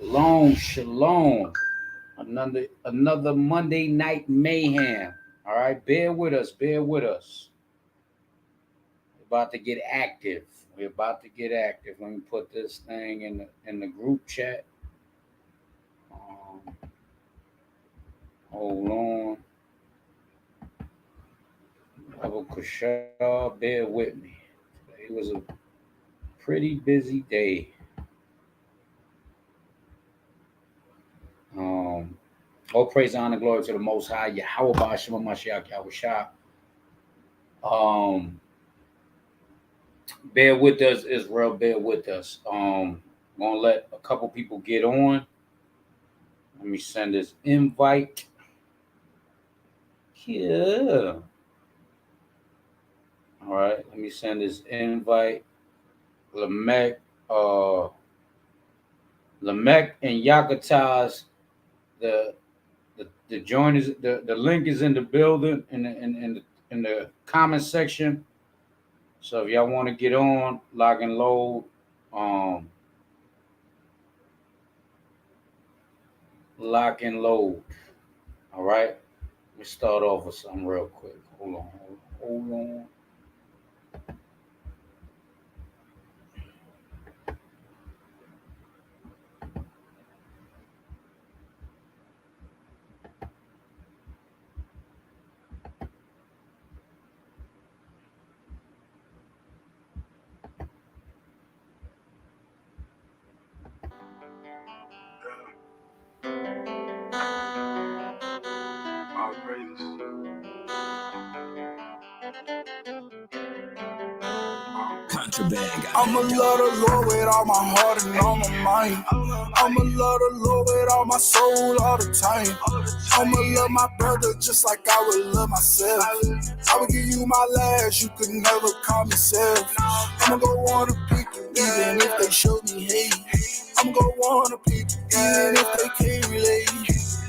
Shalom, shalom. Another Monday night mayhem. All right, bear with us, bear with us. We're about to get active. We're about to get active. Let me put this thing in the group chat. Hold on. Abu Kushar, bear with me. It was a pretty busy day. All praise, honor, glory to the Most High. Yahweh Ba'ashima Mashiach Yahushua. Bear with us, Israel. Bear with us. Gonna let a couple people get on. Let me send this invite. Yeah. All right. Let me send this invite. Lamech and Yakataz. The join is the link is in the building in the comment section. So if y'all want to get on, lock and load. Lock and load. All right. Let's start off with something real quick. Hold on. All praises. Contraband. I'ma love the Lord with all my heart and all my mind. I'ma love the Lord with all my soul all the time. I'ma love my brother just like I would love myself. I would give you my last, you could never call me self. I'ma go on to people even if they show me hate. I'ma go on to people even if they can't relate.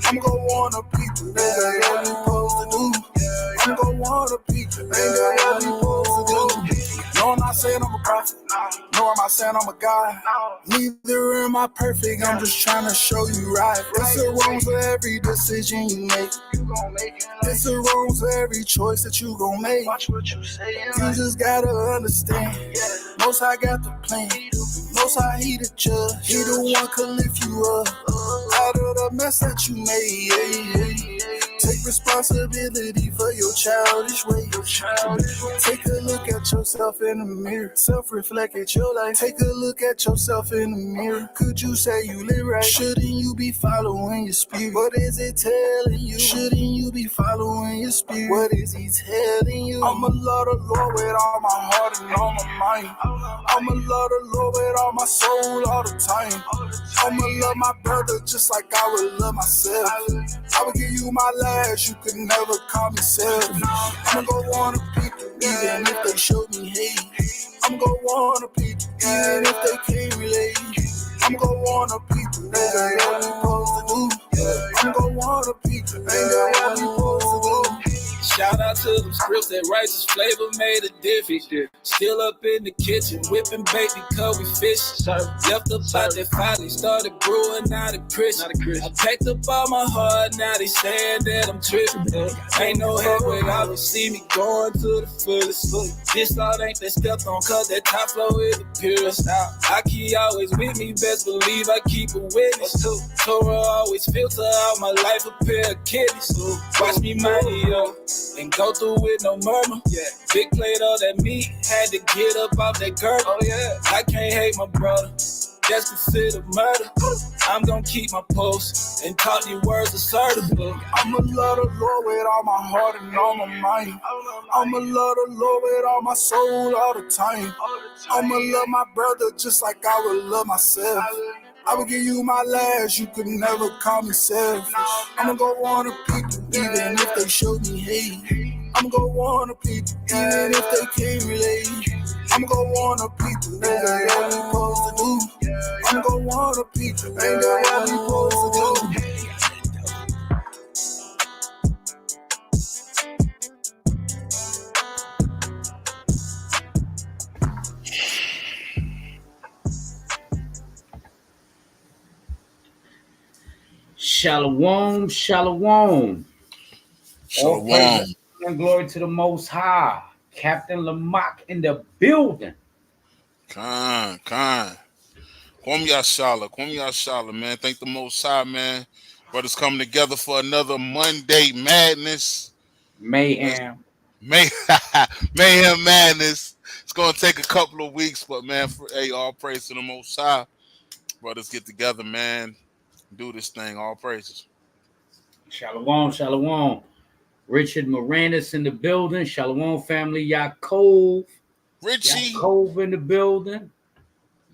I'ma go on to people, they got what we supposed to do. I'ma go on to people, they got what we supposed to do. No, I'm not saying I'm a prophet, nor am I saying I'm a god. Neither am I perfect, I'm just trying to show you right. It's a wrong for every decision you make. It's a wrong for every choice that you gon' make. Watch what you say. You just gotta understand, Most High got the plan. Most High, He the judge. He the one could lift you up out of the mess that you made. Take responsibility for your childish ways. Take a look at yourself in the mirror. Self-reflect at your life. Take a look at yourself in the mirror. Could you say you live right? Shouldn't you be following your spirit? What is it telling you? Shouldn't you be following your spirit? What is He telling you? I'ma love the Lord with all my heart and all my mind. I'ma love the Lord with all my soul all the time. I'ma love my brother just like I would love myself. I would give you my last, you could never call me self. I'ma go on to people even if they show me hate. I'ma go on to people even if they can't relate. I'ma go on to people, they got what we supposed to do. I'ma go on to people, they got what we supposed to do. Shout out to them scripts, that righteous flavor made a difference. Still up in the kitchen, whipping bait because we fish. Left up out that finally started brewing out of Christian. I packed up all my heart, now they saying that I'm tripping. Ain't no head without you see me going to the fullest. This thought ain't that stepped on, cause that top flow is the purest. I keep always with me, best believe I keep a witness. Torah always filter out my life, a pair of kidneys. Watch me mighty up and go through with no murmur. Big plate of that meat, had to get up off that girdle. I can't hate my brother, that's considered murder. I'm gonna keep my post and talk these words assertive. I'ma love the Lord with all my heart and all my mind. I'ma love the Lord with all my soul all the time. I'ma love my brother just like I would love myself. I would give you my last, you could never call me self. I'ma go on to people even if they show me hate. I'ma go on to people even if they can't relate. I'ma go on to people, they got what we supposed to do. I'ma go on to people, they got what we supposed to do. Shalom, shalom. All praise Shalom. and glory to the Most High. Captain Lamont in the building. Khan. Kwam Yashala, man. Thank the Most High, man. Brothers coming together for another Monday Madness. Mayhem. Mayhem Madness. It's going to take a couple of weeks, but, man, all praise to the Most High. Brothers get together, man. Do this thing. All praises. Shalom, shalom. Richard Moranis in the building. Shalom family. Yaakov. Richie. Yaakov in the building.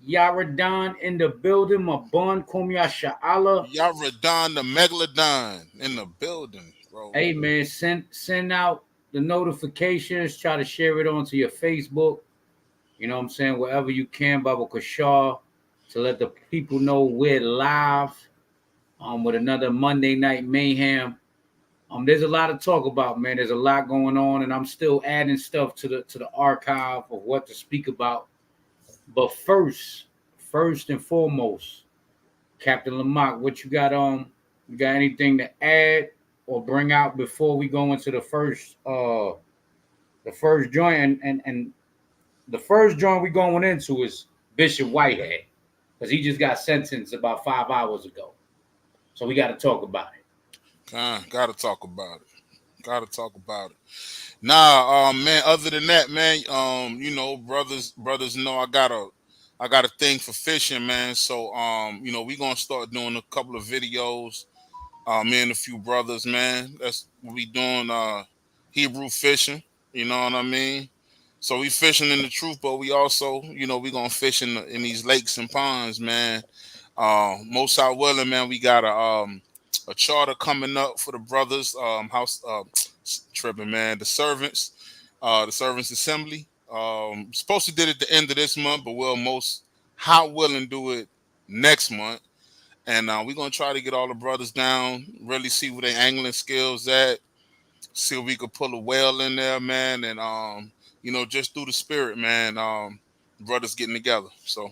Yaradan in the building. Mabon Kumya Sha'ala. Yaradan the Megalodon in the building, bro. Hey, man, send out the notifications. Try to share it onto your Facebook. You know what I'm saying? Wherever you can, Baba Kashar, to let the people know we're live with another Monday Night Mayhem. There's a lot to talk about, man. There's a lot going on, and I'm still adding stuff to the archive of what to speak about. But first and foremost, Captain Lamont, what you got on? You got anything to add or bring out before we go into the first joint? And the first joint we're going into is Bishop Whitehead, because he just got sentenced about 5 hours ago. So we got to talk about it. Gotta talk about it. Nah, man, other than that, man, you know, brothers know I got a thing for fishing, man. So you know, we gonna start doing a couple of videos. Me and a few brothers, man. That's what we doing, Hebrew fishing, you know what I mean? So we fishing in the truth, but we also, you know, we gonna fish in these lakes and ponds, man. Most out willing, man, we got a charter coming up for the brothers, house tripping, man. The Servants Assembly. Supposed to did it at the end of this month, but we'll most how willing do it next month. And we're gonna try to get all the brothers down, really see where their angling skills at, see if we could pull a whale in there, man, and you know, just through the spirit, man. Brothers getting together. So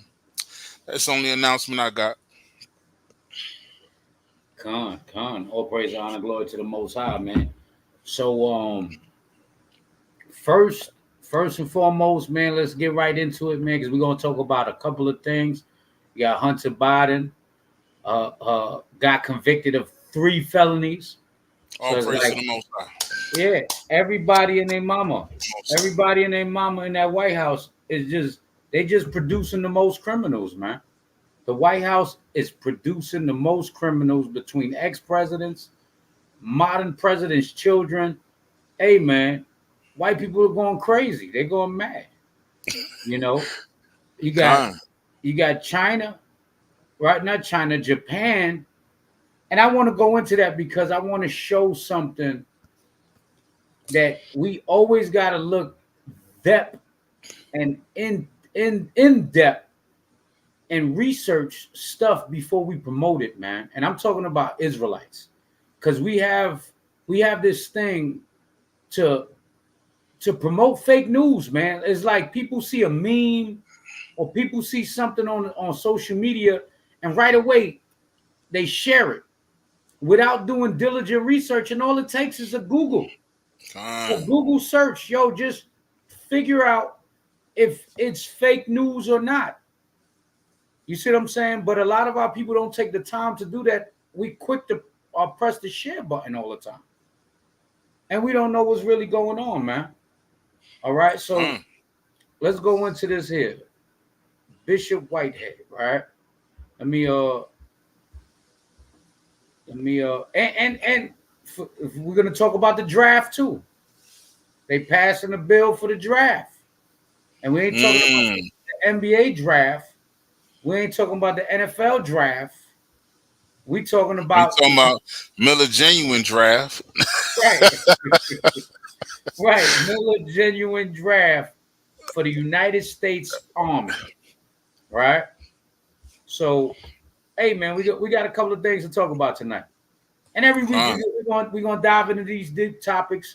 that's the only announcement I got. Con. All praise, honor, glory to the Most High, man. So, first and foremost, man, let's get right into it, man, because we're gonna talk about a couple of things. You got Hunter Biden, got convicted of 3 felonies. All praise to the Most High. Yeah, everybody and their mama in that White House is they just producing the most criminals, man. The White House is producing the most criminals between ex-presidents, modern presidents' children. Hey, man, white people are going crazy. They're going mad. You know, you got China, right? Not China, Japan. And I want to go into that because I want to show something that we always got to look depth and in depth and research stuff before we promote it, man. And I'm talking about Israelites, because we have this thing to promote fake news, man. It's like people see a meme or people see something on social media, and right away they share it without doing diligent research, and all it takes is a Google search. Yo, just figure out if it's fake news or not. You see what I'm saying? But a lot of our people don't take the time to do that. We quick to press the share button all the time, and we don't know what's really going on, man. All right, so let's go into this here. Bishop Whitehead, right? Let me and we're gonna talk about the draft too. They passing a bill for the draft, and we ain't talking about the NBA draft. We ain't talking about the NFL draft. We talking about Miller Genuine draft. Right. Right. Miller Genuine draft for the United States Army. Right. So, hey, man, we got a couple of things to talk about tonight. And every week we're gonna dive into these deep topics.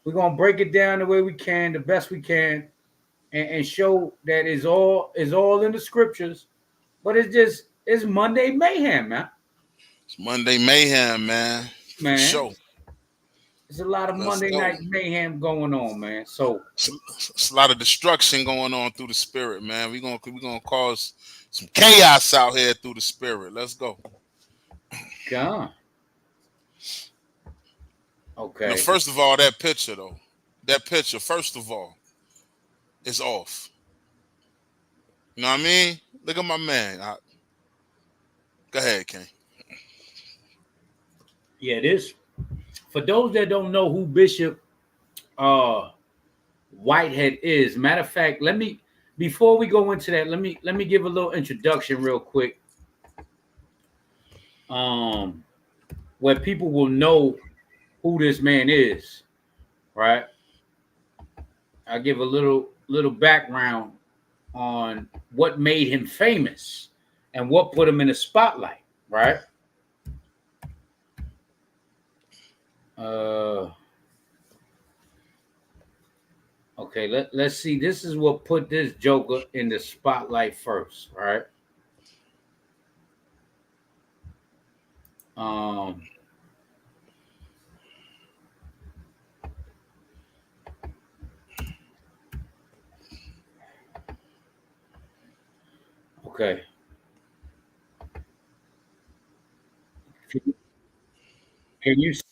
We're gonna break it down the way we can, the best we can, and show that it's all in the scriptures. But it's Monday mayhem, man. It's Monday Mayhem, man. For sure. There's a lot of Monday night mayhem going on, man. So it's a lot of destruction going on through the spirit, man. We're gonna cause some chaos out here through the spirit. Let's go. God. Okay. Now, first of all, that picture, first of all, is off. You know what I mean? Look at my man. Go ahead, King. Yeah, this. For those that don't know who Bishop Whitehead is, matter of fact, before we go into that, let me give a little introduction real quick. Where people will know who this man is, right? I'll give a little background on what made him famous and what put him in the spotlight, right? Okay, let's see. This is what put this Joker in the spotlight first, right? Okay. Can you see?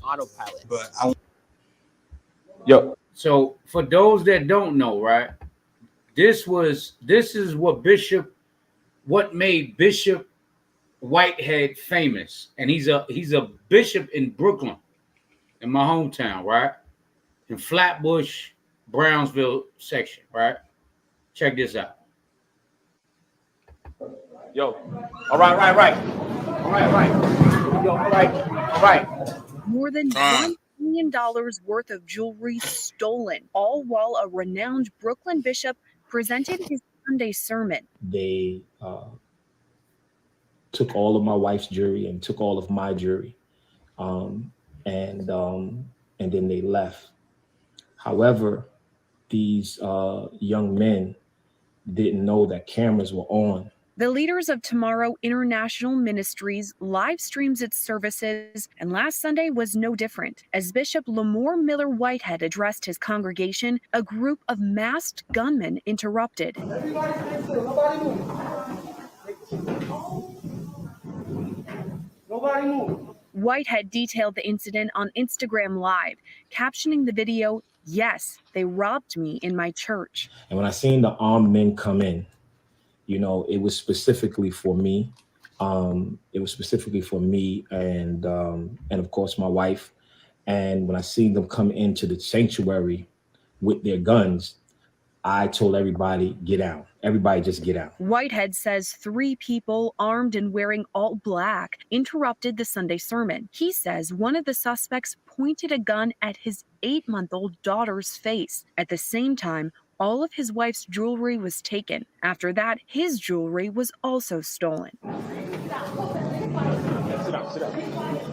Autopilot. So for those that don't know, right? This is what made Bishop Whitehead famous, and he's a bishop in Brooklyn, in my hometown, right? In Flatbush, Brownsville section, right? Check this out. Yo, all right. Yo, all right. More than $1 million worth of jewelry stolen, all while a renowned Brooklyn bishop presented his Sunday sermon. They took all of my wife's jewelry and took all of my jewelry, and then they left. However, these young men didn't know that cameras were on. The Leaders of Tomorrow International Ministries live streams its services, and last Sunday was no different. As Bishop Lamore Miller Whitehead addressed his congregation, a group of masked gunmen interrupted. Everybody stay still. Nobody move. Nobody move. Whitehead detailed the incident on Instagram Live, captioning the video, "Yes, they robbed me in my church." And when I seen the armed men come in, you know, it was specifically for me. And of course my wife. And when I seen them come into the sanctuary with their guns, I told everybody, get out. Everybody just get out. Whitehead says 3 people armed and wearing all black interrupted the Sunday sermon. He says one of the suspects pointed a gun at his 8-month-old daughter's face. At the same time, all of his wife's jewelry was taken. After that, his jewelry was also stolen.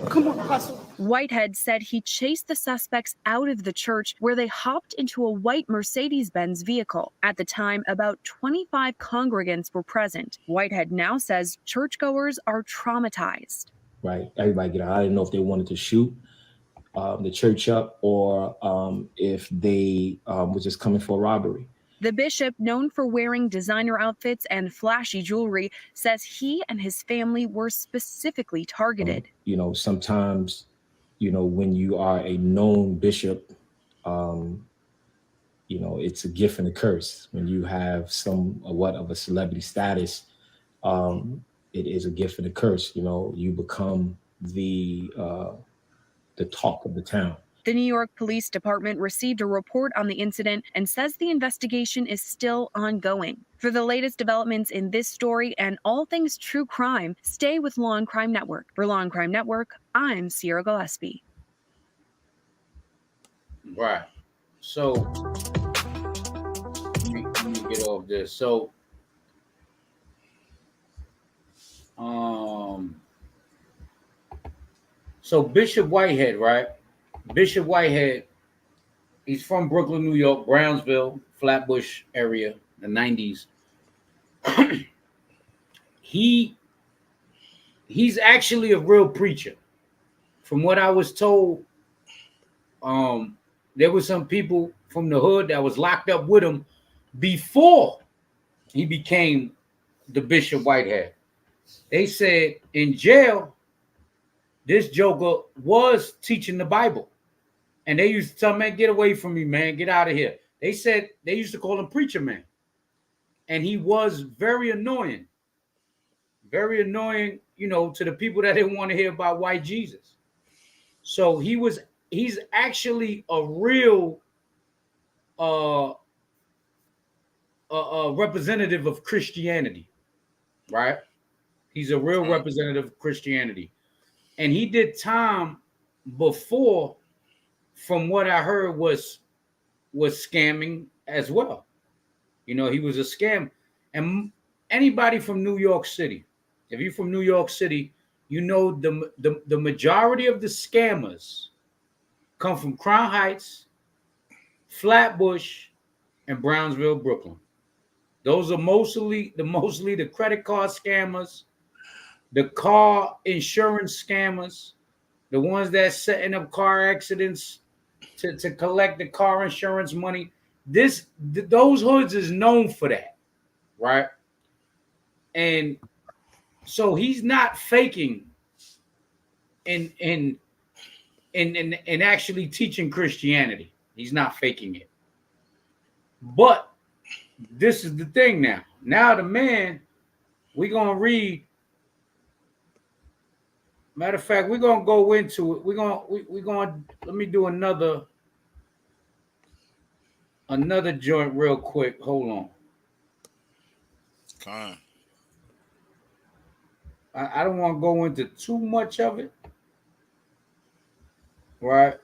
Come on, hustle. Whitehead said he chased the suspects out of the church, where they hopped into a white Mercedes-Benz vehicle. At the time, about 25 congregants were present. Whitehead now says churchgoers are traumatized. Right, everybody get out. I didn't know if they wanted to shoot the church up or if they were just coming for a robbery. The bishop, known for wearing designer outfits and flashy jewelry, says he and his family were specifically targeted. You know, sometimes, you know, when you are a known bishop, you know, it's a gift and a curse. When you have somewhat of a celebrity status, it is a gift and a curse. You know, you become the talk of the town. The New York Police Department received a report on the incident and says the investigation is still ongoing. For the latest developments in this story and all things true crime, stay with Law and Crime Network. For Law and Crime Network, I'm Sierra Gillespie. Right. So, let me get off this. So, So Bishop Whitehead, right? Bishop Whitehead, he's from Brooklyn, New York, Brownsville, Flatbush area, the 90s. he he's actually a real preacher. From what I was told, there were some people from the hood that was locked up with him before he became the Bishop Whitehead. They said in jail, this joker was teaching the Bible. And they used to tell him, man, get away from me, man. Get out of here. They said they used to call him Preacher Man. And he was very annoying. Very annoying, to the people that didn't want to hear about white Jesus. So he's actually a real representative of Christianity, right? He's a real representative of Christianity. And he did time before, from what I heard, was scamming as well. He was a scam. And anybody from New York City, if you're from New York City, the majority of the scammers come from Crown Heights, Flatbush, and Brownsville, Brooklyn. Those are mostly the credit card scammers, the car insurance scammers, the ones that setting up car accidents to collect the car insurance money. Those hoods is known for that, right? And so he's not faking in actually teaching Christianity. He's not faking it. But this is the thing now. Now the man, we're gonna read. Matter of fact, we're gonna go into it. We're gonna let me do another joint real quick. Hold on. Come on. I don't want to go into too much of it, right?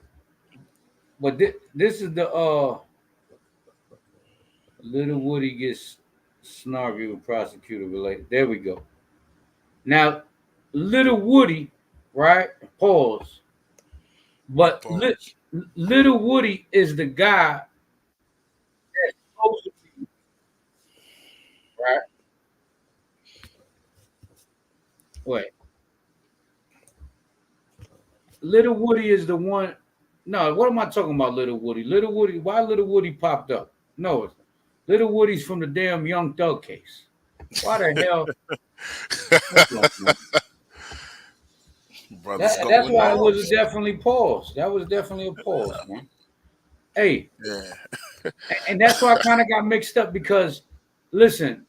But this is the Little Woody gets snarky with prosecutor related. There we go. Now, Little Woody, right? Pause. But Little Woody is the guy that's supposed to be, right? Wait. Little Woody is the one. No, what am I talking about, Little Woody? Little Woody, why Little Woody popped up? No, Little Woody's from the damn Young Thug case. Why the hell? That's why it was definitely pause. That was definitely a pause, man. Hey, yeah. And that's why I kind of got mixed up because, listen,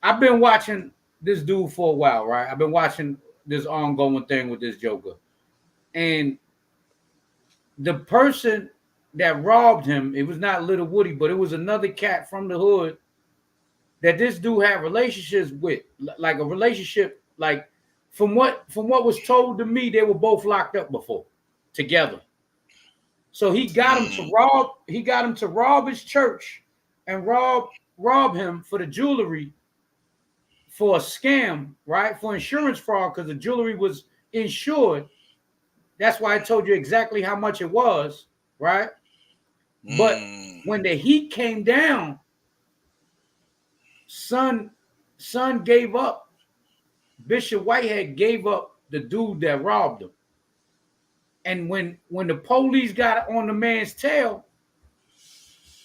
I've been watching this dude for a while, right? I've been watching this ongoing thing with this Joker. And the person that robbed him, it was not Little Woody, but it was another cat from the hood that this dude had relationships with, like a relationship, like from what was told to me, they were both locked up before together. So he got him to rob. He got him to rob his church and rob him for the jewelry for a scam, right? For insurance fraud because the jewelry was insured. That's why I told you exactly how much it was, right? But when the heat came down, son gave up. Bishop Whitehead gave up the dude that robbed him. And when the police got on the man's tail,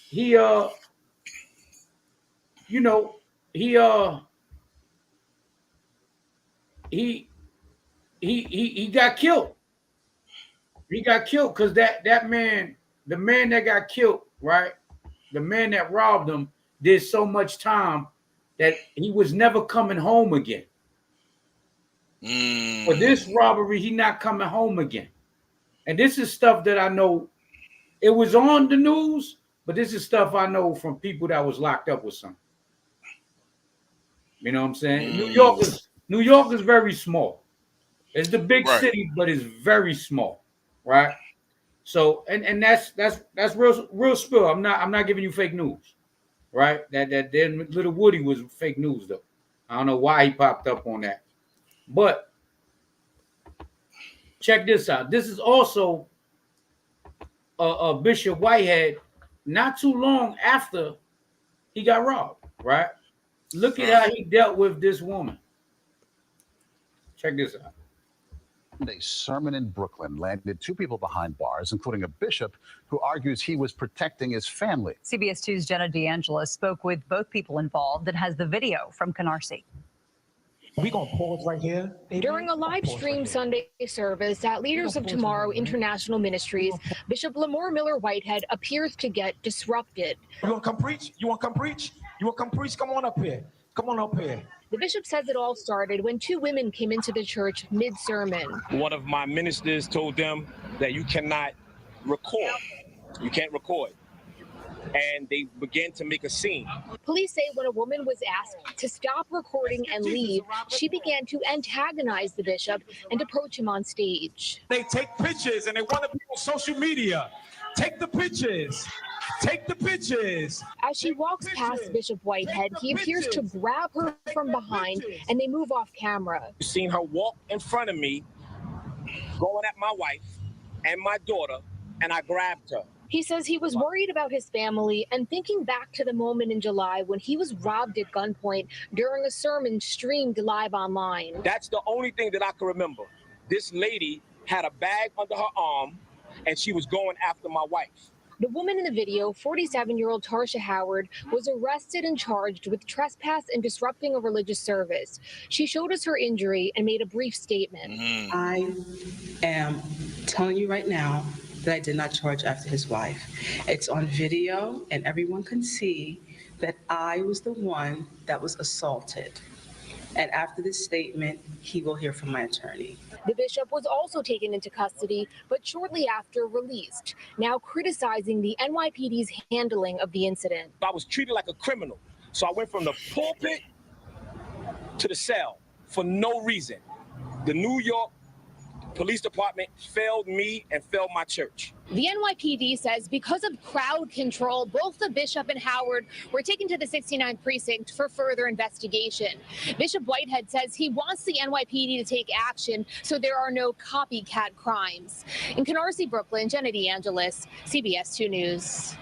he got killed. He got killed because that man, the man that got killed, right? The man that robbed him did so much time that he was never coming home again. For this robbery, he not coming home again. And this is stuff that I know. It was on the news, but this is stuff I know from people that was locked up with something. You know what I'm saying? New York is very small. It's the big city, but it's very small, right? So and that's real spill. I'm not giving you fake news, right? That then Little Woody was fake news though. I don't know why he popped up on that, but check this out. This is also Bishop Whitehead, not too long after he got robbed, right? Look at how he dealt with this woman. Check this out. A sermon in Brooklyn landed 2 people behind bars, including a bishop who argues he was protecting his family. CBS 2's Jenna D'Angelo spoke with both people involved and has the video from Conyers. We're going to pause right here. During a live stream Sunday service at Leaders of Tomorrow International Ministries, Bishop Lamore Miller Whitehead appears to get disrupted. You want to come preach? You want to come preach? You want to come preach? Come on up here. Come on up here. The bishop says it all started when 2 women came into the church mid-sermon. One of my ministers told them that you cannot record. You can't record. And they began to make a scene. Police say when a woman was asked to stop recording and leave, she began to antagonize the bishop and approach him on stage. They take pictures and they want to be on social media. Take the pictures. Take the pictures. As she walks past Bishop Whitehead, he appears to grab her from behind and they move off camera. You've seen her walk in front of me, going at my wife and my daughter, and I grabbed her. He says he was worried about his family and thinking back to the moment in July when he was robbed at gunpoint during a sermon streamed live online. That's the only thing that I can remember. This lady had a bag under her arm and she was going after my wife. The woman in the video, 47-year-old Tarsha Howard, was arrested and charged with trespass and disrupting a religious service. She showed us her injury and made a brief statement. I am telling you right now that I did not charge after his wife. It's on video and everyone can see that I was the one that was assaulted. And after this statement, he will hear from my attorney. The bishop was also taken into custody, but shortly after released, now criticizing the NYPD's handling of the incident. I was treated like a criminal. So I went from the pulpit to the cell for no reason. The New York Police Department failed me and failed my church. The NYPD says because of crowd control, both the bishop and Howard were taken to the 69th precinct for further investigation. Bishop Whitehead says he wants the NYPD to take action so there are no copycat crimes. In Canarsie, Brooklyn, Jenna D'Angelis, CBS 2 News.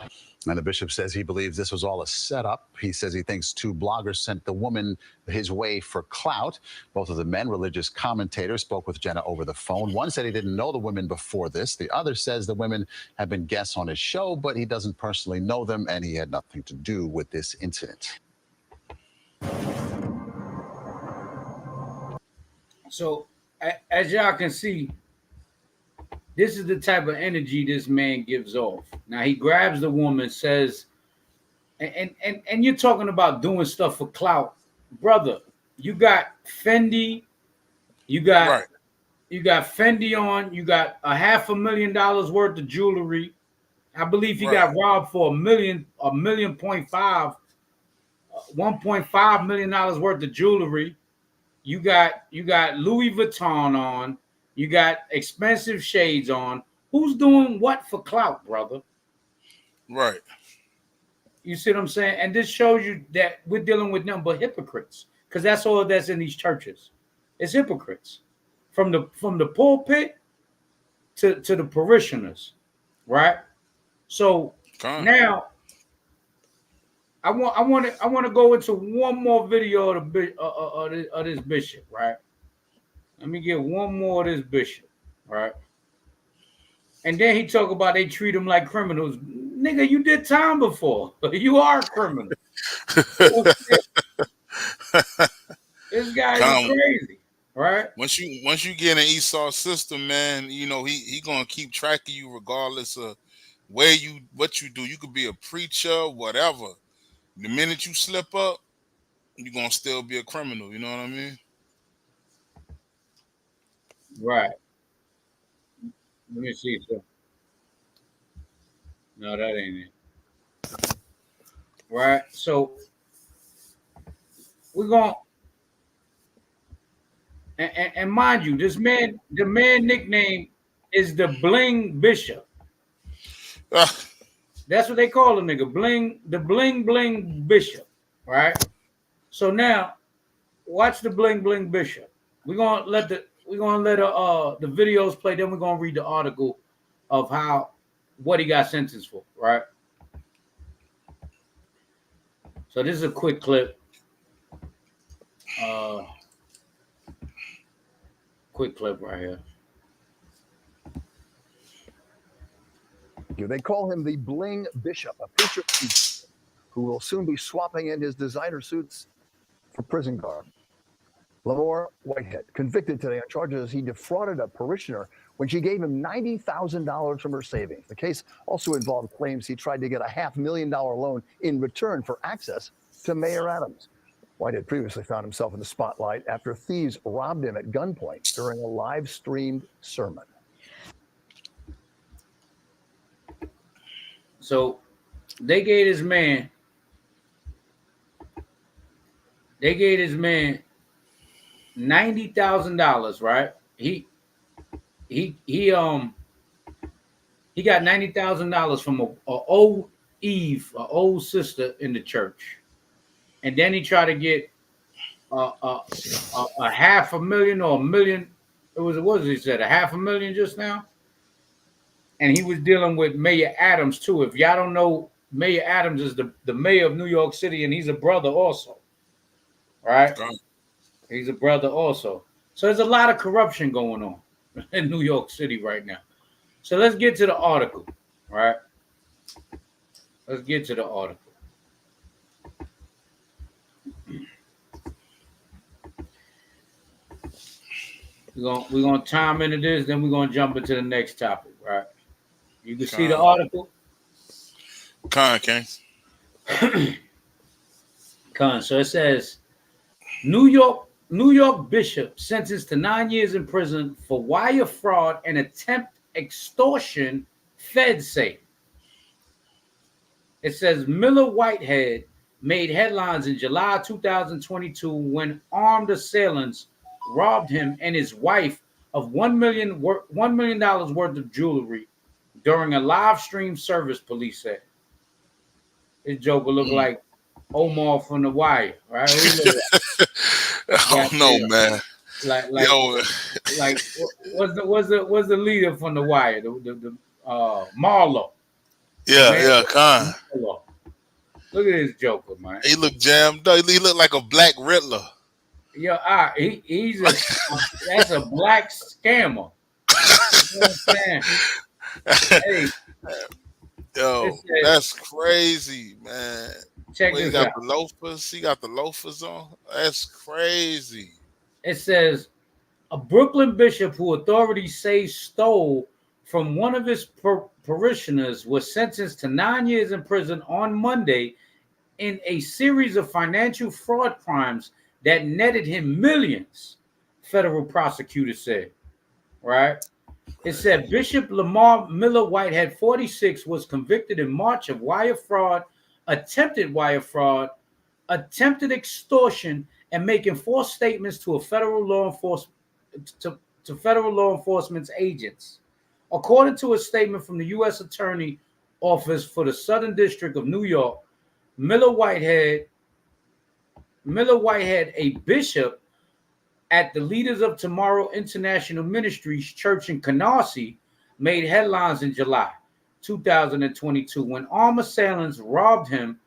And the bishop says he believes this was all a setup. He says he thinks 2 bloggers sent the woman his way for clout. Both of the men, religious commentators, spoke with Jenna over the phone. One said he didn't know the women before this. The other says the women have been guests on his show, but he doesn't personally know them and he had nothing to do with this incident. So, as y'all can see, this is the type of energy this man gives off. Now he grabs the woman, says, and you're talking about doing stuff for clout, brother. You got Fendi, you got Fendi on, you got $500,000 worth of jewelry. I believe he got robbed for $1.5 million worth of jewelry. You got Louis Vuitton on. You got expensive shades on. Who's doing what for clout, brother? Right. You see what I'm saying? And this shows you that we're dealing with nothing but hypocrites, because that's all that's in these churches. It's hypocrites from the pulpit to the parishioners, right? So now I want to go into one more video of this bishop, right? Let me get one more of this bishop, right? And then he talk about they treat him like criminals. Nigga, you did time before. You are a criminal. This guy is crazy, right? Once you get in Esau's system, man, you know he gonna keep track of you regardless of what you do. You could be a preacher, whatever. The minute you slip up, you're gonna still be a criminal. You know what I mean? Right. Let me see. No, that ain't it. Right. So we're going and mind you, the man nickname is the Bling Bishop. That's what they call the nigga. The bling Bishop. Right. So now watch the bling Bishop. We're gonna let let the videos play. Then we're gonna read the article of what he got sentenced for. Right. So this is a quick clip. Quick clip right here. They call him the Bling Bishop, a preacher who will soon be swapping in his designer suits for prison garb. Lamar Whitehead, convicted today on charges he defrauded a parishioner when she gave him $90,000 from her savings. The case also involved claims he tried to get a $500,000 loan in return for access to Mayor Adams. Whitehead previously found himself in the spotlight after thieves robbed him at gunpoint during a live-streamed sermon. So they gave this man $90,000, right? He got $90,000 from a old Eve, an old sister in the church, and then he tried to get a $500,000 or $1 million. What he said, $500,000 just now, and he was dealing with Mayor Adams too. If y'all don't know, Mayor Adams is the mayor of New York City, and he's a brother also, right? He's a brother also. So there's a lot of corruption going on in New York City right now. So let's get to the article, right? Let's get to the article. We're gonna time into this, then we're gonna jump into the next topic, right? You can see the article. Okay. So it says New York bishop sentenced to 9 years in prison for wire fraud and attempt extortion, feds say. It says Miller Whitehead made headlines in July 2022 when armed assailants robbed him and his wife of $1 million worth of jewelry during a live stream service, police said. This joker looked like Omar from The Wire, right? Oh no, man. Like what's the leader from The Wire? The Marlo. Yeah, Khan. Look at this joker, man. He looked jammed up. He looked like a black Riddler. Yeah, he's that's a black scammer. You know what I'm saying? Hey, yo, that's crazy, man. Check this out. The loafers. He got the loafers on. That's crazy. It says a Brooklyn bishop who authorities say stole from one of his parishioners was sentenced to 9 years in prison on Monday in a series of financial fraud crimes that netted him millions, federal prosecutors said. Right? It said Bishop Lamar Miller Whitehead, 46, was convicted in March of wire fraud, attempted extortion, and making false statements to a federal law enforcement's agents. According to a statement from the U.S. Attorney Office for the Southern District of New York, Miller Whitehead, a bishop at the Leaders of Tomorrow International Ministries Church in Conyers, made headlines in July 2022 when armed assailants robbed him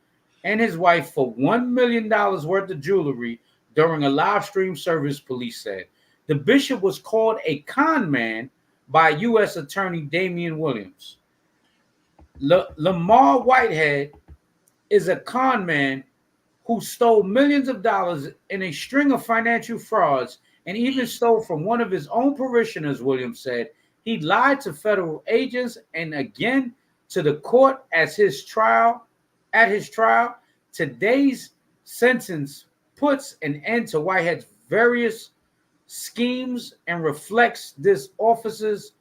and his wife for $1 million worth of jewelry during a live stream service, police said. The bishop was called a con man by U.S. Attorney Damian Williams. Lamar Whitehead is a con man who stole millions of dollars in a string of financial frauds and even stole from one of his own parishioners, Williams said. He lied to federal agents and again to the court at his trial. Today's sentence puts an end to Whitehead's various schemes and reflects this office's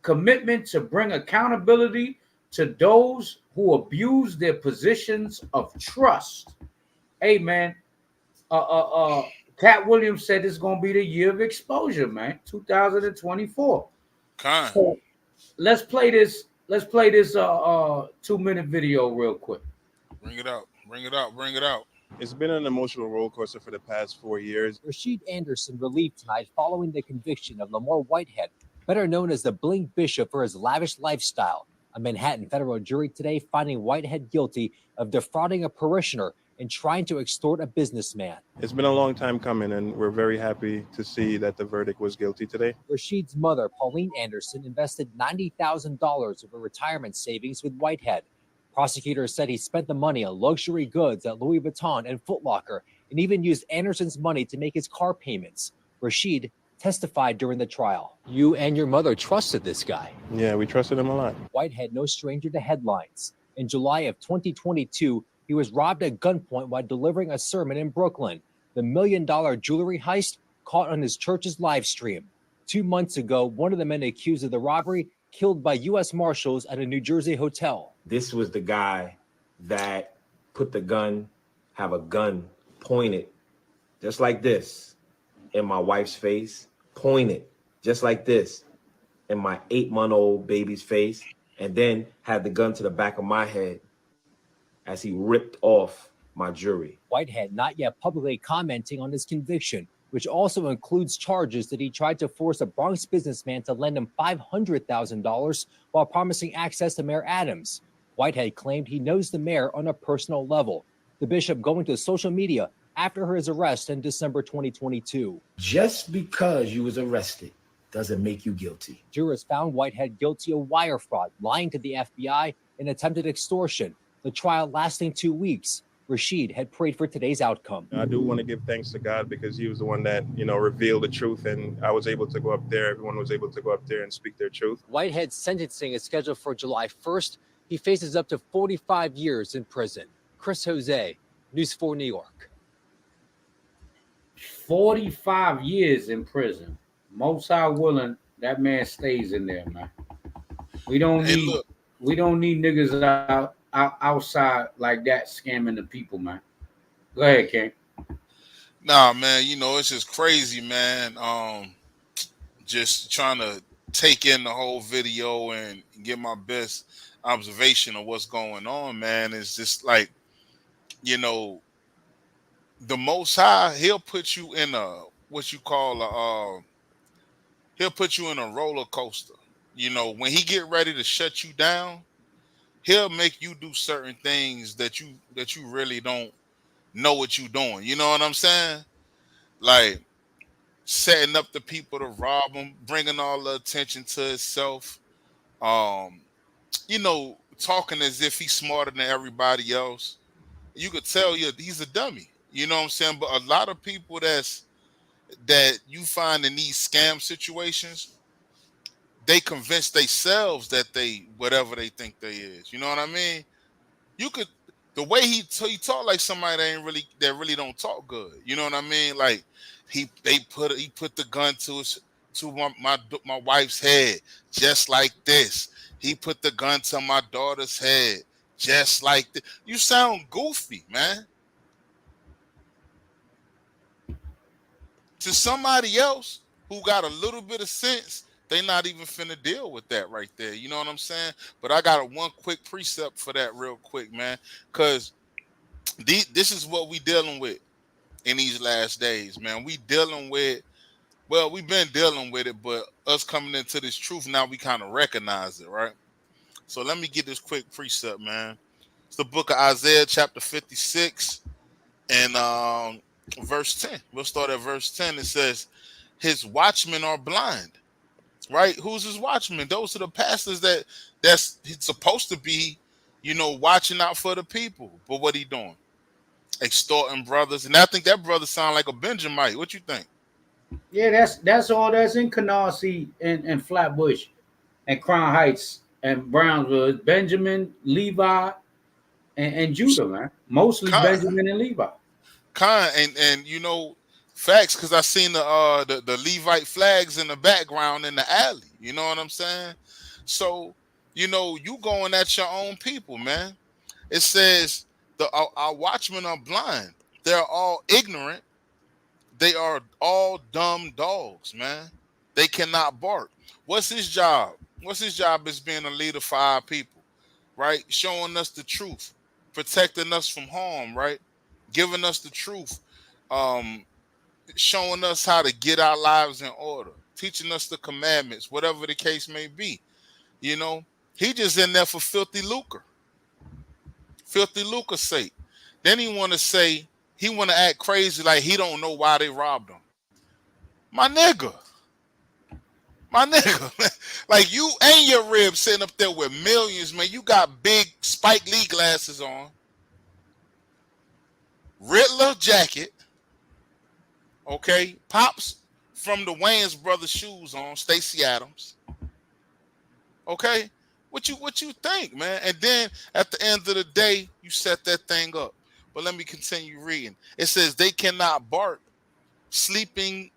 commitment to bring accountability to those who abuse their positions of trust. Hey, man, Cat Williams said it's going to be the year of exposure, man, 2024. So let's play this 2-minute video real quick. Bring it out. It's been an emotional roller coaster for the past 4 years. Rashid Anderson relieved tonight following the conviction of Lamar Whitehead, better known as the Bling Bishop for his lavish lifestyle. A Manhattan federal jury today finding Whitehead guilty of defrauding a parishioner and trying to extort a businessman. It's been a long time coming, and we're very happy to see that the verdict was guilty today. Rashid's mother, Pauline Anderson, invested $90,000 of her retirement savings with Whitehead. Prosecutors said he spent the money on luxury goods at Louis Vuitton and Foot Locker, and even used Anderson's money to make his car payments. Rashid testified during the trial. You and your mother trusted this guy. Yeah, we trusted him a lot. Whitehead, no stranger to headlines. In July of 2022, he was robbed at gunpoint while delivering a sermon in Brooklyn. The $1 million jewelry heist caught on his church's live stream. 2 months ago, one of the men accused of the robbery killed by U.S. Marshals at a New Jersey hotel. This was the guy that put the gun, have a gun pointed just like this in my wife's face, pointed just like this in my 8-month-old baby's face, and then had the gun to the back of my head as he ripped off my jewelry. Whitehead not yet publicly commenting on his conviction, which also includes charges that he tried to force a Bronx businessman to lend him $500,000 while promising access to Mayor Adams. Whitehead claimed he knows the mayor on a personal level. The bishop going to social media after his arrest in December 2022. Just because you was arrested doesn't make you guilty. Jurors found Whitehead guilty of wire fraud, lying to the FBI, and attempted extortion. The trial lasting 2 weeks. Rashid had prayed for today's outcome. I do want to give thanks to God because he was the one that, revealed the truth, and I was able to go up there. Everyone was able to go up there and speak their truth. Whitehead's sentencing is scheduled for July 1st. He faces up to 45 years in prison. Chris Jose, News 4 New York. 45 years in prison. Most High willing, that man stays in there, man. We don't need niggas outside like that scamming the people, man. Go ahead, King. Nah, man, it's just crazy, man. Just trying to take in the whole video and get my best observation of what's going on, man. It's just like, the Most High, he'll put you in he'll put you in a roller coaster. When he get ready to shut you down, he'll make you do certain things that you really don't know what you're doing. You know what I'm saying? Like setting up the people to rob him, bringing all the attention to himself. Talking as if he's smarter than everybody else. You could tell he's a dummy. You know what I'm saying? But a lot of people that you find in these scam situations, they convince themselves that they whatever they think they is. You know what I mean? The way he talk like somebody that really don't talk good. You know what I mean? Like he put the gun to my wife's head just like this. He put the gun to my daughter's head just like this. You sound goofy, man. To somebody else who got a little bit of sense, they not even finna deal with that right there. You know what I'm saying? But I got one quick precept for that real quick, man. Because this is what we dealing with in these last days, man. We've been dealing with it, but us coming into this truth, now we kind of recognize it, right? So let me get this quick precept, man. It's the book of Isaiah, chapter 56, and verse 10. We'll start at verse 10. It says, his watchmen are blind. Right? Who's his watchmen? Those are the pastors that's supposed to be, watching out for the people. But what he doing? Extorting brothers. And I think that brother sound like a Benjamite. What you think? Yeah, that's all that's in Canarsie and Flatbush and Crown Heights and Brownsville. It's Benjamin, Levi, and Judah, man. Mostly Benjamin and Levi. And facts, because I seen the Levite flags in the background in the alley. You know what I'm saying? So, you going at your own people, man. It says our watchmen are blind. They're all ignorant. They are all dumb dogs, man. They cannot bark. What's his job? What's his job as being a leader for our people, right? Showing us the truth, protecting us from harm, right? giving us the truth, showing us how to get our lives in order, teaching us the commandments, whatever the case may be. You know, he just in there for filthy lucre sake. Then he want to act crazy like he don't know why they robbed him. My nigga. Like, you and your rib sitting up there with millions, man. You got big Spike Lee glasses on, Riddler jacket, okay, Pops from the Wayans brothers shoes on, Stacey Adams, okay. What you think, man? And then at the end of the day, you set that thing up. But let me continue reading. It says they cannot bark sleeping.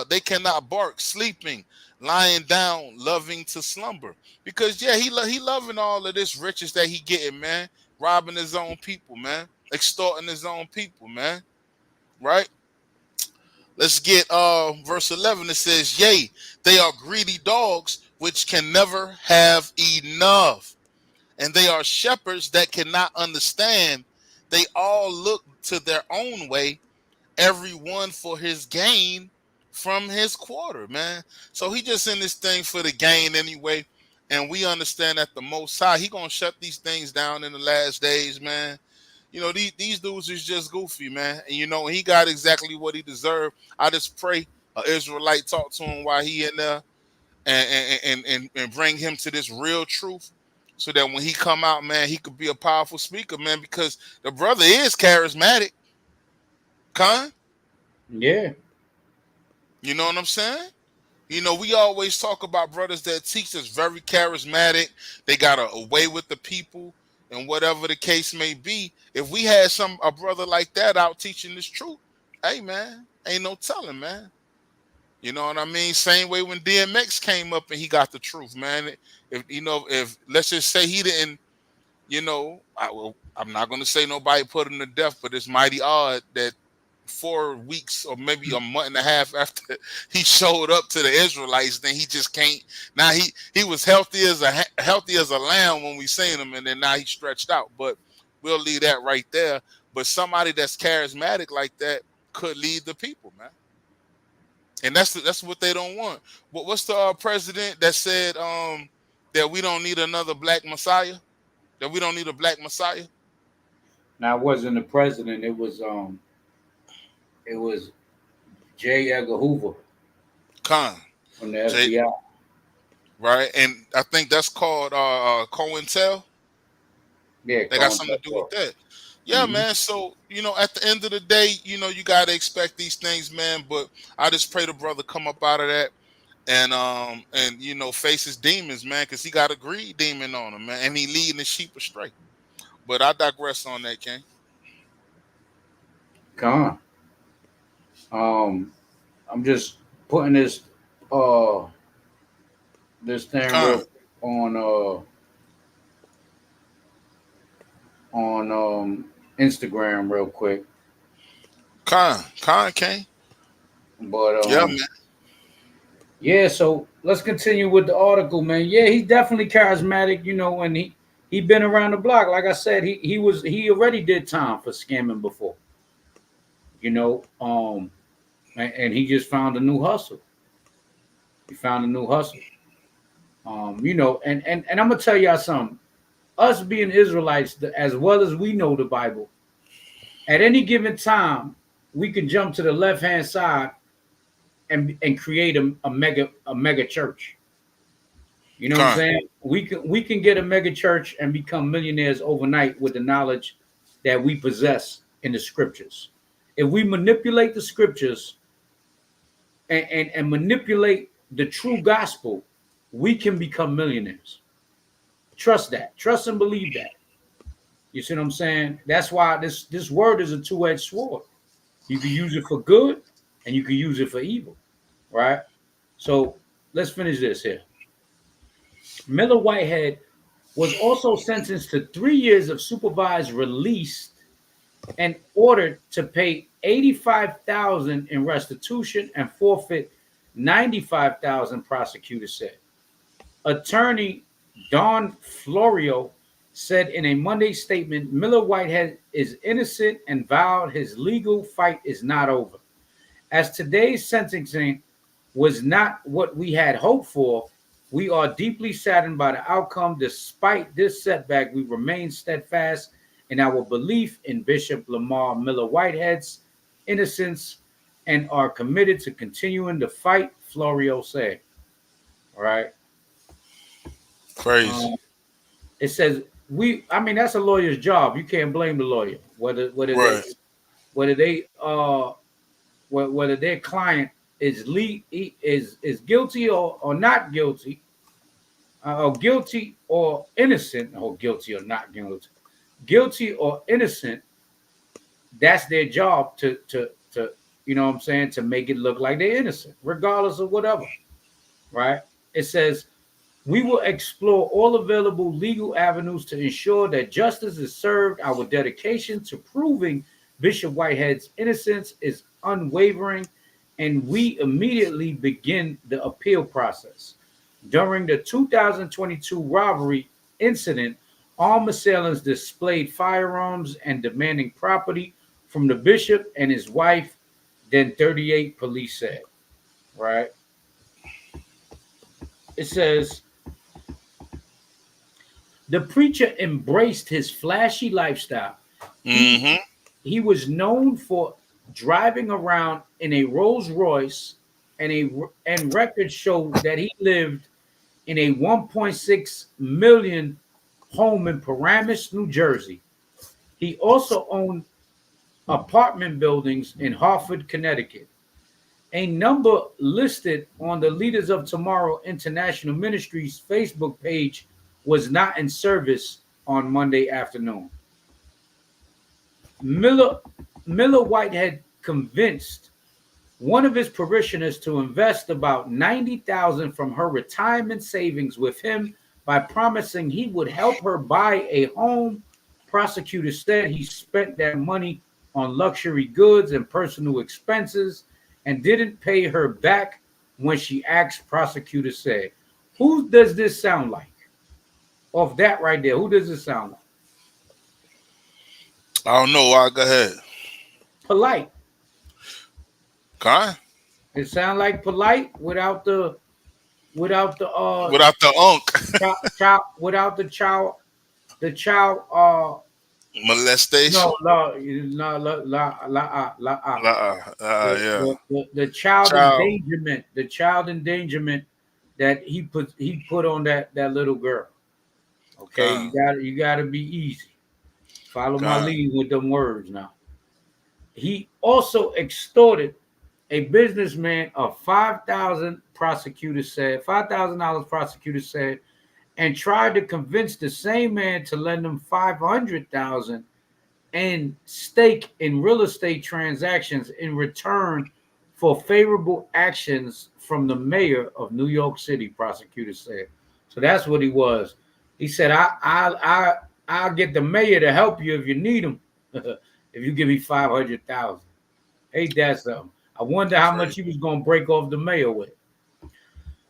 They cannot bark sleeping, lying down, loving to slumber. Because yeah, he loving all of this riches that he getting, man. Robbing his own people, man. Extorting his own people, man. Right? Let's get verse 11. It says, yea, they are greedy dogs which can never have enough, and they are shepherds that cannot understand. They all look to their own way, every one for his gain from his quarter, man. So he just in this thing for the gain anyway. And we understand that the Most High, he gonna shut these things down in the last days, man. You know, these dudes is just goofy, man. And you know, he got exactly what he deserved. I just pray an Israelite talk to him while he in there, and bring him to this real truth, so that when he come out, man, he could be a powerful speaker, man. Because the brother is charismatic, Con. Yeah. You know what I'm saying? You know, we always talk about brothers that teach us very charismatic. They got a way with the people, and whatever the case may be. If we had a brother like that out teaching this truth, hey, man, ain't no telling, man. You know what I mean? Same way when DMX came up and he got the truth, man. If let's just say he didn't, you know, I'm not going to say nobody put him to death, but it's mighty odd that 4 weeks or maybe a month and a half after he showed up to the Israelites, then he just can't. Now he was healthy as a lamb when we seen him, and then now he's stretched out. But we'll leave that right there. But somebody that's charismatic like that could lead the people, man. And that's what they don't want. What's the president that said that we don't need another black messiah? That we don't need a black messiah? Now, it wasn't the president. It was J. Edgar Hoover. Con. From the FBI. Right, and I think that's called COINTEL. Yeah, they got something to do with that. Yeah, man. So, you know, at the end of the day, you know, you gotta expect these things, man. But I just pray the brother come up out of that and you know, face his demons, man, because he got a greed demon on him, man, and he leading the sheep astray. But I digress on that, King. Con. I'm just putting this thing on Instagram real quick. Con King. But yeah, man. Yeah, so let's continue with the article, man. Yeah, he's definitely charismatic, you know, and he been around the block. Like I said, he already did time for scamming before. You know, and he just found a new hustle. He found a new hustle. You know, and I'm gonna tell y'all something. Us being Israelites, as well as we know the Bible, at any given time, we can jump to the left-hand side and create a mega church. You know what I'm saying? We can get a mega church and become millionaires overnight with the knowledge that we possess in the scriptures. If we manipulate the scriptures and manipulate the true gospel, we can become millionaires. Trust that. Trust and believe that. You see what I'm saying? That's why this word is a two-edged sword. You can use it for good and you can use it for evil, right? So let's finish this here. Miller Whitehead was also sentenced to 3 years of supervised release and ordered to pay $85,000 in restitution and forfeit $95,000, prosecutors said. Attorney Don Florio said in a Monday statement, Miller Whitehead is innocent and vowed his legal fight is not over. As today's sentencing was not what we had hoped for, we are deeply saddened by the outcome. Despite this setback, we remain steadfast in our belief in Bishop Lamar Miller Whitehead's innocence and are committed to continuing the fight, Florio said. All right. Crazy. It says I mean, that's a lawyer's job. You can't blame the lawyer. Whether Right. whether their client is guilty or not guilty, or guilty or innocent, or guilty or not guilty or innocent, that's their job to you know what I'm saying, to make it look like they're innocent, regardless of whatever. Right? It says we will explore all available legal avenues to ensure that justice is served. Our dedication to proving Bishop Whitehead's innocence is unwavering, and we immediately begin the appeal process. During the 2022 robbery incident, armed assailants displayed firearms and demanding property from the bishop and his wife, then 38 police said. Right? It says, the preacher embraced his flashy lifestyle. He was known for driving around in a Rolls Royce, and records show that he lived in a 1.6 million home in Paramus, New Jersey. He also owned apartment buildings in Hartford, Connecticut. A number listed on the Leaders of Tomorrow International Ministries Facebook page was not in service on Monday afternoon. Miller Whitehead convinced one of his parishioners to invest about $90,000 from her retirement savings with him by promising he would help her buy a home. Prosecutors said he spent that money on luxury goods and personal expenses and didn't pay her back when she asked, prosecutors said. Who does this sound like? Off that right there, who does this sound like? I don't know. Why? Go ahead. Polite. Okay. It sounds like Polite without the unk. Without the child molestation. The child endangerment. The child endangerment that he put on that little girl. Okay, you gotta be easy. Follow my lead with them words now. He also extorted a businessman of $5,000, prosecutors said, and tried to convince the same man to lend him $500,000 and stake in real estate transactions in return for favorable actions from the mayor of New York City, prosecutors said. So that's what he was. He said, I'll get the mayor to help you if you need him. If you give me $500,000. Ain't that something? I wonder how much he was going to break off the mayor with.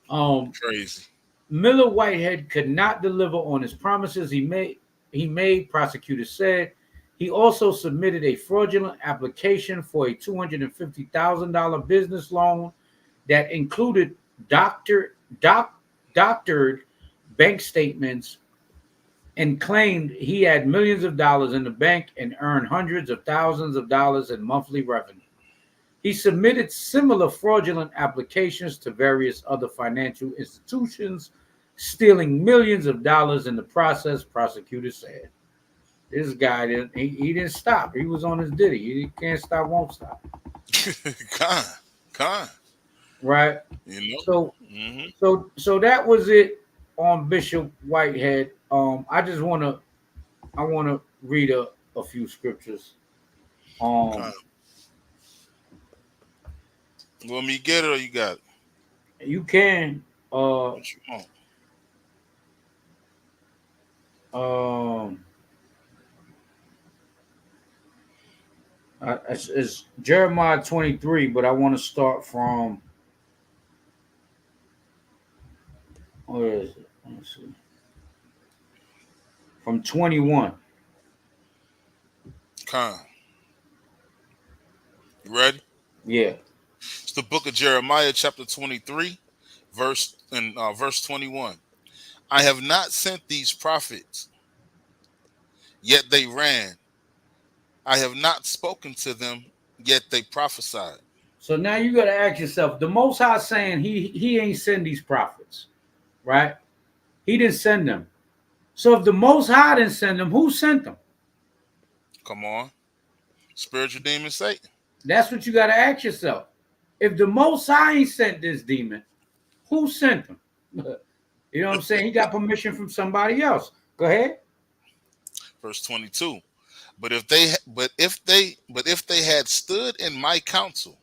Crazy. Miller Whitehead could not deliver on his promises he made, prosecutors said. He also submitted a fraudulent application for a $250,000 business loan that included doctored bank statements and claimed he had millions of dollars in the bank and earned hundreds of thousands of dollars in monthly revenue. He submitted similar fraudulent applications to various other financial institutions, stealing millions of dollars in the process, prosecutors said. This guy didn't stop. He was on his ditty. He can't stop, won't stop. Right? You know? So that was it on Bishop Whitehead. I want to read a few scriptures. You want me to get it or you got it? You can. What you want? It's Jeremiah 23, but I want to start from, where is it? Let's see. from 21. Con. You ready? Yeah. It's the book of Jeremiah, chapter 23, verse 21. I have not sent these prophets, yet they ran. I have not spoken to them, yet they prophesied. So now you got to ask yourself, the Most High saying he ain't send these prophets, right? He didn't send them. So if the Most High didn't send them, who sent them? Come on. Spiritual demon Satan. That's what you got to ask yourself. If the Most High ain't sent this demon, who sent him? You know what I'm saying? He got permission from somebody else. Go ahead. Verse 22. But if they had stood in my counsel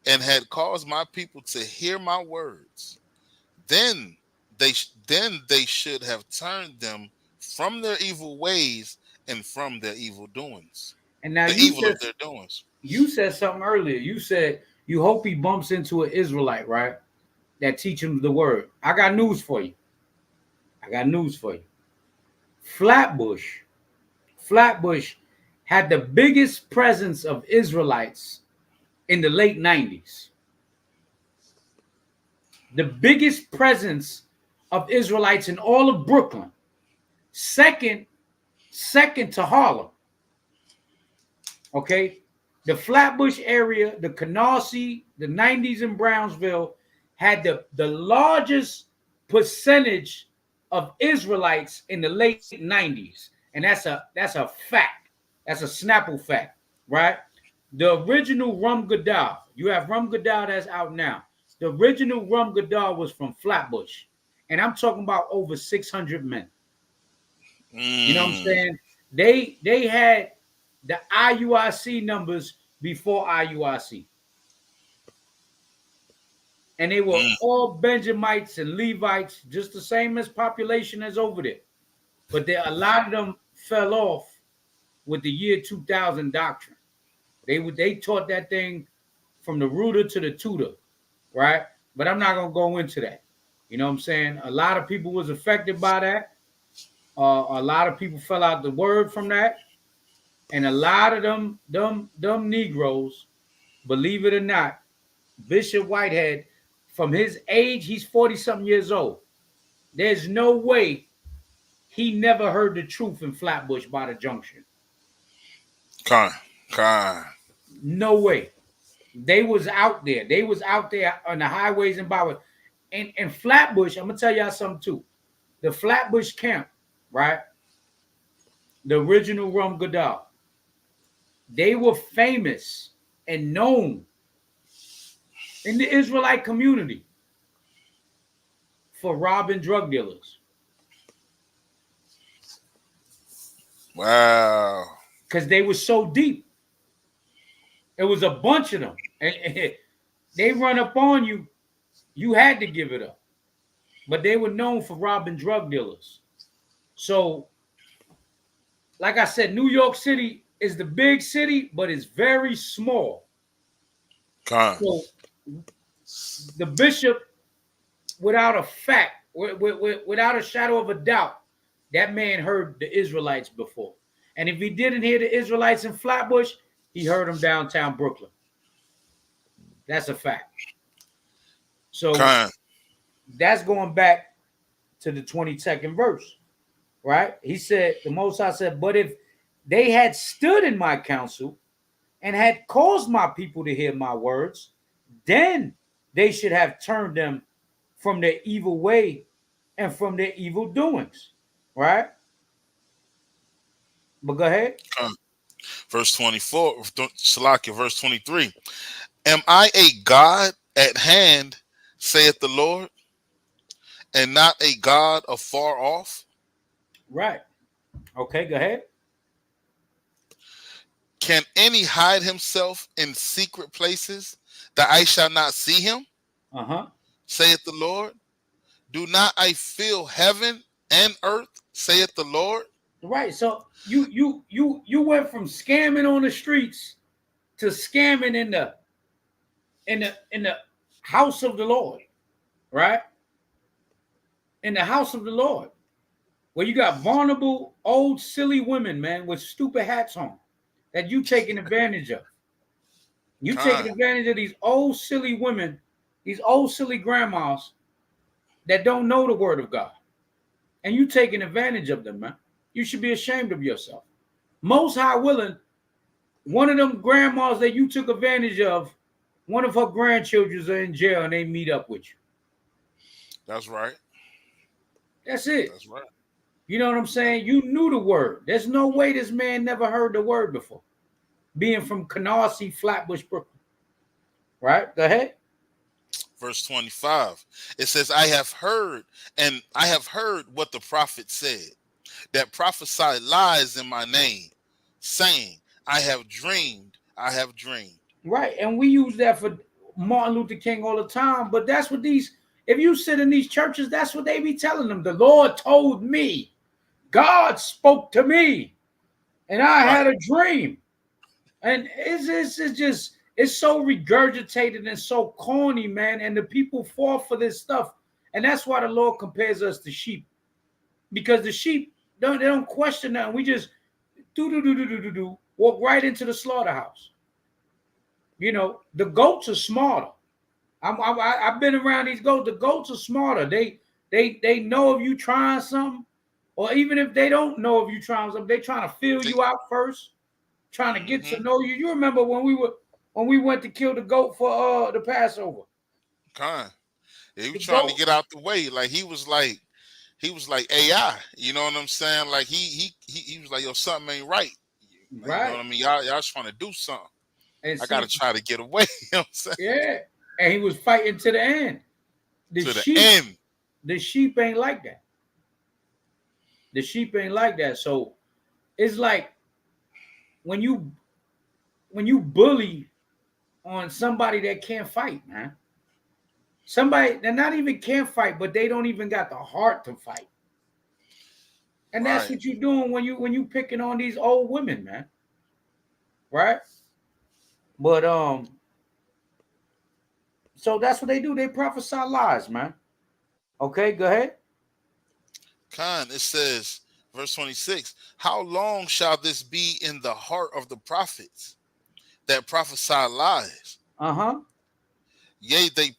and had caused my people to hear my words, then they should have turned them from their evil ways and from their evil doings. And now the evil of their doings. You said something earlier. You said you hope he bumps into an Israelite, right? That teach him the word. I got news for you. Flatbush had the biggest presence of Israelites in the late 90s. The biggest presence of Israelites in all of Brooklyn. Second to Harlem. Okay? The Flatbush area, the Canarsie, the 90s in Brownsville had the largest percentage of Israelites in the late 90s. And that's a fact. That's a Snapple fact, right? The original Rum Gadar, you have Rum Gadar that's out now. The original Rum Gadar was from Flatbush. And I'm talking about over 600 men. You know what I'm saying? They had the IUIC numbers before IUIC. And they were all Benjamites and Levites, just the same as population as over there. But a lot of them fell off with the year 2000 doctrine. They taught that thing from the rooter to the tutor, right? But I'm not going to go into that. You know what I'm saying? A lot of people was affected by that. A lot of people fell out the word from that. And a lot of them Negroes, believe it or not, Bishop Whitehead, from his age, he's 40-something years old. There's no way he never heard the truth in Flatbush by the junction. No way. They was out there. They was out there on the highways and byways. And Flatbush, I'm going to tell y'all something too. The Flatbush camp, right? The original Rum Gadar. They were famous and known in the Israelite community for robbing drug dealers. Wow. Because they were so deep. It was a bunch of them. And they run up on you, you had to give it up. But they were known for robbing drug dealers. So, like I said, New York City is the big city, but it's very small. So, the bishop, without a fact, without a shadow of a doubt, that man heard the Israelites before. And if he didn't hear the Israelites in Flatbush, he heard them downtown Brooklyn. That's a fact. So that's going back to the 22nd verse, right? He said, the Most High said, but if they had stood in my counsel and had caused my people to hear my words, then they should have turned them from their evil way and from their evil doings, right? But go ahead. Verse 24, Salakia, verse 23. Am I a God at hand, saith the Lord, and not a God afar off? Right. Okay, go ahead. Can any hide himself in secret places that I shall not see him? Saith the Lord. Do not I fill heaven and earth, saith the Lord? Right. So you went from scamming on the streets to scamming in the house of the Lord, right? In the house of the Lord, where you got vulnerable, old, silly women, man, with stupid hats on that you taking advantage of. You taking advantage of these old, silly women, these old, silly grandmas that don't know the word of God. And you taking advantage of them, man. You should be ashamed of yourself. Most High willing, one of them grandmas that you took advantage of, one of her grandchildren are in jail and they meet up with you. That's right. That's it. That's right. You know what I'm saying? You knew the word. There's no way this man never heard the word before. Being from Canarsie, Flatbush, Brooklyn. Right? Go ahead. Verse 25. It says, I have heard what the prophet said, that prophesied lies in my name, saying, I have dreamed. Right. And we use that for Martin Luther King all the time. But that's what if you sit in these churches, that's what they be telling them. The Lord told me. God spoke to me. And I had a dream. And it's so regurgitated and so corny, man. And the people fall for this stuff. And that's why the Lord compares us to sheep. Because the sheep, they don't question nothing. We just walk right into the slaughterhouse. You know, the goats are smarter. I've been around these goats. The goats are smarter. They know if you trying something, or even if they don't know if you trying something, they trying to feel you out first, trying to get to know you. You remember when we went to kill the goat for the Passover? Yeah, he was trying to get out the way. Like he was like AI. You know what I'm saying? Like he was like, yo, something ain't right. Like, right. You know what I mean? Y'all trying to do something. And I gotta try to get away. You know what I'm saying? Yeah. And he was fighting to the end. The sheep ain't like that. The sheep ain't like that. So it's like when you bully on somebody that can't fight, man. Somebody that not even can't fight, but they don't even got the heart to fight. And that's what you're doing when you picking on these old women, man. Right? But so that's what they do. They prophesy lies, man. Okay, go ahead. It says, verse 26, how long shall this be in the heart of the prophets that prophesy lies? Uh-huh. Yea, they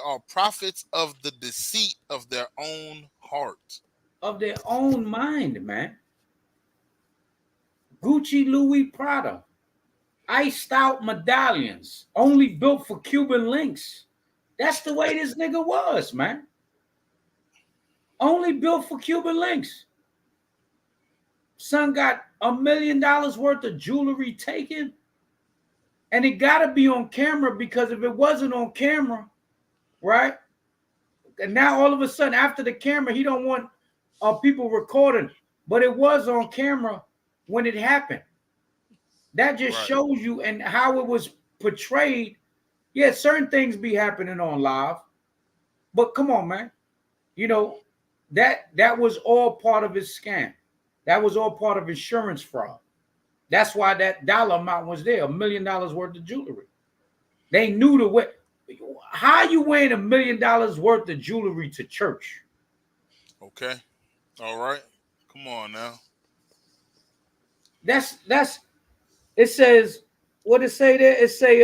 are prophets of the deceit of their own heart. Of their own mind, man. Gucci, Louis, Prada. Iced out medallions. Only built for Cuban links. That's the way this nigga was, man. Only built for Cuban links. Son got $1 million worth of jewelry taken. And it got to be on camera, because if it wasn't on camera, right? And now all of a sudden after the camera, he don't want people recording. But it was on camera when it happened. That just shows you and how it was portrayed. Yeah, certain things be happening on live. But come on, man. You know, that was all part of his scam. That was all part of insurance fraud. That's why that dollar amount was there, $1 million worth of jewelry. They knew the way. How you wearing $1 million worth of jewelry to church? Okay. All right. Come on now. That's it says, what it say there? It say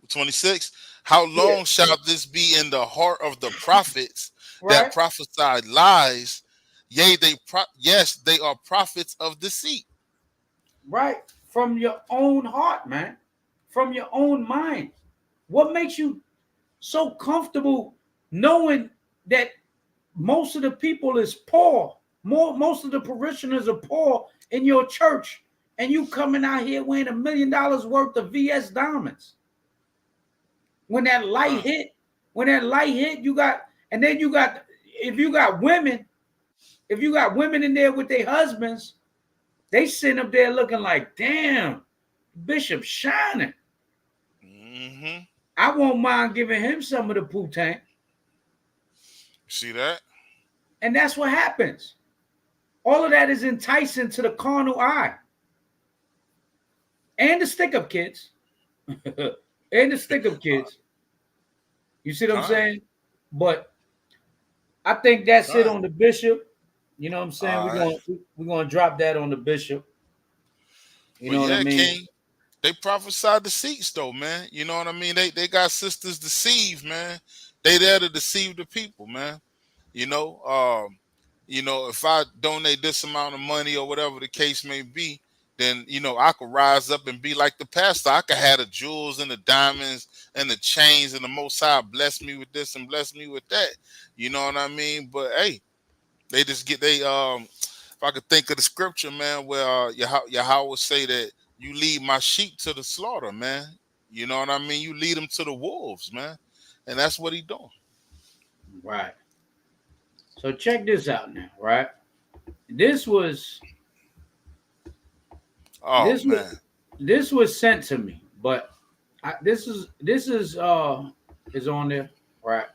26. How long shall this be in the heart of the prophets that prophesied lies? Yea, they are prophets of deceit. Right. From your own heart, man. From your own mind. What makes you so comfortable knowing that most of the people is poor? Most of the parishioners are poor in your church, and you coming out here wearing $1 million worth of VS diamonds. When that light hit, you got, and then you got, if you got women in there with their husbands, they sitting up there looking like, damn, Bishop shining. Mm-hmm. I won't mind giving him some of the Poontang. See that? And that's what happens. All of that is enticing to the carnal eye. And the stick-up kids. And the stick-up kids. You see what I'm saying? But I think that's it Right. on the bishop. You know what I'm saying? All right. We're gonna drop that on the bishop. You Well, know what I yeah, mean? King. They prophesied deceits though, man. You know what I mean? They got sisters deceived, man. They there to deceive the people, man. You know, if I donate this amount of money or whatever the case may be, then I could rise up and be like the pastor. I could have the jewels and the diamonds and the chains, and the Most High bless me with this and bless me with that. You know what I mean? But hey, they just get if I could think of the scripture, man, where Yahweh would say that you lead my sheep to the slaughter, man. You know what I mean? You lead them to the wolves, man. And that's what he doing. Right. So check this out now, right? This was this was sent to me, but this is on there, right?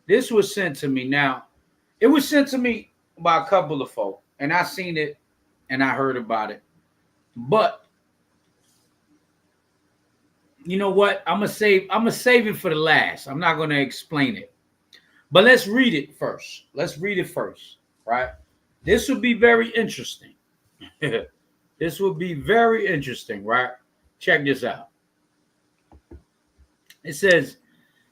This was sent to me. Now, it was sent to me by a couple of folk, and I seen it and I heard about it. But you know what? I'm gonna save it for the last. I'm not gonna explain it. But let's read it first. Right? This would be very interesting. This would be very interesting, right? Check this out. It says,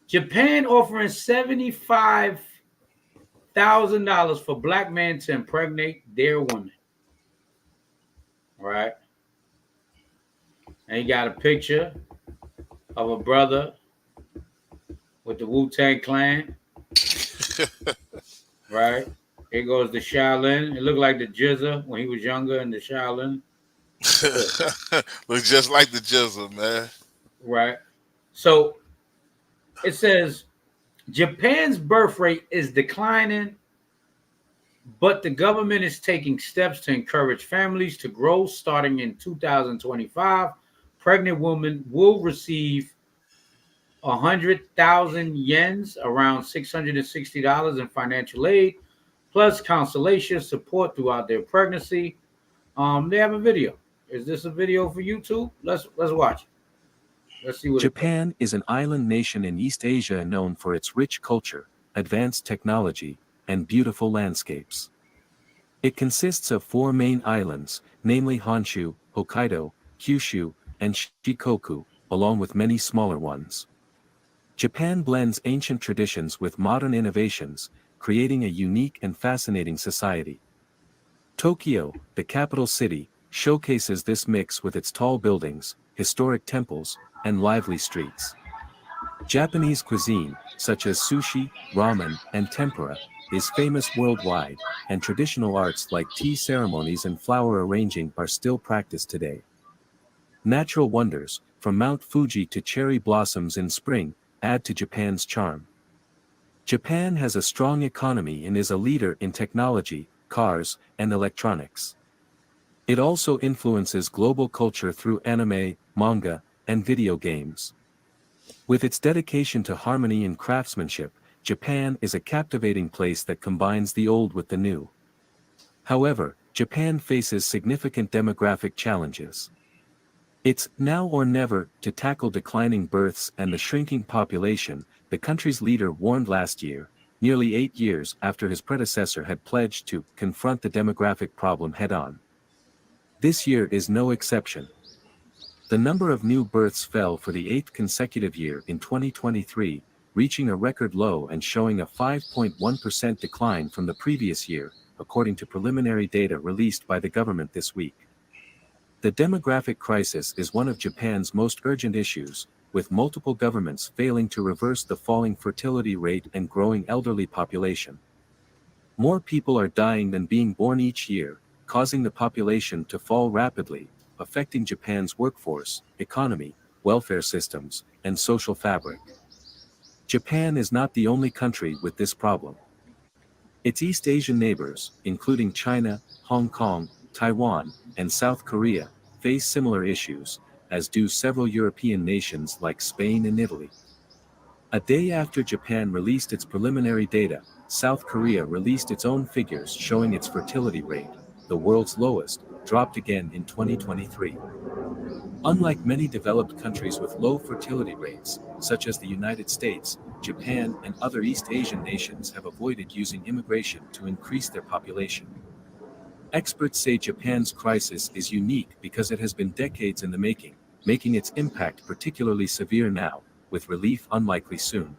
Japan offering $75,000 for black men to impregnate their women. Right? And you got a picture of a brother with the Wu-Tang Clan. Right? Here goes the Shaolin. It looked like the Jizza when he was younger in the Shaolin. Looks just like the Jizza, man. Right. So it says Japan's birth rate is declining, but the government is taking steps to encourage families to grow. Starting in 2025, pregnant women will receive 100,000 yens, around $660 in financial aid, plus consolation support throughout their pregnancy. They have a video. Is this a video for YouTube? Let's watch it. Let's see what Japan is an island nation in East Asia known for its rich culture, advanced technology, and beautiful landscapes. It consists of 4 main islands, namely Honshu, Hokkaido, Kyushu, and Shikoku, along with many smaller ones. Japan blends ancient traditions with modern innovations, creating a unique and fascinating society. Tokyo, the capital city, showcases this mix with its tall buildings, historic temples, and lively streets. Japanese cuisine, such as sushi, ramen, and tempura, is famous worldwide, and traditional arts like tea ceremonies and flower arranging are still practiced today. Natural wonders, from Mount Fuji to cherry blossoms in spring, add to Japan's charm. Japan has a strong economy and is a leader in technology, cars, and electronics. It also influences global culture through anime, manga, and video games. With its dedication to harmony and craftsmanship, Japan is a captivating place that combines the old with the new. However, Japan faces significant demographic challenges. It's now or never to tackle declining births and the shrinking population, the country's leader warned last year, nearly 8 years after his predecessor had pledged to confront the demographic problem head-on. This year is no exception. The number of new births fell for the 8th consecutive year in 2023, reaching a record low and showing a 5.1% decline from the previous year, according to preliminary data released by the government this week. The demographic crisis is one of Japan's most urgent issues, with multiple governments failing to reverse the falling fertility rate and growing elderly population. More people are dying than being born each year, causing the population to fall rapidly, affecting Japan's workforce, economy, welfare systems, and social fabric. Japan is not the only country with this problem. Its East Asian neighbors, including China, Hong Kong, Taiwan, and South Korea, face similar issues, as do several European nations like Spain and Italy. A day after Japan released its preliminary data, South Korea released its own figures showing its fertility rate, the world's lowest, dropped again in 2023. Unlike many developed countries with low fertility rates, such as the United States, Japan, and other East Asian nations have avoided using immigration to increase their population. Experts say Japan's crisis is unique because it has been decades in the making its impact particularly severe now, with relief unlikely soon.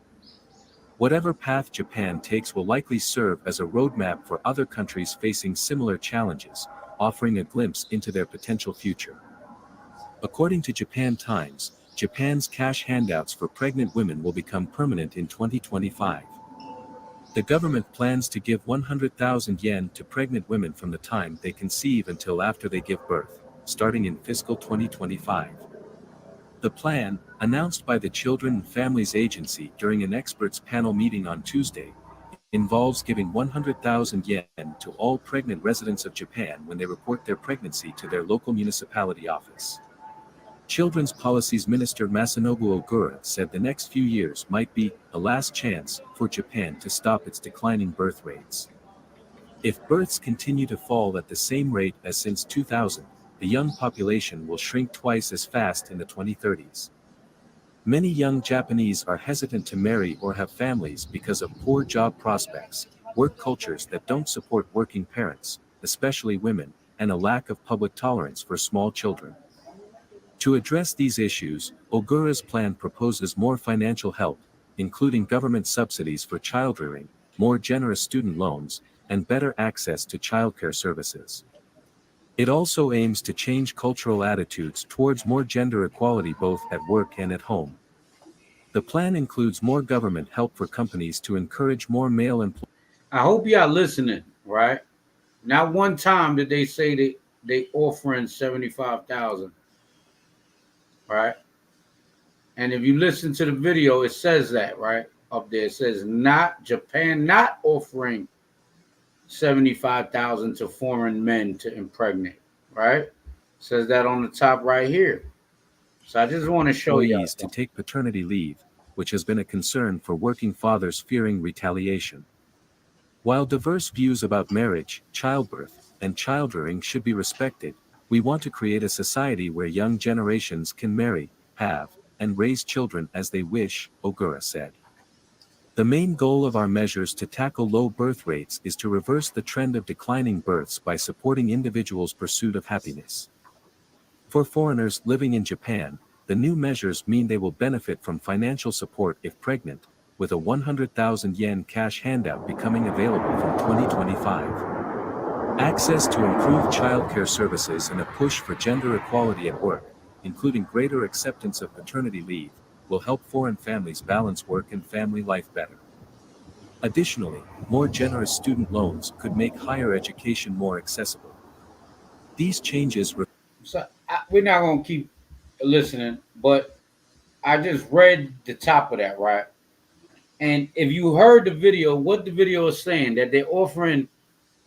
Whatever path Japan takes will likely serve as a roadmap for other countries facing similar challenges, offering a glimpse into their potential future. According to Japan Times, Japan's cash handouts for pregnant women will become permanent in 2025. The government plans to give 100,000 yen to pregnant women from the time they conceive until after they give birth, starting in fiscal 2025. The plan, announced by the Children and Families Agency during an experts panel meeting on Tuesday, involves giving 100,000 yen to all pregnant residents of Japan when they report their pregnancy to their local municipality office. Children's Policies Minister Masanobu Ogura said the next few years might be a last chance for Japan to stop its declining birth rates. If births continue to fall at the same rate as since 2000, the young population will shrink twice as fast in the 2030s. Many young Japanese are hesitant to marry or have families because of poor job prospects, work cultures that don't support working parents, especially women, and a lack of public tolerance for small children. To address these issues, Ogura's plan proposes more financial help, including government subsidies for childrearing, more generous student loans, and better access to childcare services. It also aims to change cultural attitudes towards more gender equality both at work and at home. The plan includes more government help for companies to encourage more male employees. I hope y'all listening, right? Not one time did they say they offering 75,000, right? And if you listen to the video, it says that right up there. It says not Japan not offering 75,000 to foreign men to impregnate, right? It says that on the top right here. So I just want to show you to take paternity leave, which has been a concern for working fathers fearing retaliation. While diverse views about marriage, childbirth, and childrearing should be respected, we want to create a society where young generations can marry, have, and raise children as they wish, Ogura said. The main goal of our measures to tackle low birth rates is to reverse the trend of declining births by supporting individuals' pursuit of happiness. For foreigners living in Japan, the new measures mean they will benefit from financial support if pregnant, with a 100,000 yen cash handout becoming available from 2025. Access to improved childcare services and a push for gender equality at work, including greater acceptance of paternity leave, will help foreign families balance work and family life better. Additionally, more generous student loans could make higher education more accessible. These changes we're not going to keep listening, but I just read the top of that, right? And if you heard the video, what the video is saying, that they're offering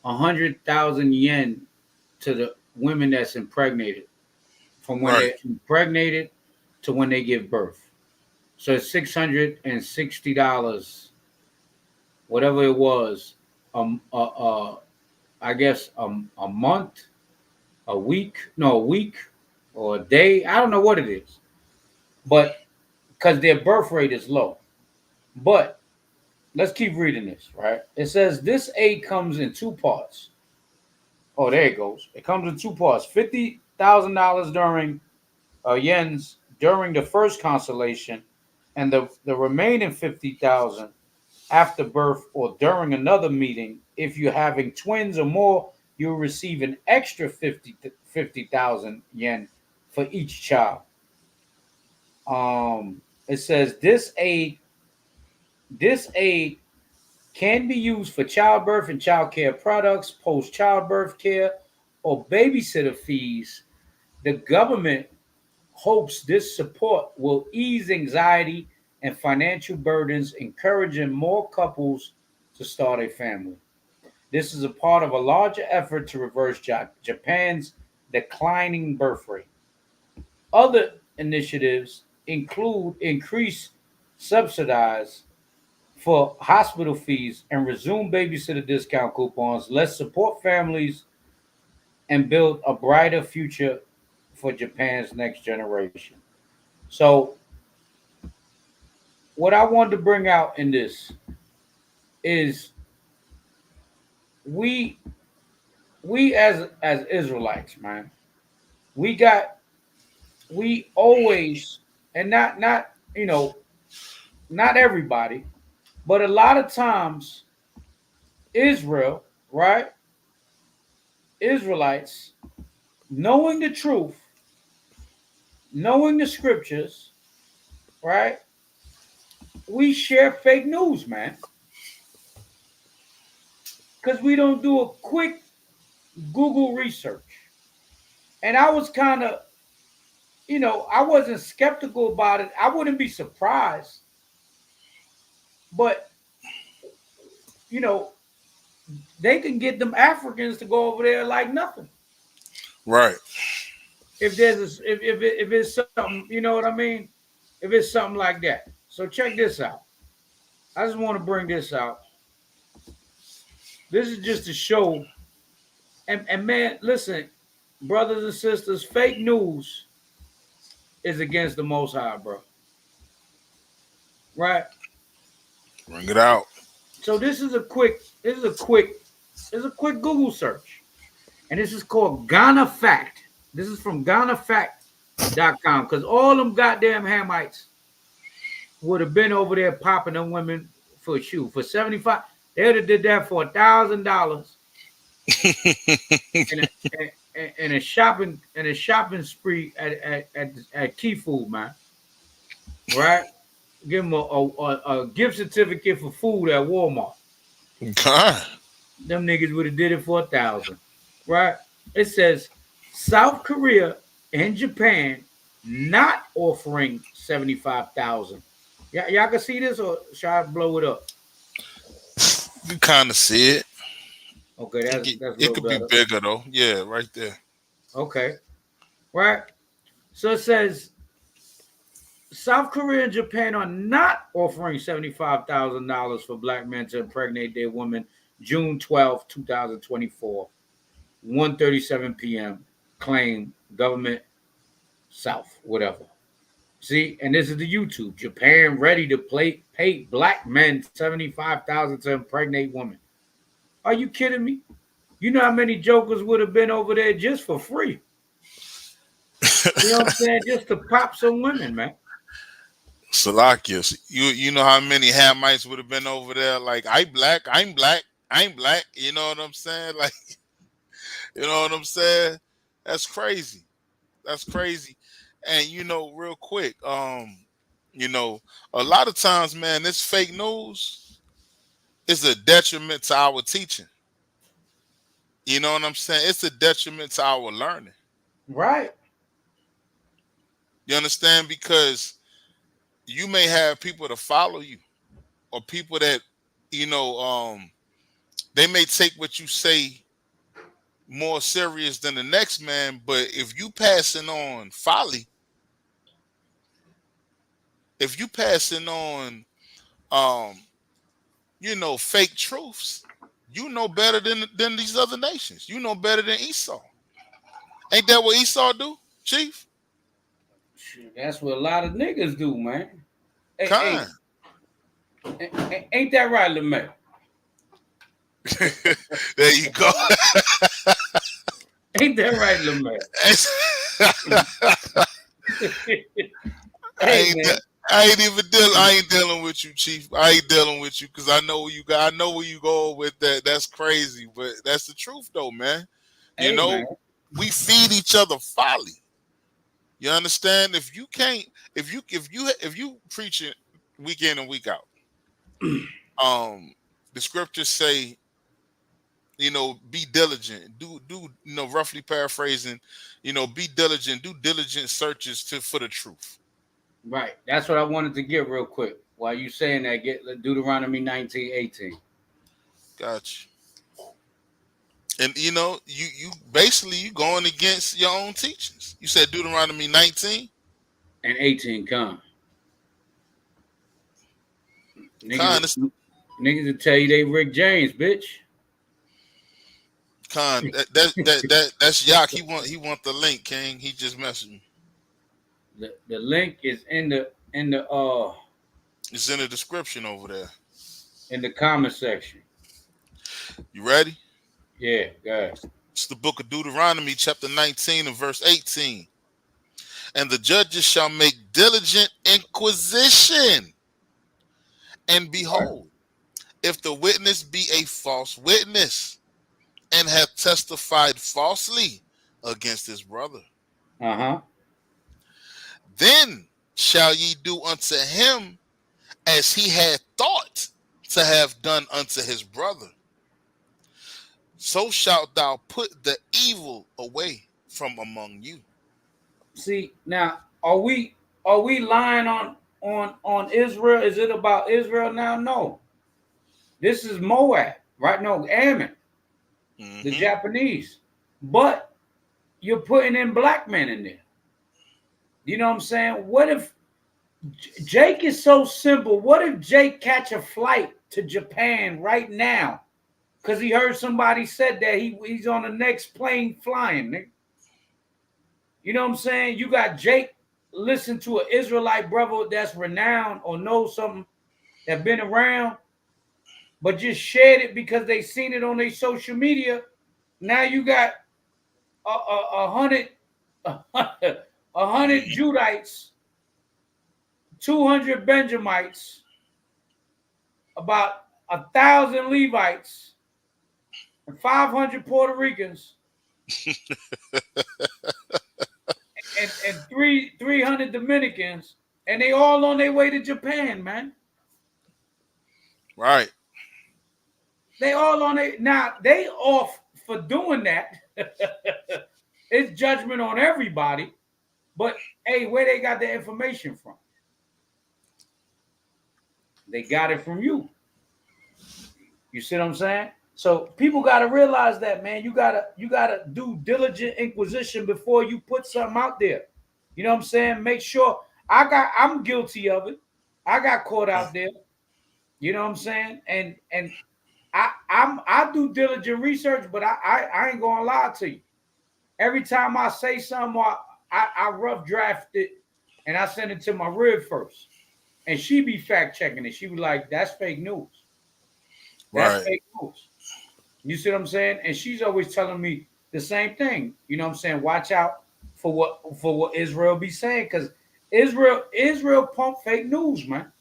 100,000 yen to the women that's impregnated, from when they're impregnated to when they give birth. So it's $660, whatever it was, I guess a month, a week or a day. I don't know what it is, but because their birth rate is low. But let's keep reading this, right? It says this aid comes in two parts. Oh, there it goes. It comes in two parts. $50,000 during yens during the first constellation, and the remaining 50,000 after birth or during another meeting. If you're having twins or more, you'll receive an extra 50,000 yen for each child. It says this aid can be used for childbirth and child care products, post-childbirth care, or babysitter fees. The government hopes this support will ease anxiety and financial burdens, encouraging more couples to start a family. This is a part of a larger effort to reverse Japan's declining birth rate. Other initiatives include increased subsidies for hospital fees and resume babysitter discount coupons. Let's support families and build a brighter future for Japan's next generation. So, what I wanted to bring out in this is we as Israelites, man, we got we always and not not everybody, but a lot of times Israel, right? Israelites knowing the truth, knowing the scriptures, right? We share fake news, man. Because we don't do a quick Google research. And I was kind of, I wasn't skeptical about it. I wouldn't be surprised. But, you know, they can get them Africans to go over there like nothing. Right. If there's if it's something, you know what I mean? If it's something like that. So check this out. I just want to bring this out. This is just to show. And man, listen, brothers and sisters, fake news is against the Most High, bro. Right? Bring it out. So this is a quick Google search. And this is called Ghana Fact. This is from GhanaFact.com. Because all them goddamn Hamites would have been over there popping them women for a shoe. For 75, they would have did that for $1,000 in a shopping spree at Key Food, man. Right? Give them a gift certificate for food at Walmart. God. Them niggas would have did it for $1,000. Right? It says South Korea and Japan not offering 75,000. Y'all can see this, or should I blow it up? You kind of see it. Okay, that's it could be bigger though. Yeah, right there. Okay, right. So it says South Korea and Japan are not offering $75,000 for black men to impregnate their women. June 12, 2024, 1:37 p.m. Claim government South, whatever. See, and this is the YouTube. Japan ready to pay black men $75,000 to impregnate women. Are you kidding me? You know how many jokers would have been over there just for free? You know what I'm saying? Just to pop some women, man. Salakius, you know how many Hamites would have been over there? Like, I'm black. You know what I'm saying? Like, you know what I'm saying? That's crazy. That's crazy. And real quick, a lot of times, man, this fake news is a detriment to our teaching. You know what I'm saying? It's a detriment to our learning. Right. You understand? Because you may have people to follow you, or people that, they may take what you say more serious than the next man. But if you passing on folly, if you passing on, fake truths, you know better than these other nations. You know better than Esau. Ain't that what Esau do, Chief? That's what a lot of niggas do, man. Hey, ain't that right, LeMay? There you go. Ain't that right, LeMay? I ain't dealing with you, Chief. I ain't dealing with you because I know where you go. I know where you go with that. That's crazy, but that's the truth, though, man. Man. We feed each other folly. You understand? If you preach it week in and week out, the scriptures say, be diligent. Do roughly paraphrasing, be diligent. Do diligent searches for the truth. Right. That's what I wanted to get real quick. While you saying that, get Deuteronomy 19:18. Gotcha. And you basically you going against your own teachings. You said Deuteronomy 19 and 18. Come. Niggas will tell you they Rick James, bitch. Con, that's Yak. He want the link, King. He just messaged me. The link is in the It's in the description over there. in the comment section. You ready? Yeah, guys. It's the book of Deuteronomy, chapter 19 and verse 18. And the judges shall make diligent inquisition. And behold, if the witness be a false witness and hath testified falsely against his brother, then shall ye do unto him as he had thought to have done unto his brother. So shalt thou put the evil away from among you. See, now are we lying on Israel? Is it about Israel now? No. This is Moab, right? No, Ammon, the Japanese. But you're putting in black men in there. You know what I'm saying? What if Jake is so simple? What if Jake catch a flight to Japan right now because he heard somebody said that he's on the next plane flying, nigga? You know what I'm saying? You got Jake listen to an Israelite brother that's renowned or knows something that been around, but just shared it because they seen it on their social media. Now you got 100 Judites, 200 Benjamites, about 1,000 Levites, and 500 Puerto Ricans, and 300 Dominicans, and they all on their way to Japan, man. Right. They all on it. Now, they off for doing that. It's judgment on everybody. But, hey, where they got the information from? They got it from you. You see what I'm saying? So people got to realize that, man. You gotta do diligent inquisition before you put something out there. You know what I'm saying? Make sure. I'm guilty of it. I got caught out there. You know what I'm saying? And I do diligent research, but I ain't gonna lie to you. Every time I say something, I rough draft it and I send it to my rib first. And she be fact checking it. She be like, that's fake news. That's fake news. You see what I'm saying? And she's always telling me the same thing. You know what I'm saying? Watch out for what Israel be saying, because Israel pump fake news, man.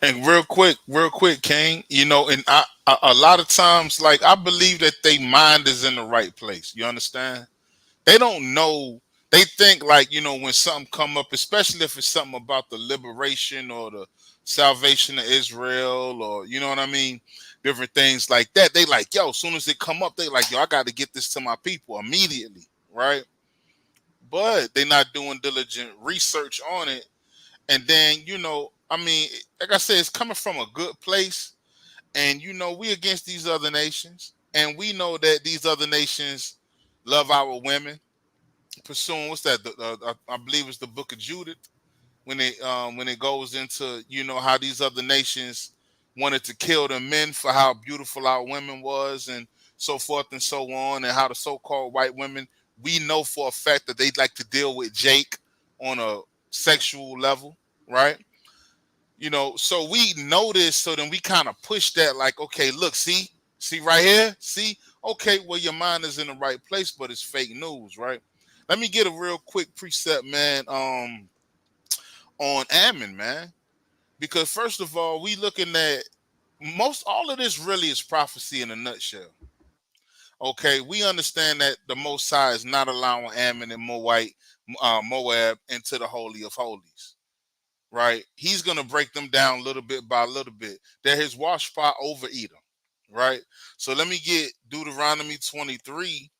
And real quick, King, you know, and a lot of times, like, I believe that their mind is in the right place. You understand? They don't know. They think, like, you know, when something come up, especially if it's something about the liberation or the salvation of Israel, or, you know what I mean, different things like that. They like, yo, as soon as it come up, they like, yo, I got to get this to my people immediately, right? But they're not doing diligent research on it. And then, you know, I mean, like I said, it's coming from a good place. And, you know, we against these other nations. And we know that these other nations love our women. Pursuing, what's that? I believe it's the book of Judith, when it goes into, you know, how these other nations wanted to kill the men for how beautiful our women was, and so forth and so on, and how the so-called white women, we know for a fact that they'd like to deal with Jake on a sexual level, right? You know, so we know this, so then we kind of push that, like, okay, look, see right here, see, okay, well, your mind is in the right place, but it's fake news, right? Let me get a real quick precept, man, on Ammon, man, because first of all, we looking at all of this really is prophecy in a nutshell. Okay, we understand that the Most High is not allowing Ammon and Moab into the Holy of Holies. Right, he's gonna break them down little bit by little bit. They're his wash spot over Edom, right? So let me get Deuteronomy 23,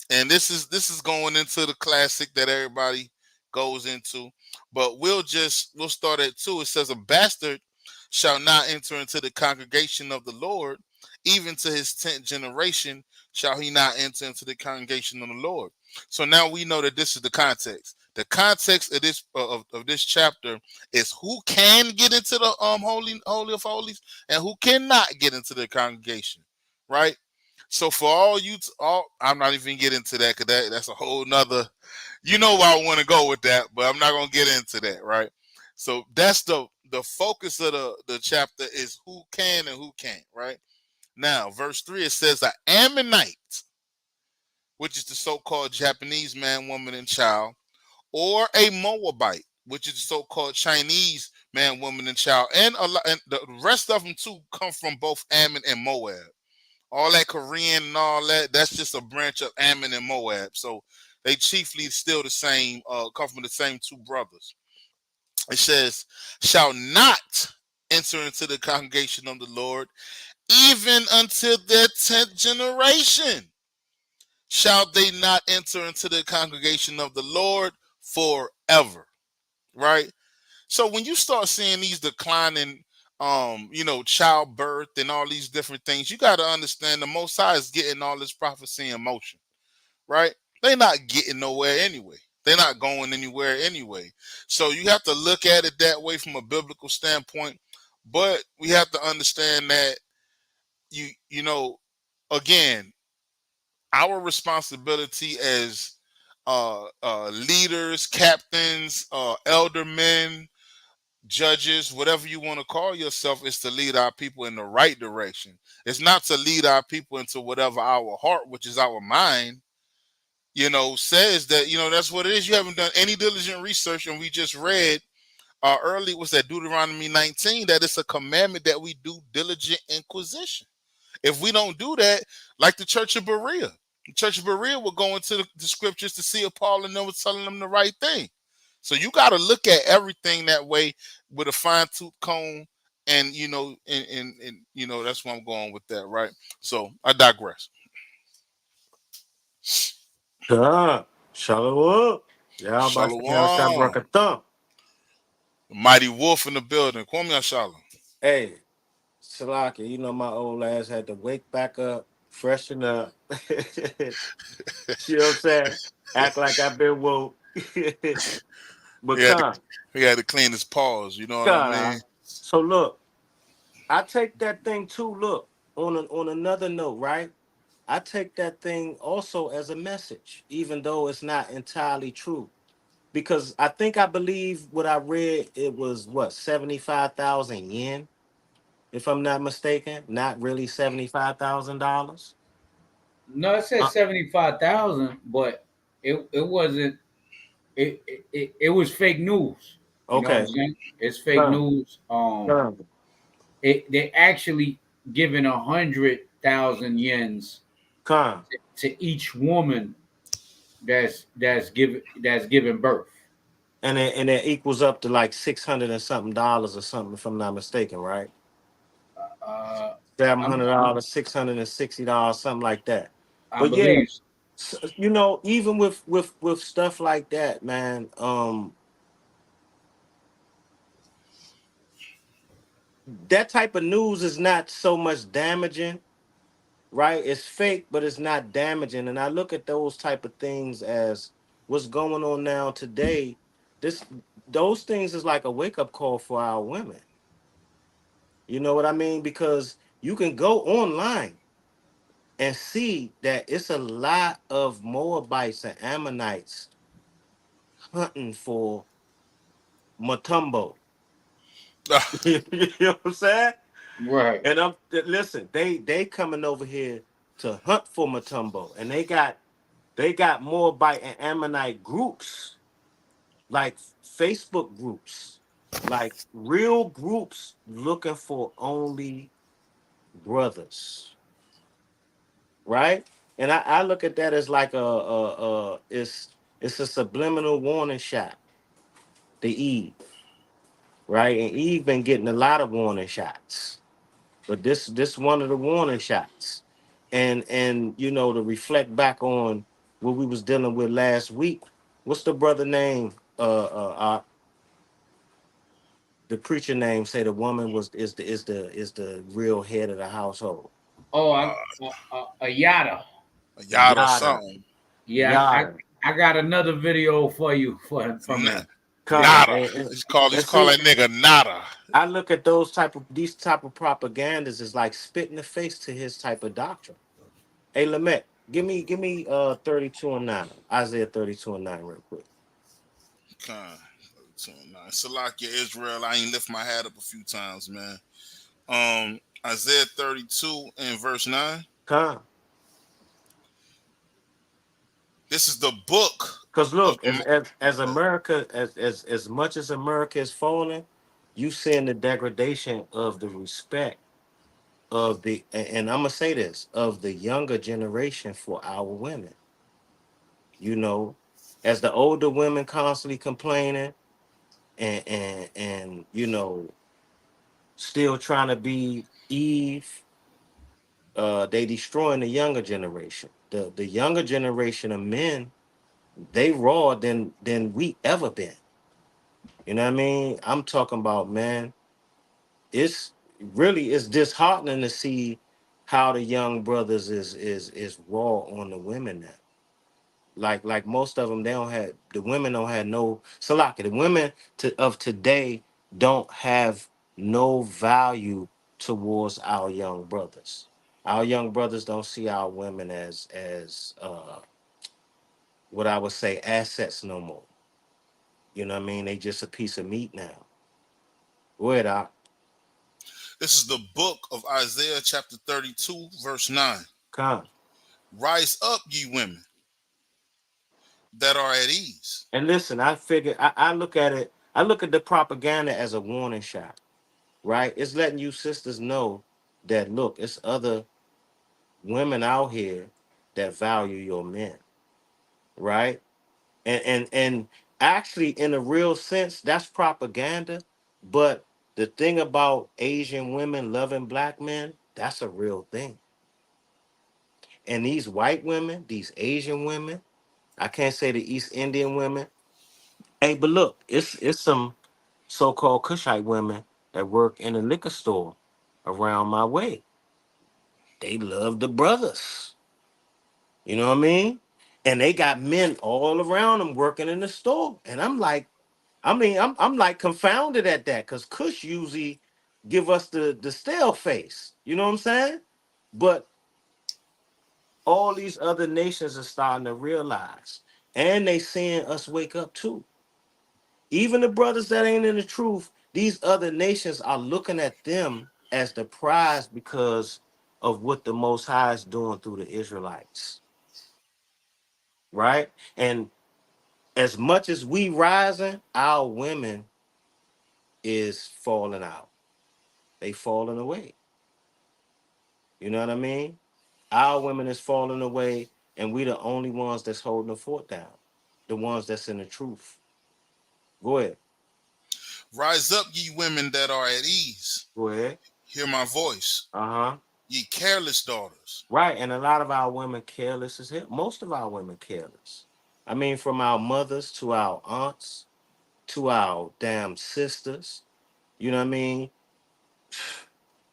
and this is going into the classic that everybody goes into, but we'll start at 2. It says, a bastard shall not enter into the congregation of the Lord, even to his 10th generation shall he not enter into the congregation of the Lord. So now we know that this is the context. The context of this of this chapter is who can get into the holy of holies and who cannot get into the congregation, right? So for all you, I'm not even getting into that because that's a whole nother. You know where I want to go with that, but I'm not gonna get into that, right? So that's the focus of the chapter is who can and who can't, right? Now, verse 3, it says an Ammonite, which is the so-called Japanese man, woman, and child, or a Moabite, which is the so-called Chinese man, woman, and child, and and the rest of them too come from both Ammon and Moab. All that Korean and all that, that's just a branch of Ammon and Moab. So they chiefly still the same, come from the same two brothers. It says, shall not enter into the congregation of the Lord, even until their 10th generation. Shall they not enter into the congregation of the Lord forever? Right? So when you start seeing these declining childbirth and all these different things, you got to understand the Most High is getting all this prophecy in motion, right? They're not getting nowhere anyway. They're not going anywhere anyway. So you have to look at it that way from a biblical standpoint. But we have to understand that again, our responsibility as leaders, captains, eldermen, judges, whatever you want to call yourself, is to lead our people in the right direction. It's not to lead our people into whatever our heart, which is our mind, says that, that's what it is. You haven't done any diligent research, and we just read early, was that Deuteronomy 19, that it's a commandment that we do diligent inquisition. If we don't do that, like the Church of Berea will go into the scriptures to see if Paul and them was telling them the right thing. So you got to look at everything that way with a fine-tooth comb, and that's where I'm going with that, right? So I digress. Shalom. Yeah, Shalom. Mighty Wolf in the building. Call me Shalam. Hey, Salaki, my old ass had to wake back up, freshen up. You know what I'm saying? Act like I've been woke. But he had to clean his paws, you know what I mean? So look, I take that thing too. Look, on another note, right? I take that thing also as a message, even though it's not entirely true. Because I believe what I read, it was 75,000 yen, if I'm not mistaken, not really $75,000. No, it said 75,000, but it wasn't. It was fake news. You know what I'm saying? It's fake news. They actually giving 100,000 yens to each woman that's giving birth. And it equals up to like $600 and something dollars or something, if I'm not mistaken, right? $700, $660, something like that. But yeah, even with stuff like that, man, that type of news is not so much damaging, right? It's fake, but it's not damaging. And I look at those type of things as what's going on now today. Those things is like a wake-up call for our women. You know what I mean? Because you can go online and see that it's a lot of Moabites and Ammonites hunting for Matumbo. You know what I'm saying? Right. And listen, they coming over here to hunt for Matumbo, and they got Moabite and Ammonite groups, like Facebook groups, like real groups looking for only brothers, right? And I look at that as like it's a subliminal warning shot to Eve, right? And Eve been getting a lot of warning shots, but this one of the warning shots. And to reflect back on what we was dealing with last week. What's the brother name? The preacher name say the woman is the real head of the household. Oh, a yada. A yada something. Yeah, I got another video for you from him. Nada. Let's call that nigga Nada. I look at these type of propagandas as like spit in the face to his type of doctrine. Hey, Lamette, give me 32 and 9. Isaiah 32 and 9 real quick. Con. 29. Salakia Israel. I ain't lift my hat up a few times, man. Isaiah 32 and verse 9. Con. This is the book Because of look, as America, as much as America is falling, you seeing the degradation of the respect of and I'm gonna say this, of the younger generation for our women. You know, as the older women constantly complaining and still trying to be Eve, they destroying the younger generation. The younger generation of men, they raw than we ever been. You know what I mean? I'm talking about, man, it's disheartening to see how the young brothers is raw on the women now. Like most of them, the women don't have no Salaki. The women of today don't have no value towards our young brothers. Our young brothers don't see our women as what I would say assets no more. You know what I mean? They just a piece of meat now. Word out. This is the book of Isaiah chapter 32, verse 9. Come. Rise up, ye women that are at ease. And listen, I look at it, I look at the propaganda as a warning shot, right? It's letting you sisters know that look, it's other women out here that value your men, right? And actually, in a real sense, that's propaganda. But the thing about Asian women loving black men, that's a real thing. And these white women, these Asian women, I can't say the East Indian women. Hey, but look, it's some so-called Cushite women that work in a liquor store around my way. They love the brothers. You know what I mean? And they got men all around them working in the store. And I'm like, I'm like confounded at that because Kush usually give us the stale face. You know what I'm saying? But all these other nations are starting to realize, and they seeing us wake up too. Even the brothers that ain't in the truth, these other nations are looking at them as the prize because of what the Most High is doing through the Israelites, right? And as much as we rising, our women is falling out. They falling away. You know what I mean? Our women is falling away, and we the only ones that's holding the fort down. The ones that's in the truth. Go ahead. Rise up, ye women that are at ease. Go ahead. Hear my voice. Uh-huh. Ye careless daughters. Right, and a lot of our women careless as hell. Most of our women careless. I mean, from our mothers to our aunts to our damn sisters. You know what I mean?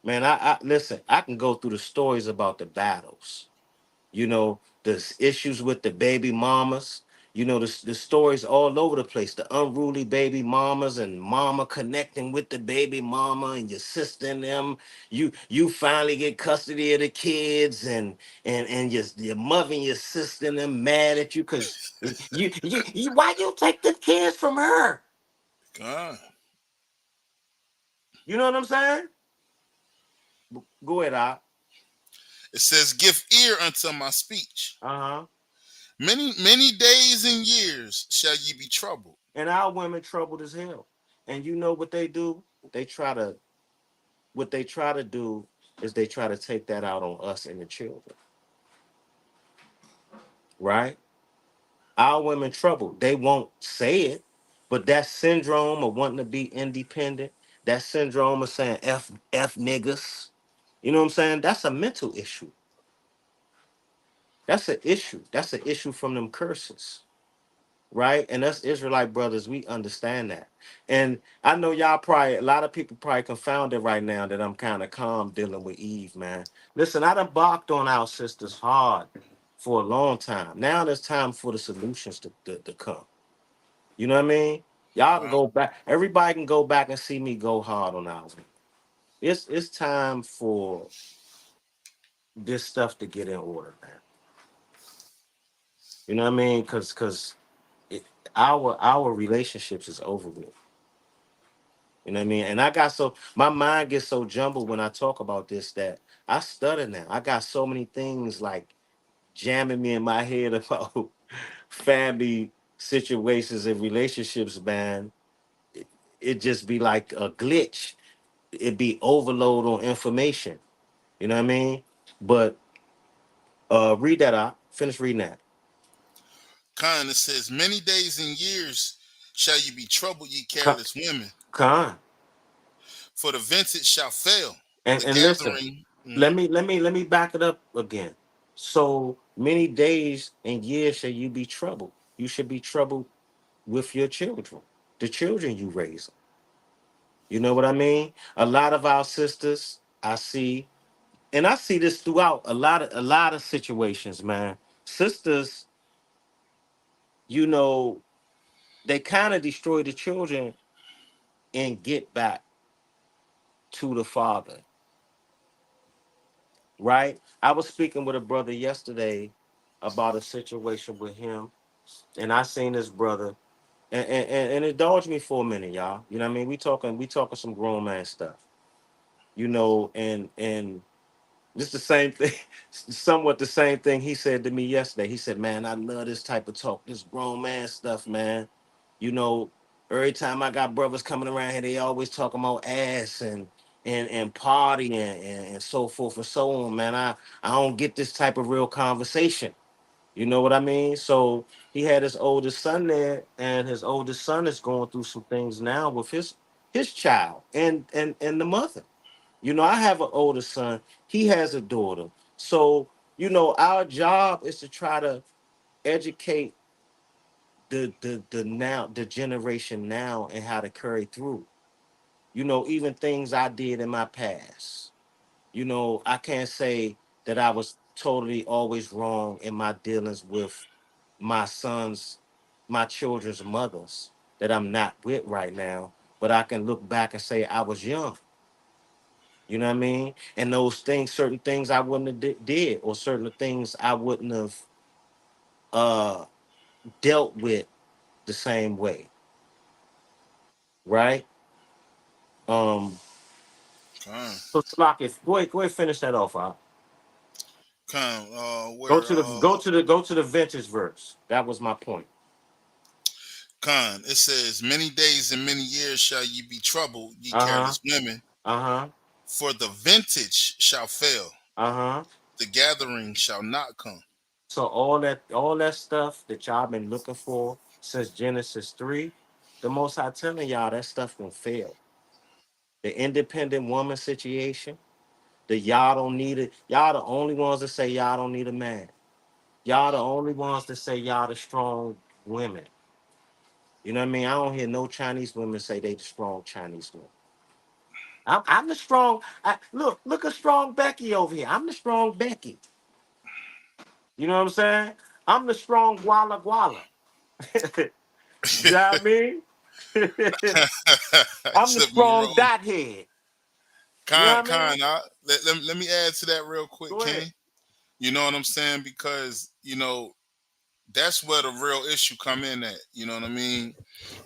Man, I listen. I can go through the stories about the battles. You know, the issues with the baby mamas. You know, the stories all over the place. The unruly baby mamas and mama connecting with the baby mama and your sister and them. You finally get custody of the kids and your mother and your sister and them mad at you because you why you take the kids from her? God. You know what I'm saying? Go ahead, Op. It says, give ear unto my speech. Uh-huh. Many days and years shall ye be troubled. And our women troubled as hell. And you know what they do? What they try to do is they try to take that out on us and the children. Right? Our women troubled. They won't say it, but that syndrome of wanting to be independent, that syndrome of saying F niggas, you know what I'm saying? That's a mental issue. That's an issue. That's an issue from them curses. Right? And us Israelite brothers, we understand that. And I know y'all probably, a lot of people probably confounded right now that I'm kind of calm dealing with Eve, man. Listen, I done barked on our sisters hard for a long time. Now there's time for the solutions to come. You know what I mean? Y'all can go back. Everybody can go back and see me go hard on our women. It's time for this stuff to get in order, man. You know what I mean? Because our relationships is over with. You know what I mean? And my mind gets so jumbled when I talk about this that I stutter now. I got so many things like jamming me in my head about family situations and relationships, man. It just be like a glitch. It be overload on information. You know what I mean? But read that out. Finish reading that. Khan, it says, many days and years shall you be troubled, ye Con, careless women. Con. For the vintage shall fail. The And listen, gathering. let me back it up again. So many days and years shall you be troubled. You should be troubled with your children, the children you raise. You know what I mean? A lot of our sisters, I see, and I see this throughout a lot of situations, man. Sisters, you know, they kind of destroy the children and get back to the father, right? I was speaking with a brother yesterday about a situation with him, and I seen this brother, and indulge me for a minute, y'all. You know what I mean? We talking some grown man stuff, you know, and it's the same thing, somewhat the same thing he said to me yesterday. He said, "Man, I love this type of talk, this grown man stuff, man. You know, every time I got brothers coming around here, they always talking about ass and partying and so forth and so on, man. I don't get this type of real conversation. You know what I mean?" So he had his oldest son there, and his oldest son is going through some things now with his child and the mother. You know, I have an older son. He has a daughter. So, you know, our job is to try to educate the generation now and how to carry through. You know, even things I did in my past. You know, I can't say that I was totally always wrong in my dealings with my children's mothers that I'm not with right now. But I can look back and say I was young. You know what I mean? And those things, certain things I wouldn't have did, or certain things I wouldn't have uh dealt with the same way, right? Um, Khan. so Slockett, go ahead, finish that off. Khan. Go Where to the vintage verse. That was my point. Khan, it says, many days and many years shall ye be troubled, ye Uh huh. careless women. Uh huh. For the vintage shall fail. Uh huh. The gathering shall not come. So all that stuff that y'all been looking for since Genesis 3, the Most High telling y'all that stuff gonna fail. The independent woman situation, the y'all don't need it. Y'all the only ones that say y'all don't need a man. Y'all the only ones that say y'all the strong women. You know what I mean? I don't hear no Chinese women say they the strong Chinese women. I'm the strong. Look at strong Becky over here. I'm the strong Becky. You know what I'm saying? I'm the strong Guala Guala. You know what I mean? I'm the Except me strong wrong. dot head. You know Khan, what I mean? let me add to that real quick, Go ahead. King. You know what I'm saying? Because, that's where the real issue come in at. You know what I mean?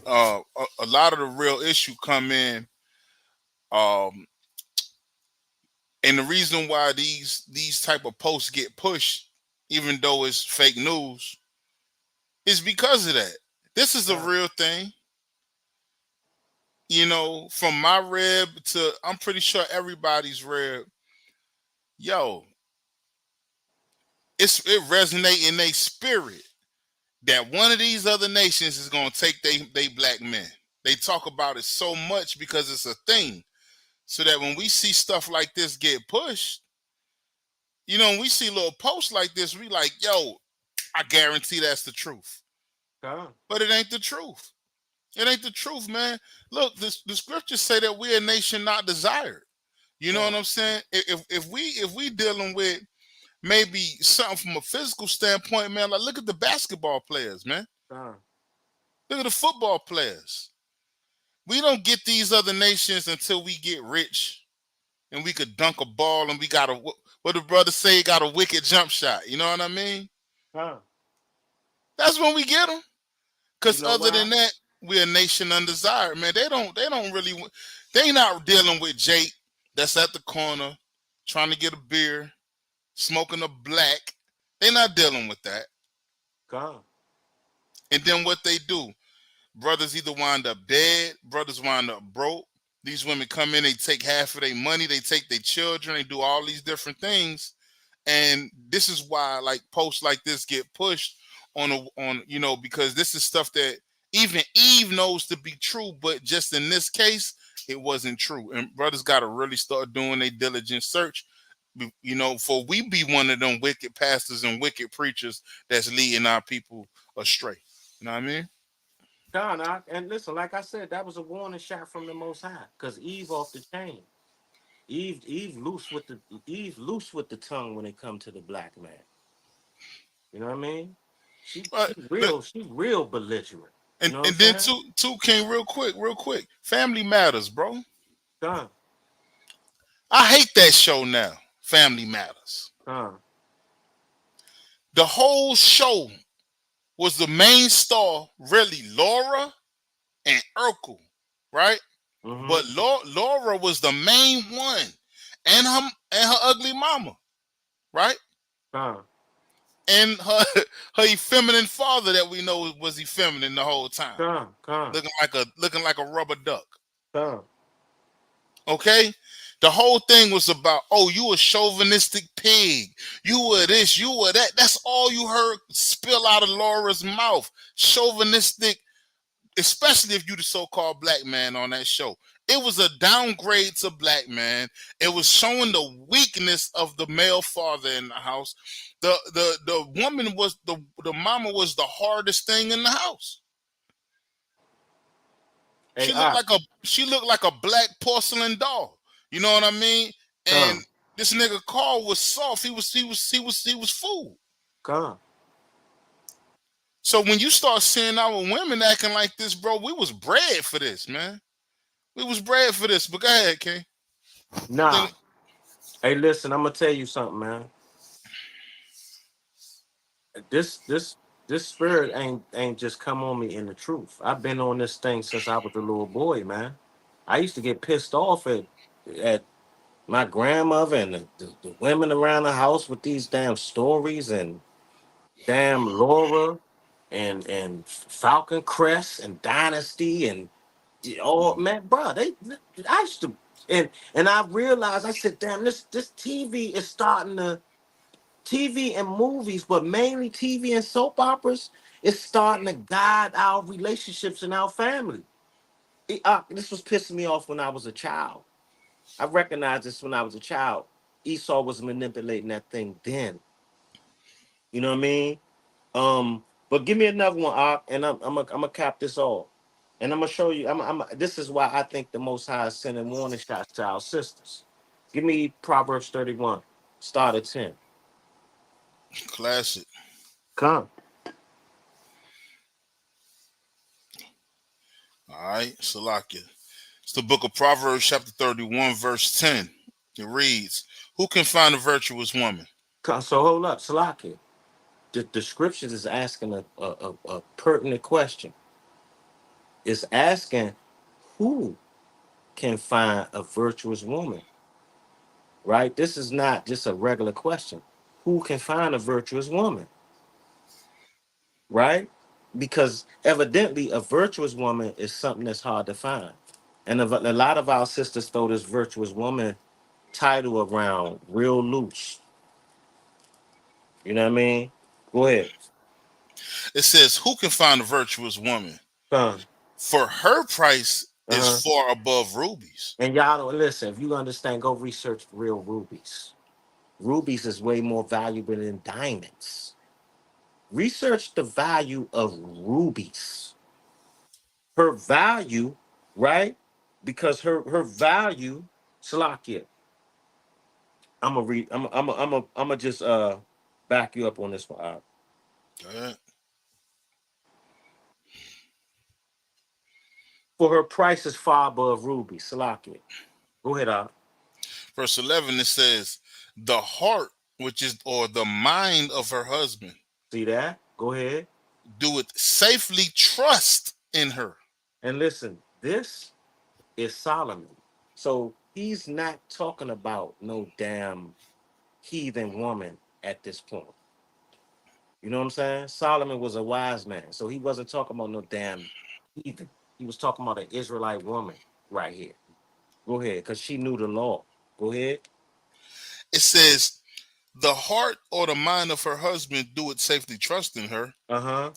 A lot of the real issue come in. Um, and the reason why these type of posts get pushed, even though it's fake news, is because of that. This is a real thing. From my rib to I'm pretty sure everybody's rib. Yo, it resonate in their spirit that one of these other nations is gonna take they black men. They talk about it so much because it's a thing. So that when we see stuff like this get pushed, when we see little posts like this, we like, yo, I guarantee that's the truth. But it ain't the truth. It ain't the truth, man. Look, the scriptures say that we're a nation not desired. You know what I'm saying? If we dealing with maybe something from a physical standpoint, man, like look at the basketball players, man. Look at the football players. We don't get these other nations until we get rich and we could dunk a ball and what the brother say, he got a wicked jump shot. You know what I mean? Huh. That's when we get them. Because You know other why? than that, we're a nation undesired, man. They don't really, they not dealing with Jake that's at the corner trying to get a beer, smoking a black. They not dealing with that. Gone. And then what they do, brothers either wind up dead, brothers wind up broke. These women come in, they take half of their money, they take their children, they do all these different things. And this is why like posts like this get pushed on you know, because this is stuff that even Eve knows to be true, but just in this case, it wasn't true. And brothers got to really start doing a diligent search, you know, for we be one of them wicked pastors and wicked preachers that's leading our people astray. You know what I mean? Gone. And listen, like I said, that was a warning shot from the Most High, because Eve off the chain. Eve loose with the tongue when it come to the black man. You know what I mean? She real belligerent. You And know and what then I'm saying? two King, real quick. Family Matters, bro. Gone. I hate that show now. Family Matters. The whole show was the main star, really, Laura and Urkel, right? But Laura was the main one, and her ugly mama, right? And her effeminate father that we know was effeminate the whole time, looking like a rubber duck. Okay, the whole thing was about, oh, you a chauvinistic pig, you were this, you were that. That's all you heard spill out of Laura's mouth. Chauvinistic, especially if you the so-called black man on that show. It was a downgrade to black man. It was showing the weakness of the male father in the house. The woman was the mama was the hardest thing in the house. She looked like a black porcelain doll. You know what I mean? And this nigga Carl was soft. He was food. So when you start seeing our women acting like this, bro, we was bred for this, man. We was bred for this. But go ahead, King. Nah. Hey, listen, I'm gonna tell you something, man. This spirit ain't just come on me in the truth. I've been on this thing since I was a little boy, man. I used to get pissed off at my grandmother and the women around the house with these damn stories and damn Laura and Falcon Crest and Dynasty and oh man, bro, I used to and I realized, I said, damn, this TV is starting to TV and movies, but mainly TV and soap operas is starting to guide our relationships in our family. This was pissing me off when I was a child. I recognized this when I was a child. Esau was manipulating that thing then. You know what I mean? But give me another one, Op, and I'm gonna cap this off. And I'm gonna show you. This is why I think the Most High is sending warning shots to our sisters. Give me Proverbs 31, start at 10. Classic. Come. All right, Salakia. It's the book of Proverbs, chapter 31, verse 10. It reads, who can find a virtuous woman? So hold up, Salakia. The scriptures is asking a pertinent question. It's asking who can find a virtuous woman, right? This is not just a regular question. Who can find a virtuous woman, right? Because evidently a virtuous woman is something that's hard to find. And a lot of our sisters throw this virtuous woman title around real loose. You know what I mean? Go ahead. It says, who can find a virtuous woman? For her price is far above rubies. And y'all don't listen. If you understand, go research real rubies. Rubies is way more valuable than diamonds. Research the value of rubies. Her value, right? Because her value, Salakia. I'm gonna read. I'm gonna just back you up on this one. Go ahead. For her price is far above rubies. Salakia. Go ahead, Al. Verse 11, it says, the heart, which is, or the mind of her husband. See that? Go ahead. Do it safely trust in her. And listen, this is Solomon. So he's not talking about no damn heathen woman at this point. You know what I'm saying? Solomon was a wise man. So he wasn't talking about no damn heathen. He was talking about an Israelite woman right here. Go ahead, because she knew the law. Go ahead. It says, the heart or the mind of her husband do it safely trust in her. Uh-huh.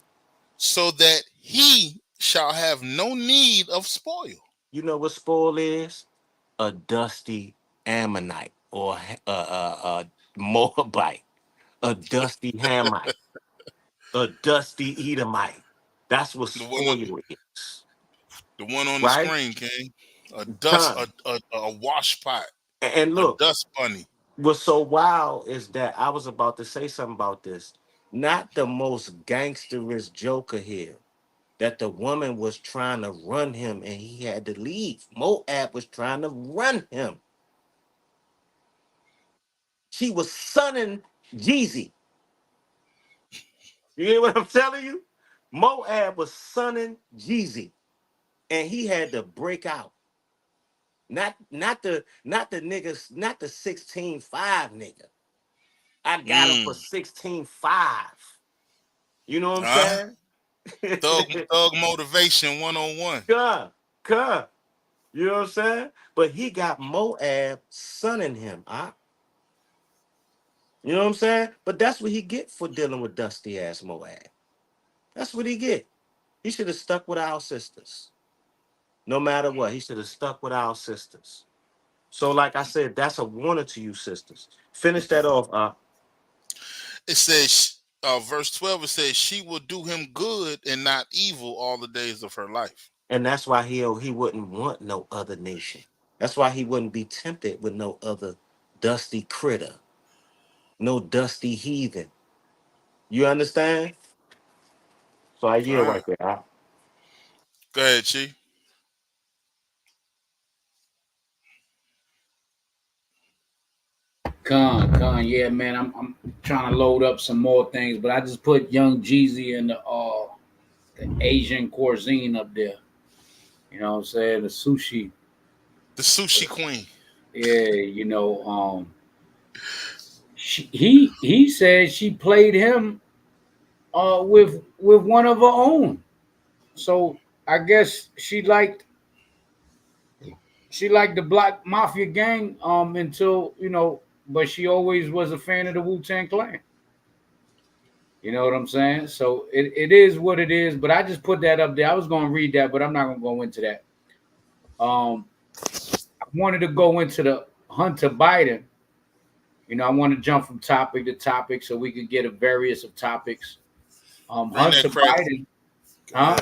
So that he shall have no need of spoil. You know what spoil is? A dusty Ammonite or a Moabite, a dusty Hamite, a dusty Edomite. That's what The spoil one, is. the one on the Right? screen, King. A wash pot. And A look, dust bunny. what's so wild is that I was about to say something about this. Not the most gangsterous joker here. That the woman was trying to run him and he had to leave. Moab was trying to run him. She was sunning Jeezy. You hear what I'm telling you? Moab was sunning Jeezy. And he had to break out. Not the niggas, not the 16.5 nigga. I got him for 16.5. You know what I'm saying? Thug motivation 101. Cuh. You know what I'm saying? But he got Moab sunning him. You know what I'm saying? But that's what he get for dealing with dusty ass Moab. That's what he get. He should have stuck with our sisters. No matter what, he should have stuck with our sisters. So, like I said, that's a warning to you, sisters. Finish that off. It says, verse 12, it says, she will do him good and not evil all the days of her life. And that's why he wouldn't want no other nation. That's why he wouldn't be tempted with no other dusty critter, no dusty heathen. You understand? So I yield right there. Go ahead, Chief. Con, yeah, man. I'm trying to load up some more things, but I just put Young Jeezy and the Asian cuisine up there. You know what I'm saying? The sushi queen. Yeah, you know, he said she played him with one of her own. So I guess she liked the Black Mafia gang until, you know, but she always was a fan of the Wu-Tang Clan. You know what I'm saying? So it is what it is, but I just put that up there. I was going to read that, but I'm not going to go into that. I wanted to go into the Hunter Biden. You know, I want to jump from topic to topic so we could get a various of topics. Hunter Biden. Huh?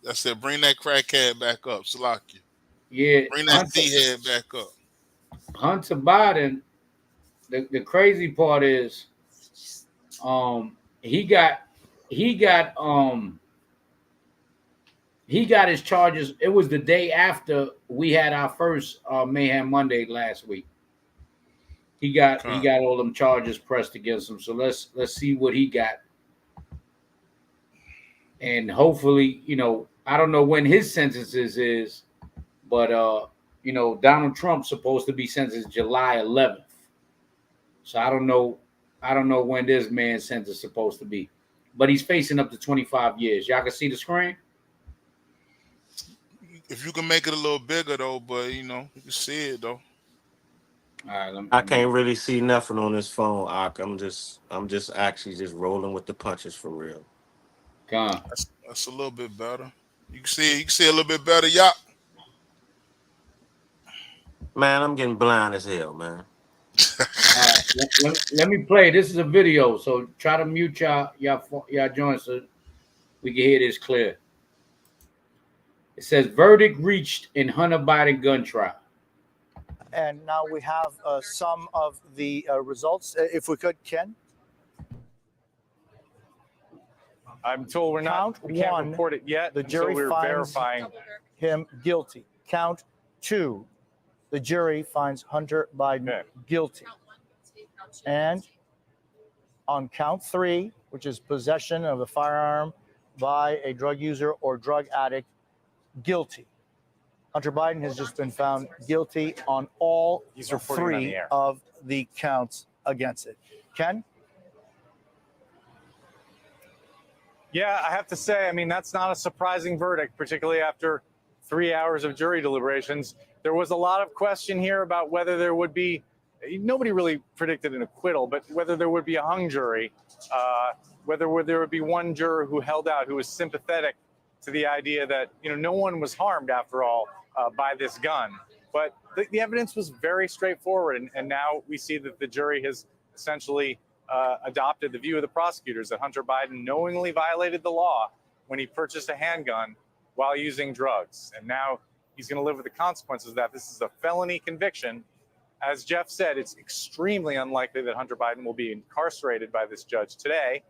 I said, bring that crackhead back up, Salakia. Yeah. Bring that D-head back up. Hunter Biden, the crazy part is he got his charges. It was the day after we had our first Mayhem Monday last week. He got all them charges pressed against him. So let's see what he got. And hopefully, you know, I don't know when his sentences is, but you know, Donald Trump's supposed to be sentenced July 11th. So I don't know when this man's sentence is supposed to be. But he's facing up to 25 years. Y'all can see the screen? If you can make it a little bigger though, but you know, you can see it though. All right, I can't really see nothing on this phone, Ak. I'm just actually just rolling with the punches for real. That's a little bit better. You can see a little bit better, y'all. Man, I'm getting blind as hell, man. Let me play. This is a video, so try to mute y'all joints so we can hear this clear. It says verdict reached in Hunter Biden gun trial. And now we have some of the results. If we could, Ken. I'm told we can't report it yet. The jury so we're finds verifying him guilty. Count 2, the jury finds Hunter Biden guilty. And on count 3, which is possession of a firearm by a drug user or drug addict, guilty. Hunter Biden has just been found guilty on all 3 of the counts against it. Ken? Yeah, I have to say, I mean, that's not a surprising verdict, particularly after 3 hours of jury deliberations. There was a lot of question here about whether there would be, nobody really predicted an acquittal, but whether there would be a hung jury, whether there would be one juror who held out, who was sympathetic to the idea that, no one was harmed after all by this gun. But the evidence was very straightforward. And now we see that the jury has essentially adopted the view of the prosecutors that Hunter Biden knowingly violated the law when he purchased a handgun while using drugs. And now he's going to live with the consequences of that. This is a felony conviction. As Jeff said, it's extremely unlikely that Hunter Biden will be incarcerated by this judge today.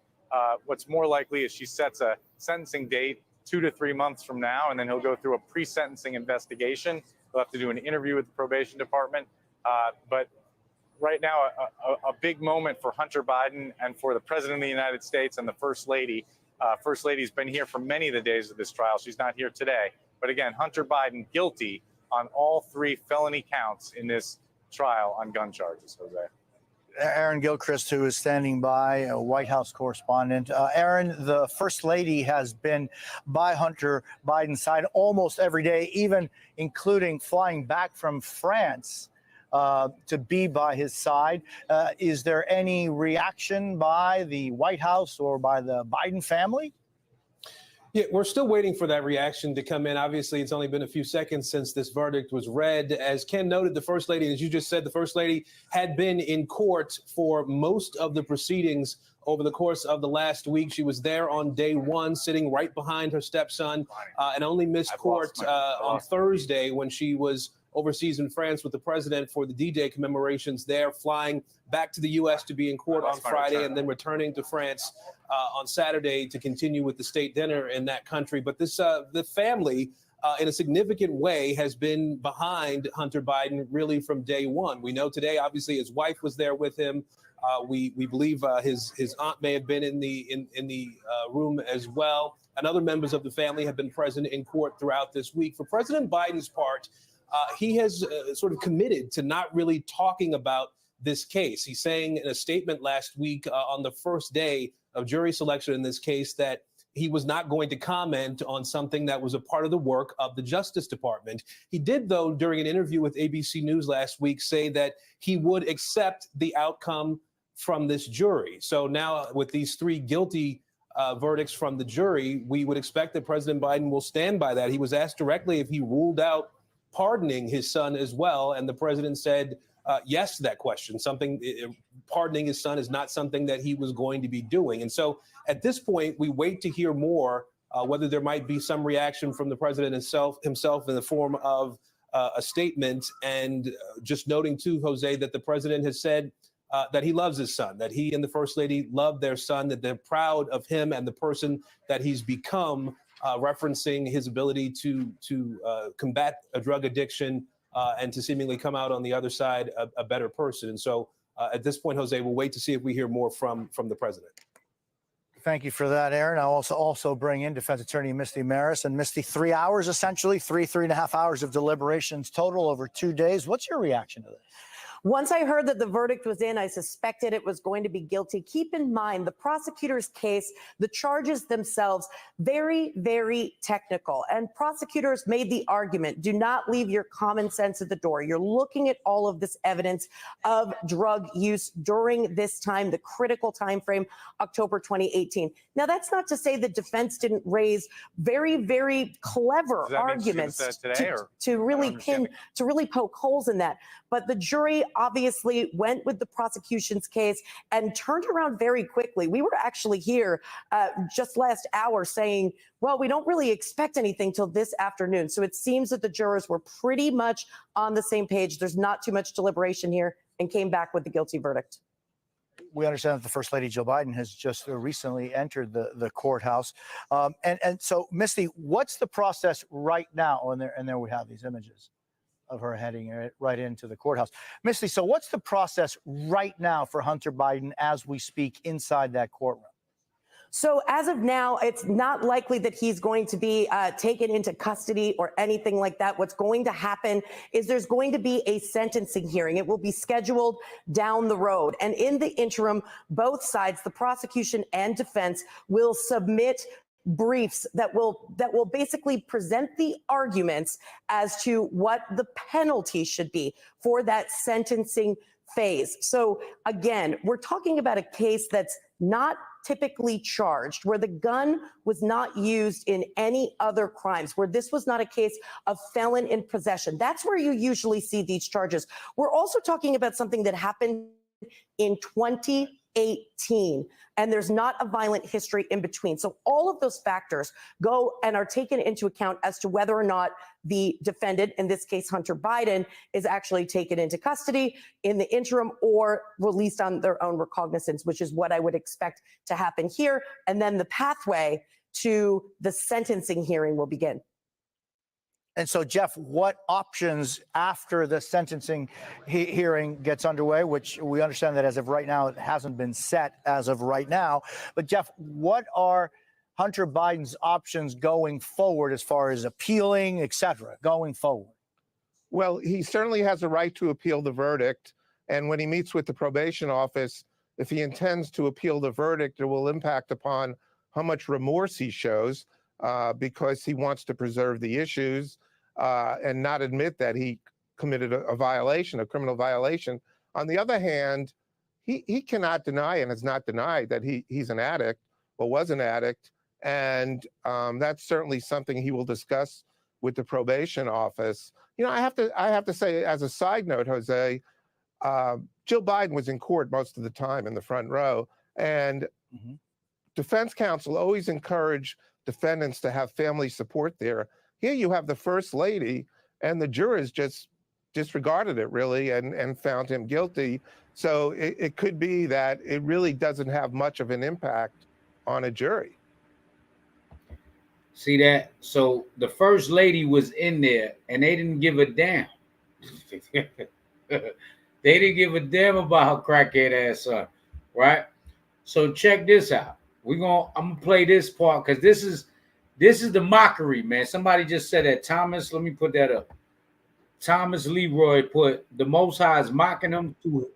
What's more likely is she sets a sentencing date 2 to 3 months from now, and then he'll go through a pre-sentencing investigation. He'll have to do an interview with the probation department. But right now, a big moment for Hunter Biden and for the President of the United States and the First Lady. First Lady's been here for many of the days of this trial. She's not here today. But again, Hunter Biden guilty on all 3 felony counts in this trial on gun charges, Jose. Aaron Gilchrist, who is standing by, a White House correspondent. Aaron, the First Lady has been by Hunter Biden's side almost every day, even including flying back from France to be by his side. Is there any reaction by the White House or by the Biden family? Yeah, we're still waiting for that reaction to come in. Obviously, it's only been a few seconds since this verdict was read. As Ken noted, the First Lady, as you just said, the First Lady had been in court for most of the proceedings over the course of the last week. She was there on day 1, sitting right behind her stepson, and only missed court on Thursday when she was overseas in France with the president for the D-Day commemorations there, flying back to the U.S. to be in court on Friday and then returning to France on Saturday to continue with the state dinner in that country. But this the family, in a significant way, has been behind Hunter Biden really from day 1. We know today, obviously, his wife was there with him. We believe his aunt may have been in the room as well. And other members of the family have been present in court throughout this week. For President Biden's part, he has sort of committed to not really talking about this case. He's saying in a statement last week on the first day of jury selection in this case that he was not going to comment on something that was a part of the work of the Justice Department. He did, though, during an interview with ABC News last week, say that he would accept the outcome from this jury. So now with these 3 guilty verdicts from the jury, we would expect that President Biden will stand by that. He was asked directly if he ruled out pardoning his son as well, and the president said yes to that question. Pardoning his son is not something that he was going to be doing. And so at this point, we wait to hear more, whether there might be some reaction from the president himself in the form of a statement. And just noting too, Jose, that the president has said that he loves his son, that he and the First Lady love their son, that they're proud of him and the person that he's become, referencing his ability to combat a drug addiction and to seemingly come out on the other side a better person. And so at this point, Jose, we'll wait to see if we hear more from the president. Thank you for that, Aaron. I'll also bring in defense attorney Misty Maris. And Misty, 3 hours, essentially, 3.5 hours of deliberations total over 2 days. What's your reaction to this? Once I heard that the verdict was in, I suspected it was going to be guilty. Keep in mind, the prosecutor's case, the charges themselves, very, very technical. And prosecutors made the argument, do not leave your common sense at the door. You're looking at all of this evidence of drug use during this time, the critical time frame, October 2018. Now, that's not to say the defense didn't raise very, very clever arguments to really poke holes in that. But the jury obviously went with the prosecution's case and turned around very quickly. We were actually here just last hour saying, well, we don't really expect anything till this afternoon. So it seems that the jurors were pretty much on the same page. There's not too much deliberation here and came back with the guilty verdict. We understand that the First Lady, Joe Biden, has just recently entered the courthouse. And so, Misty, what's the process right now? And there we have these images. of her heading right into the courthouse. Misty, so what's the process right now for Hunter Biden as we speak inside that courtroom? So as of now, it's not likely that he's going to be taken into custody or anything like that. What's going to happen is there's going to be a sentencing hearing. It will be scheduled down the road. And in the interim, both sides, the prosecution and defense, will submit briefs that will basically present the arguments as to what the penalty should be for that sentencing phase. So again, we're talking about a case that's not typically charged, where the gun was not used in any other crimes, where this was not a case of felon in possession. That's where you usually see these charges. We're also talking about something that happened in 2018, and there's not a violent history in between. So all of those factors go and are taken into account as to whether or not the defendant, in this case Hunter Biden, is actually taken into custody in the interim or released on their own recognizance, which is what I would expect to happen here. And then the pathway to the sentencing hearing will begin. And so, Jeff, what options after the sentencing hearing gets underway, which we understand that as of right now, it hasn't been set as of right now. But, Jeff, what are Hunter Biden's options going forward as far as appealing, et cetera, going forward? Well, he certainly has a right to appeal the verdict. And when he meets with the probation office, if he intends to appeal the verdict, it will impact upon how much remorse he shows, because he wants to preserve the issues and not admit that he committed a violation, a criminal violation. On the other hand, he cannot deny and has not denied that he's an addict or was an addict. And that's certainly something he will discuss with the probation office. You know, I have to say, as a side note, Jose, Jill Biden was in court most of the time in the front row, and defense counsel always encouraged defendants to have family support there. Here you have the first lady, and the jurors just disregarded it, really, and found him guilty. So it could be that it really doesn't have much of an impact on a jury. See that? So the first lady was in there, and they didn't give a damn. They didn't give a damn about her crackhead ass son, right? So check this out. I'm gonna play this part because this is the mockery, man. Somebody just said that. Thomas, let me put that up. Thomas Leroy put, the Most High is mocking them to it.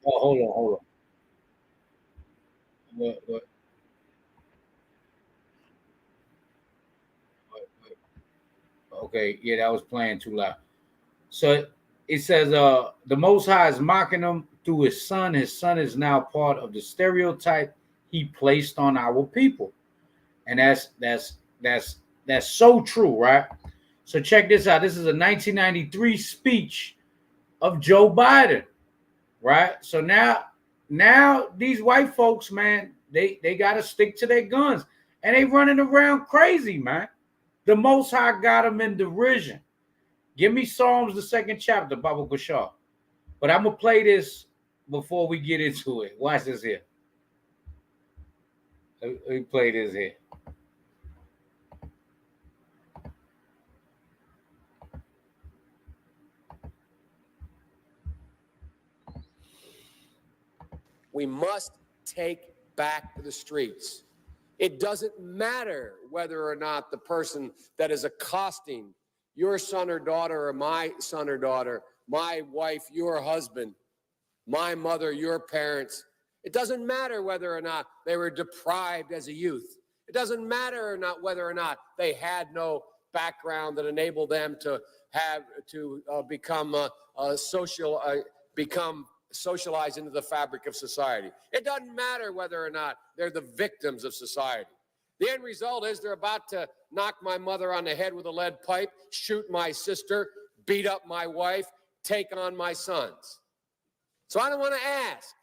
Oh, hold on. What? Okay, yeah, that was playing too loud. So it says, the Most High is mocking him through his son. His son is now part of the stereotype he placed on our people. And that's so true, right? So check this out. This is a 1993 speech of Joe Biden, right? So now these white folks, man, they got to stick to their guns, and they running around crazy, man. The Most High got them in derision. Give me Psalms, the 2nd chapter, Baba Bashar. But I'm going to play this before we get into it. Watch this here. Let me play this here. We must take back the streets. It doesn't matter whether or not the person that is accosting your son or daughter, or my son or daughter, my wife, your husband, my mother, your parents. It doesn't matter whether or not they were deprived as a youth. It doesn't matter or not whether or not they had no background that enabled them to become socialized into the fabric of society. It doesn't matter whether or not they're the victims of society. The end result is they're about to knock my mother on the head with a lead pipe, shoot my sister, beat up my wife, take on my sons. So I don't want to ask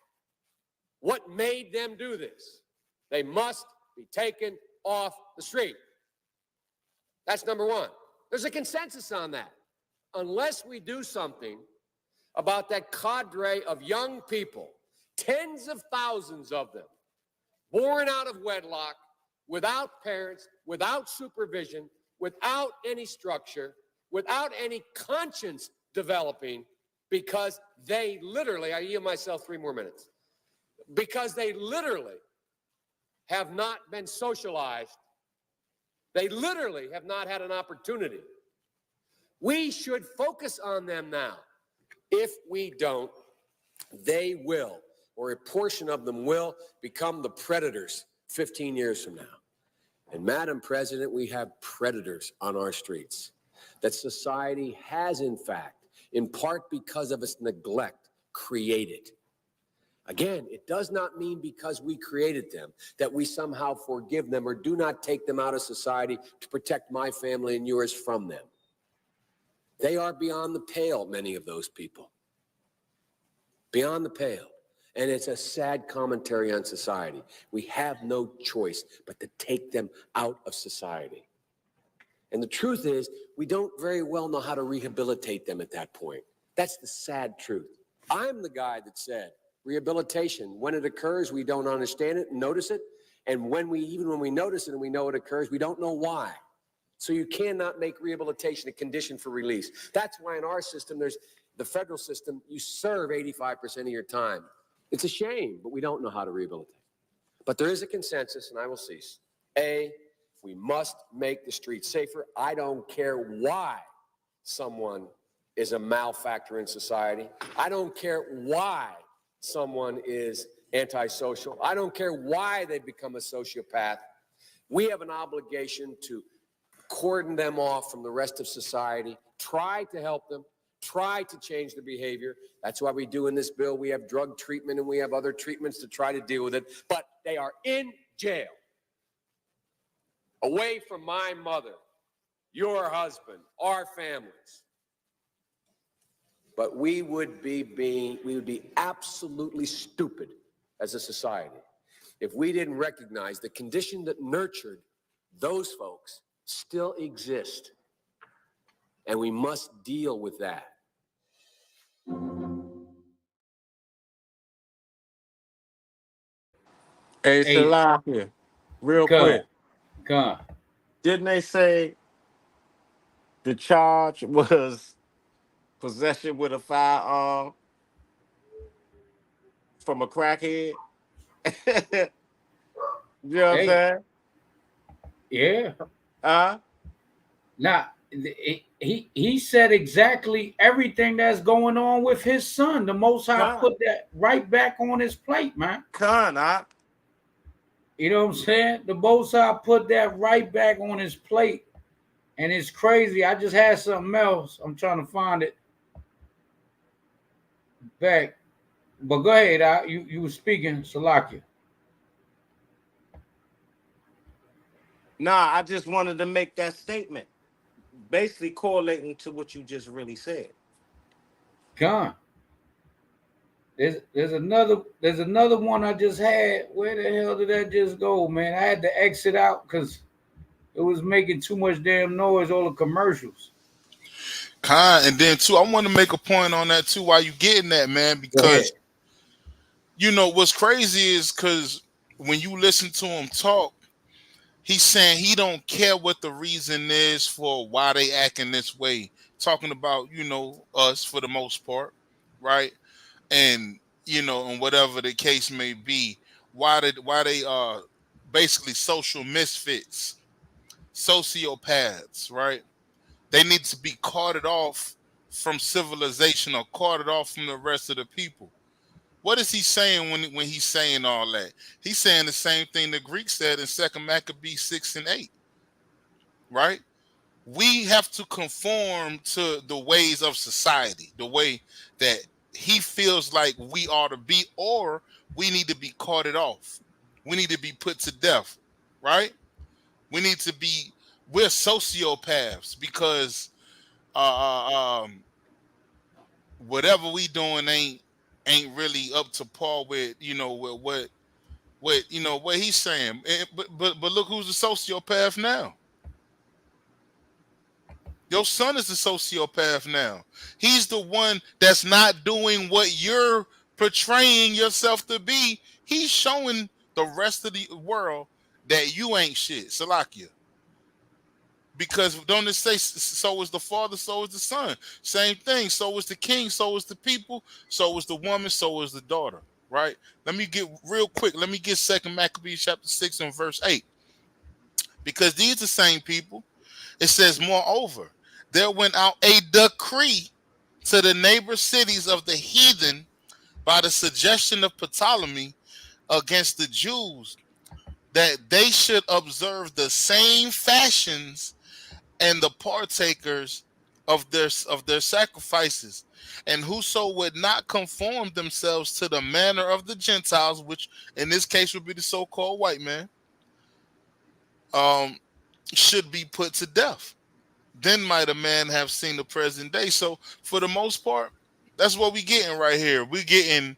what made them do this. They must be taken off the street. That's number one. There's a consensus on that. Unless we do something about that cadre of young people, tens of thousands of them, born out of wedlock, without parents, without supervision, without any structure, without any conscience developing, because they literally, I yield myself 3 more minutes, because they literally have not been socialized. They literally have not had an opportunity. We should focus on them now. If we don't, they will, or a portion of them will, become the predators 15 years from now. And Madam President, we have predators on our streets that society has, in fact, in part because of its neglect, created. Again, it does not mean because we created them that we somehow forgive them or do not take them out of society to protect my family and yours from them. They are beyond the pale, many of those people. Beyond the pale. And it's a sad commentary on society. We have no choice but to take them out of society. And the truth is, we don't very well know how to rehabilitate them at that point. That's the sad truth. I'm the guy that said, rehabilitation, when it occurs, we don't understand it and notice it. And even when we notice it and we know it occurs, we don't know why. So you cannot make rehabilitation a condition for release. That's why in our system, there's the federal system, you serve 85% of your time. It's a shame, but we don't know how to rehabilitate. But there is a consensus, and I will cease. We must make the streets safer. I don't care why someone is a malefactor in society. I don't care why someone is antisocial. I don't care why they become a sociopath. We have an obligation to cordon them off from the rest of society, try to help them, try to change their behavior. That's why we do in this bill. We have drug treatment and we have other treatments to try to deal with it. But they are in jail, away from my mother, your husband, our families. But we would be absolutely stupid as a society if we didn't recognize the condition that nurtured those folks still exist. And we must deal with that. Hey, Shalam here, real quick. Come. Didn't they say the charge was possession with a firearm from a crackhead? You know what I'm saying? Yeah. Huh? Now, he said exactly everything that's going on with his son. The Most High put that right back on his plate, man. You know what I'm saying? The Most High put that right back on his plate. And it's crazy. I just had something else. I'm trying to find it back. But go ahead. You were speaking, Salakia. Nah, I just wanted to make that statement, basically correlating to what you just really said. Gone. There's another one I just had. Where the hell did that just go, man? I had to exit out because it was making too much damn noise, all the commercials. And then too, I want to make a point on that too. Why you getting that, man? Because you know what's crazy is because when you listen to him talk, he's saying he don't care what the reason is for why they acting this way. Talking about, you know, us for the most part, right? And you know, and whatever the case may be, why they basically social misfits, sociopaths, right? They need to be carted off from civilization or carted off from the rest of the people. What is he saying when he's saying all that? He's saying the same thing the Greeks said in 2 Maccabees 6 and 8, right? We have to conform to the ways of society, the way that he feels like we ought to be, or we need to be carted off. We need to be put to death, right? We're sociopaths because whatever we doing ain't really up to par with, you know, with what you know what he's saying. But look who's a sociopath now. Your son is a sociopath now. He's the one that's not doing what you're portraying yourself to be. He's showing the rest of the world that you ain't shit, Salakia. because don't it say so is the Father, so is the Son? Same thing. So is the king, so is the people, so is the woman, so is the daughter. Right? Let me get real quick. Let me get 2 Maccabees chapter 6 and verse 8. Because these are the same people. It says, moreover, there went out a decree to the neighbor cities of the heathen by the suggestion of Ptolemy against the Jews, that they should observe the same fashions and the partakers of their sacrifices, and whoso would not conform themselves to the manner of the Gentiles, which in this case would be the so-called white man, should be put to death. Then might a man have seen the present day. So for the most part, that's what we getting right here. We're getting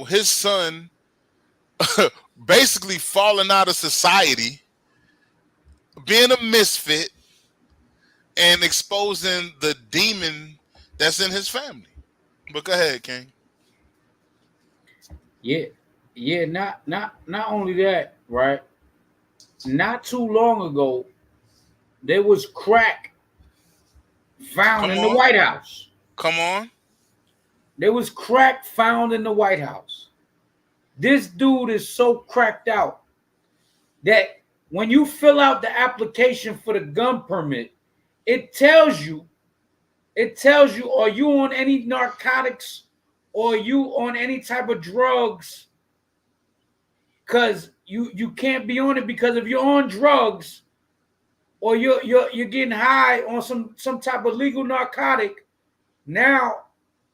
his son basically falling out of society, being a misfit, and exposing the demon that's in his family. But go ahead, King. Yeah, not only that, right? Not too long ago, there was crack found in the White House. Come on. There was crack found in the White House. This dude is so cracked out that when you fill out the application for the gun permit, it tells you, are you on any narcotics or are you on any type of drugs? Because you can't be on it, because if you're on drugs or you're getting high on some type of legal narcotic, now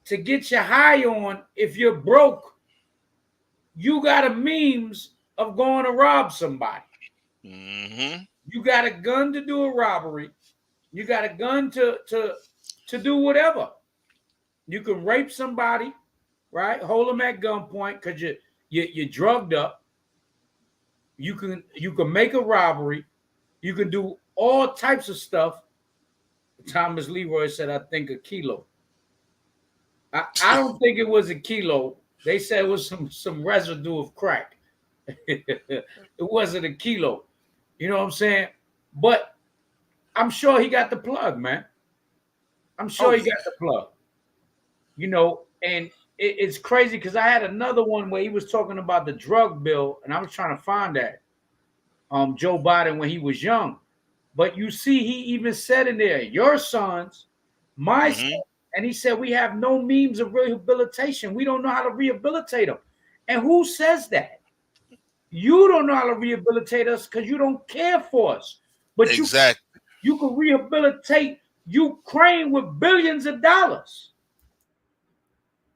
to get your high on, if you're broke, you got a means of going to rob somebody. Mm-hmm. You got a gun to do a robbery. You got a gun to do whatever. You can rape somebody, right? Hold them at gunpoint because you're drugged up. You can make a robbery. You can do all types of stuff. Thomas Leroy said, I think a kilo. I don't think it was a kilo. They said it was some residue of crack. It wasn't a kilo. You know what I'm saying? But I'm sure he got the plug, man. I'm sure he got the plug. And it's crazy because I had another one where he was talking about the drug bill, and I was trying to find that. Joe Biden when he was young. But you see, he even said in there, your sons, my sons, and he said, we have no means of rehabilitation. We don't know how to rehabilitate them. And who says that? You don't know how to rehabilitate us because you don't care for us. But exactly. You can rehabilitate Ukraine with billions of dollars.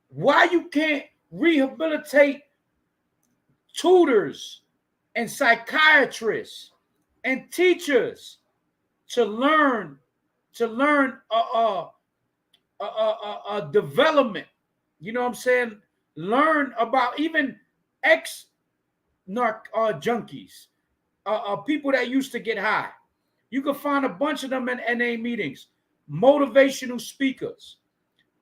Why you can't rehabilitate tutors and psychiatrists and teachers to learn development? You know what I'm saying? Learn about even junkies, people that used to get high. You can find a bunch of them in NA meetings, motivational speakers,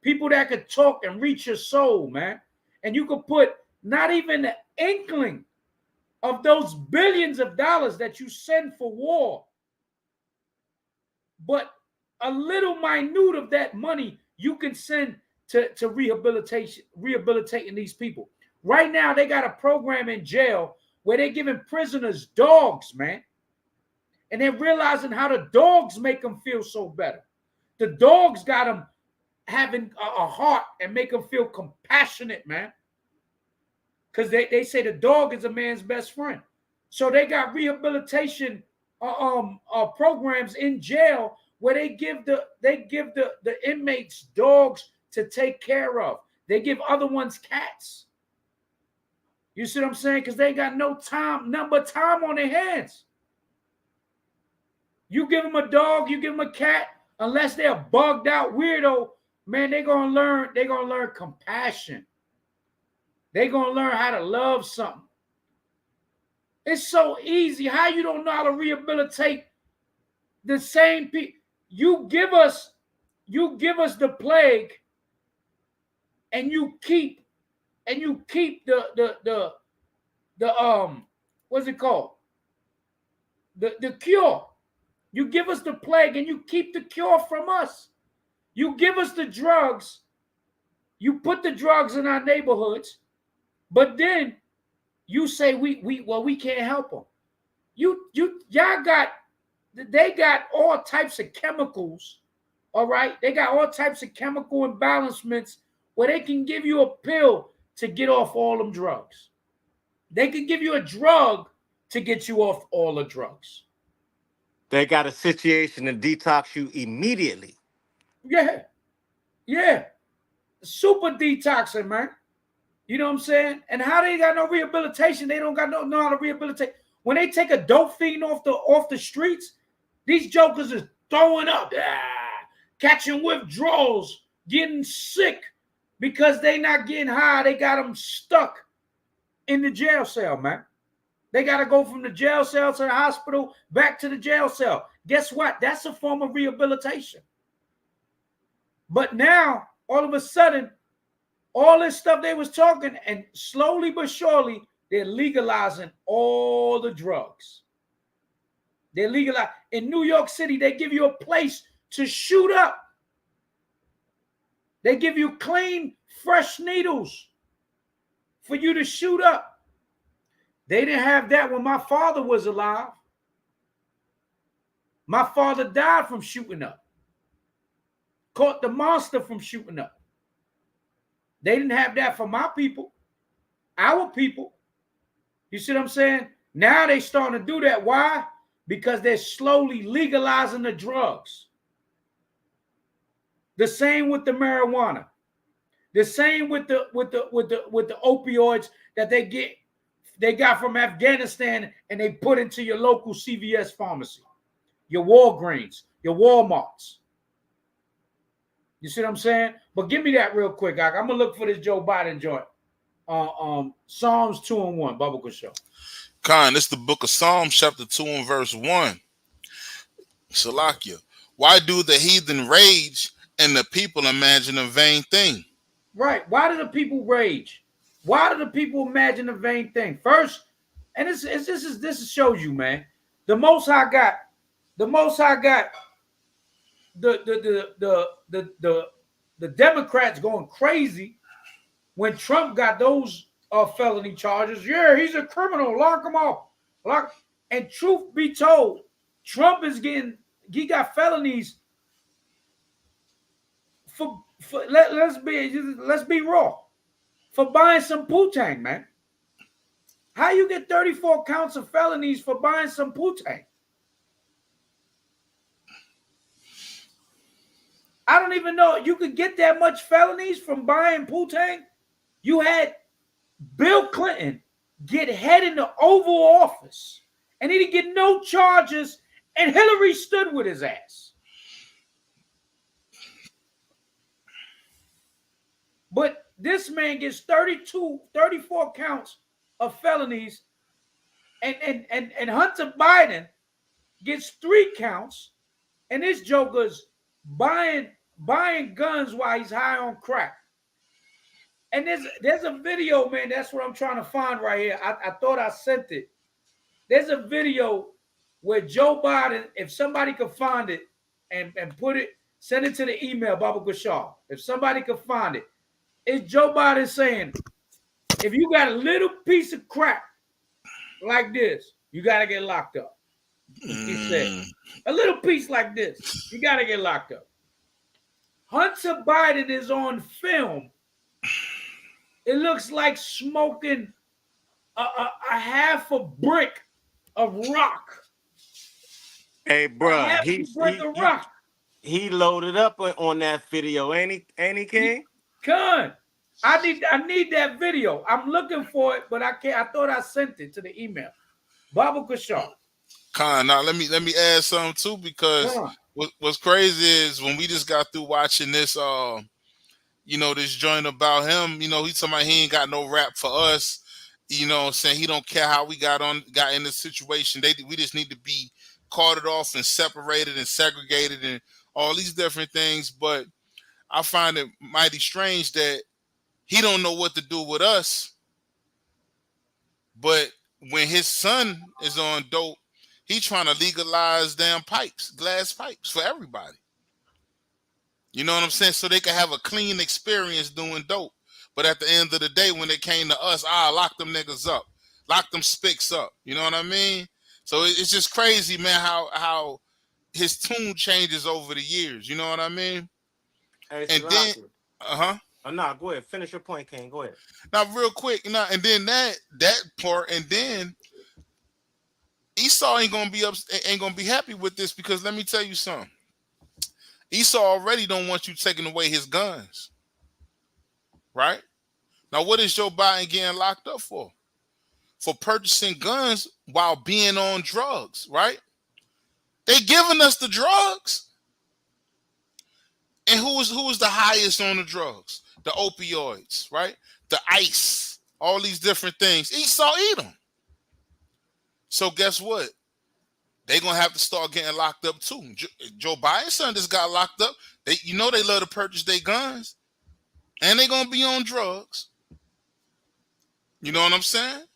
people that could talk and reach your soul, man. And you could put not even the inkling of those billions of dollars that you send for war, but a little minute of that money you can send to rehabilitating these people. Right now, they got a program in jail where they're giving prisoners dogs, man. And they're realizing how the dogs make them feel so better. The dogs got them having a heart and make them feel compassionate, man. Because they say the dog is a man's best friend. So they got rehabilitation programs in jail where they give the inmates dogs to take care of. They give other ones cats. You see what I'm saying? Because they got no time, nothing but time on their hands. You give them a dog, you give them a cat, unless they're a bugged out weirdo, man, they're gonna learn compassion. They're gonna learn how to love something. It's so easy. How you don't know how to rehabilitate the same people? You give us the plague, and you keep the what's it called? The cure. You give us the plague and you keep the cure from us. You give us the drugs. You put the drugs in our neighborhoods, but then you say we can't help them. They got all types of chemicals. All right, they got all types of chemical imbalancements where they can give you a pill to get off all them drugs. They can give you a drug to get you off all the drugs. They got a situation to detox you immediately. Yeah. Super detoxing, man. You know what I'm saying? And how they got no rehabilitation? They don't got know how to rehabilitate. When they take a dope fiend off the streets, these jokers is throwing up, catching withdrawals, getting sick because they not getting high. They got them stuck in the jail cell, man. They got to go from the jail cell to the hospital, back to the jail cell. Guess what? That's a form of rehabilitation. But now, all of a sudden, all this stuff they was talking, and slowly but surely, they're legalizing all the drugs. They're legalized. In New York City, they give you a place to shoot up. They give you clean, fresh needles for you to shoot up. They didn't have that when my father was alive. My father died from shooting up. Caught the monster from shooting up. They didn't have that for my people, our people. You see what I'm saying? Now they starting to do that. Why? Because they're slowly legalizing the drugs. The same with the marijuana. The same with the opioids that they got from Afghanistan and they put into your local CVS pharmacy, your Walgreens, your Walmarts. You see what I'm saying? But give me that real quick. I'm gonna look for this Joe Biden joint. Psalms 2:1, Bubba Show. Khan, it's the book of Psalms, chapter 2 and verse 1. Salakia. Why do the heathen rage and the people imagine a vain thing? Right. Why do the people rage? Why do the people imagine a vain thing? First, and this shows you, man. The Most High got the Democrats going crazy when Trump got those felony charges. Yeah, he's a criminal. Lock him up. And truth be told, Trump he got felonies for let's be raw, for buying some putang, man. How you get 34 counts of felonies for buying some putang? I don't even know you could get that much felonies from buying putang. You had Bill Clinton get head in the Oval Office, and he didn't get no charges, and Hillary stood with his ass. But this man gets 34 counts of felonies, and Hunter Biden gets 3 counts, and this joker's buying guns while he's high on crack. And there's a video, man. That's what I'm trying to find right here. I thought I sent it. There's a video where Joe Biden, if somebody could find it and put it, send it to the email, Baba Gashar. If somebody could find it, it's Joe Biden saying, if you got a little piece of crack like this, you got to get locked up. He said, a little piece like this, you got to get locked up. Hunter Biden is on film. It looks like smoking a half a brick of rock. Hey, bro, he loaded up on that video, ain't he, King? Con, I need that video. I'm looking for it, but I can't. I thought I sent it to the email. Baba Kashar. Con, now let me add something too, because what's crazy is when we just got through watching this this joint about him, he's talking about he ain't got no rap for us, saying he don't care how we got in this situation. We just need to be carted off and separated and segregated and all these different things. But I find it mighty strange that he don't know what to do with us. But when his son is on dope, He trying to legalize damn pipes, glass pipes for everybody. You know what I'm saying? So they can have a clean experience doing dope. But at the end of the day, when it came to us, lock them niggas up. Lock them spics up. You know what I mean? So it's just crazy, man, how his tune changes over the years. You know what I mean? Hey, And then, no, go ahead. Finish your point, King. Go ahead. Now, real quick, and then that part, and then Esau ain't gonna be happy with this, because let me tell you something. Esau already don't want you taking away his guns, right? Now, what is Joe Biden getting locked up for? For purchasing guns while being on drugs, right? They giving us the drugs, and who is the highest on the drugs? The opioids, right? The ice, all these different things. Esau eat them. So guess what? They're going to have to start getting locked up too. Joe Biden's son just got locked up. They love to purchase their guns. And they're going to be on drugs. You know what I'm saying?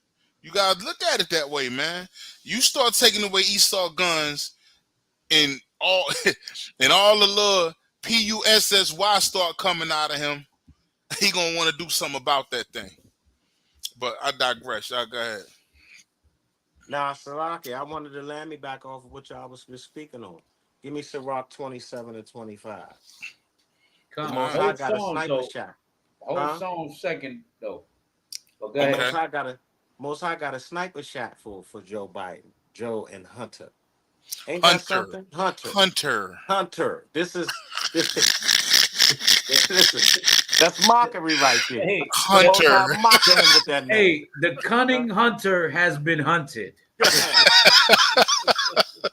You got to look at it that way, man. You start taking away Esau guns and all the little PUSSY start coming out of him, he going to want to do something about that thing. But I digress. Y'all go ahead. Now, Salaki, I wanted to land me back off of what y'all was speaking on. Give me Sirach 27 and 25. Come on, hold on a second though. But go ahead. Most High got a sniper shot for Joe Biden, Joe and Hunter. Ain't that something? Hunter. This is that's mockery right there. Hey, Hunter. Mocking him with that name. Hey, the cunning hunter has been hunted.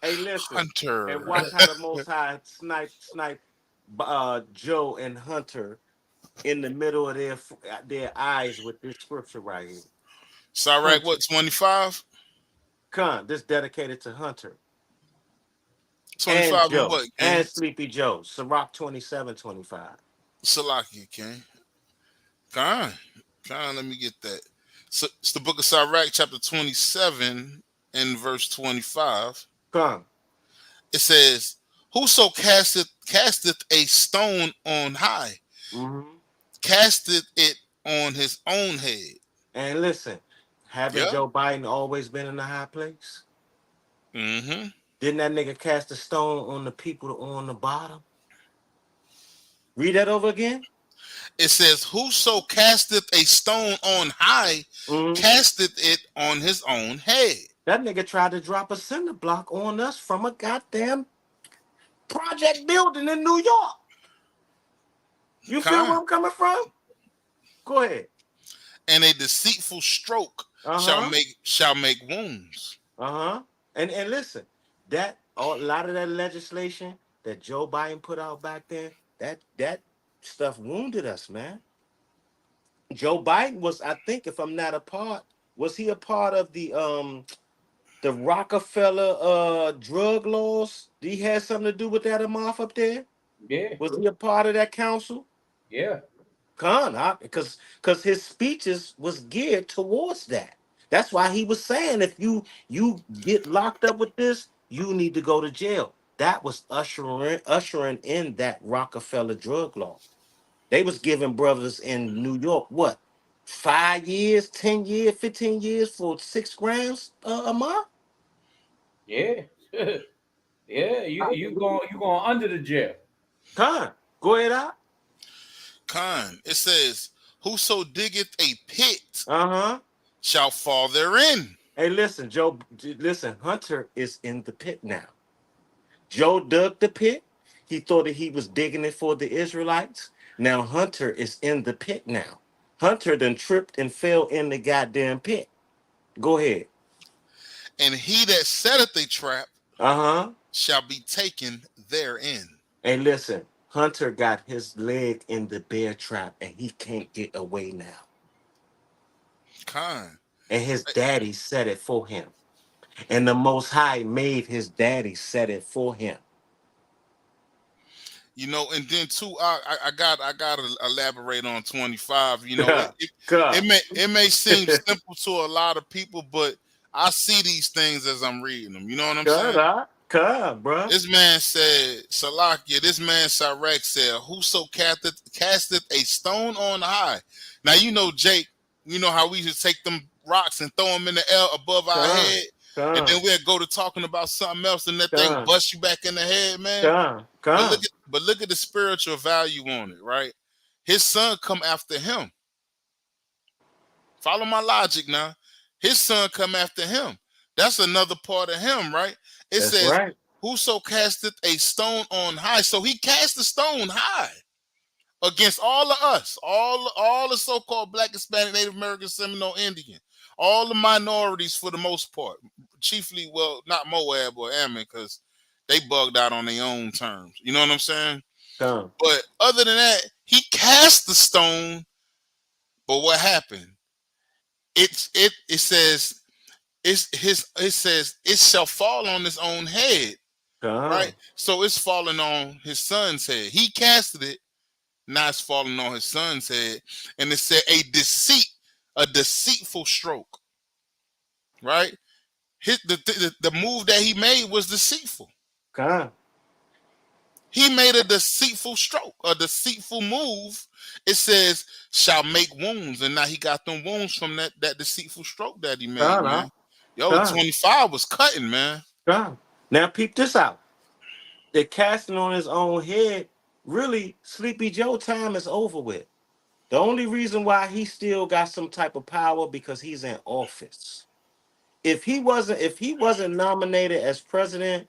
Hey, listen. Hunter. And watch how the Most High snipe Joe and Hunter in the middle of their eyes with this scripture right here. Sirach, what, 25? This dedicated to Hunter. 25 and Joe, what? And Sleepy Joe. Sirach 27, 25. Salaki, King. Con, let me get that. So it's the book of Sirach, chapter 27 and verse 25. Come. It says, whoso casteth a stone on high, casteth it on his own head. And listen, haven't Joe Biden always been in a high place? Mm-hmm. Didn't that nigga cast a stone on the people on the bottom? Read that over again. It says, whoso casteth a stone on high, casteth it on his own head. That nigga tried to drop a cinder block on us from a goddamn project building in New York. You feel where I'm coming from? Go ahead. And a deceitful stroke shall make wounds. And listen, that a lot of that legislation that Joe Biden put out back then, that stuff wounded us, man. Joe Biden was, I think, if I'm not was he a part of the Rockefeller drug laws? Did he have something to do with that off up there? Yeah. Was he a part of that council? Yeah. Because his speeches was geared towards that. That's why he was saying, if you get locked up with this, you need to go to jail. That was ushering in that Rockefeller drug law. They was giving brothers in New York, what, 5 years, 10 years, 15 years for 6 grams a month? Yeah. Yeah, you going under the jail. Go ahead out. It says, whoso diggeth a pit shall fall therein. Hey, listen, Joe, Hunter is in the pit now. Joe dug the pit. He thought that he was digging it for the Israelites. Now Hunter is in the pit now. Hunter done tripped and fell in the goddamn pit. Go ahead. And he that setteth a trap shall be taken therein. Hey, listen, Hunter got his leg in the bear trap and he can't get away now. And his daddy set it for him. And the Most High made his daddy set it for him. You know, and then too, I got to elaborate on 25. You know, it may seem simple to a lot of people, but I see these things as I'm reading them. You know what I'm Cut saying? up. Cut, bro. This man said, Salakia, this man Sirach said, whoso casteth a stone on high. Now, you know, Jake, you know how we used to take them rocks and throw them in the air above our head, and then we'd go to talking about something else, and that thing bust you back in the head, man. But look at the spiritual value on it, right? His son come after him. Follow my logic now. His son come after him. That's another part of him, right? It says, whoso casteth a stone on high. So he cast the stone high against all of us, all the so-called Black, Hispanic, Native American, Seminole, Indian, all the minorities for the most part, chiefly, well, not Moab or Ammon, because they bugged out on their own terms. You know what I'm saying? But other than that, he cast the stone. But what happened? It says it shall fall on his own head. Right? So it's falling on his son's head. He casted it, now it's falling on his son's head. And it said a deceitful stroke. Right? The move that he made was deceitful. He made a deceitful stroke, a deceitful move. It says, shall make wounds. And now he got them wounds from that deceitful stroke that he made, man. Yo, 25 was cutting, man. Now, peep this out. The casting on his own head, really, Sleepy Joe time is over with. The only reason why he still got some type of power because he's in office. If he wasn't nominated as president,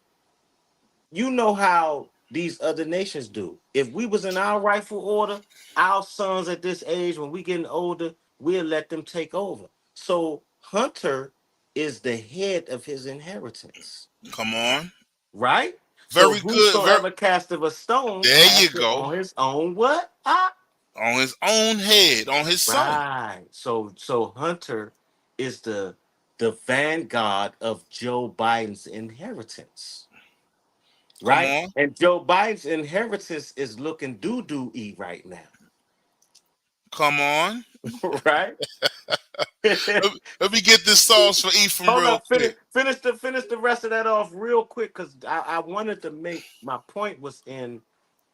you know how these other nations do. If we was in our rightful order, our sons at this age, when we getting older, we'll let them take over. So Hunter is the head of his inheritance. Come on. Right? Very so good. Whosoever casteth a stone, there you go. On his own what? On his own head, on his son. Right. So Hunter is the vanguard of Joe Biden's inheritance. Right? And Joe Biden's inheritance is looking doo-doo-y right now. Come on. Right? Let me get this sauce for Ephraim real quick. Finish the rest of that off real quick, because I wanted to make my point was in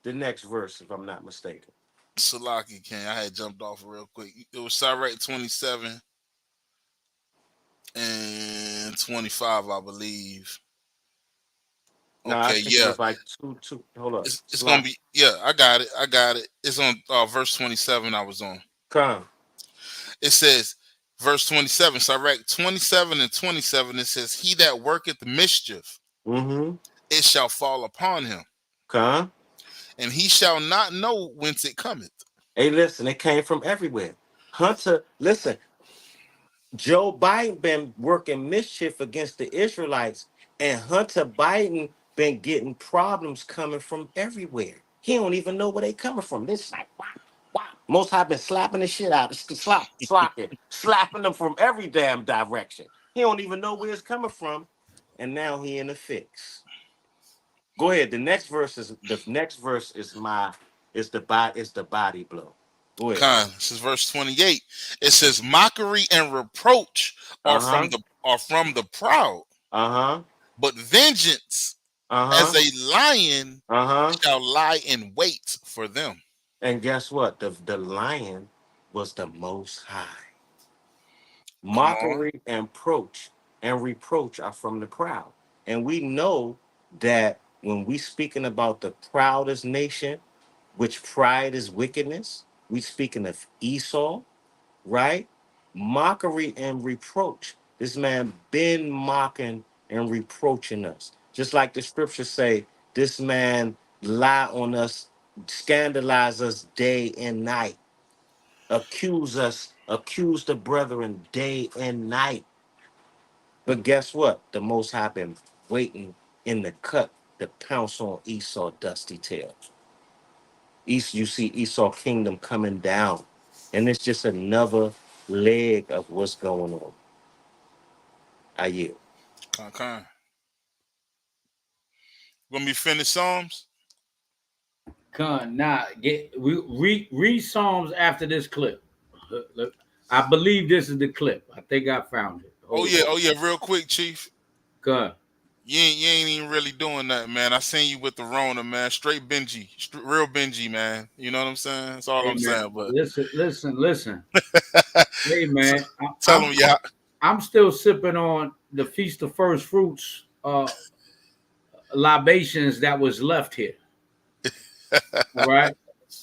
the next verse, if I'm not mistaken. Salaki King, I had jumped off real quick. It was Sirach 27 and 25, I believe. No, okay, It was like two. Hold up. It's gonna be I got it. It's on verse 27. I was on. Come. It says, verse 27, Sirach 27 and 27. It says, "He that worketh mischief, it shall fall upon him. Come. And he shall not know whence it cometh." Hey, listen, it came from everywhere. Hunter, listen. Joe Biden been working mischief against the Israelites, and Hunter Biden been getting problems coming from everywhere. He don't even know where they coming from. This like wow. Most High been slapping the shit out, slapping them from every damn direction. He don't even know where it's coming from, and now he in a fix. Go ahead. The next verse is the body blow. Go ahead. This is verse 28. It says, "Mockery and reproach are from the proud. But vengeance as a lion shall lie in wait for them." And guess what? The lion was the Most High. Mockery and reproach are from the proud. And we know that when we speaking about the proudest nation, which pride is wickedness, we speaking of Esau, right? Mockery and reproach. This man been mocking and reproaching us. Just like the scriptures say, this man lie on us, scandalize us day and night, accuse the brethren day and night. But guess what? The Most High been waiting in the cut to pounce on Esau dusty tail. You see Esau kingdom coming down, and it's just another leg of what's going on. I yield. Okay. When we finish Psalms? Read Psalms after this clip. Look, I believe this is the clip. I think I found it. Oh yeah, real quick, Chief. Good. You ain't even really doing nothing, man. I seen you with the Rona, man. Straight Benji, real Benji, man. You know what I'm saying? That's all Hey, I'm man, saying. But listen. Hey man, tell them, yeah. I'm still sipping on the Feast of First Fruits libations that was left here. All right,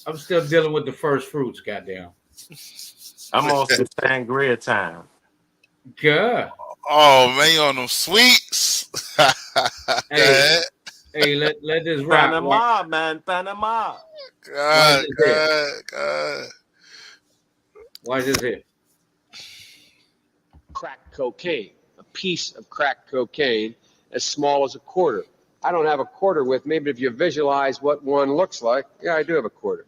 I'm still dealing with the first fruits. Goddamn. I'm on some sangria time. Good. Oh man, you on them sweets. Hey, let this rock. Panama, man, Panama. God. Watch this here. Crack cocaine, a piece of crack cocaine as small as a quarter. I don't have a quarter with me, but if you visualize what one looks like, yeah, I do have a quarter.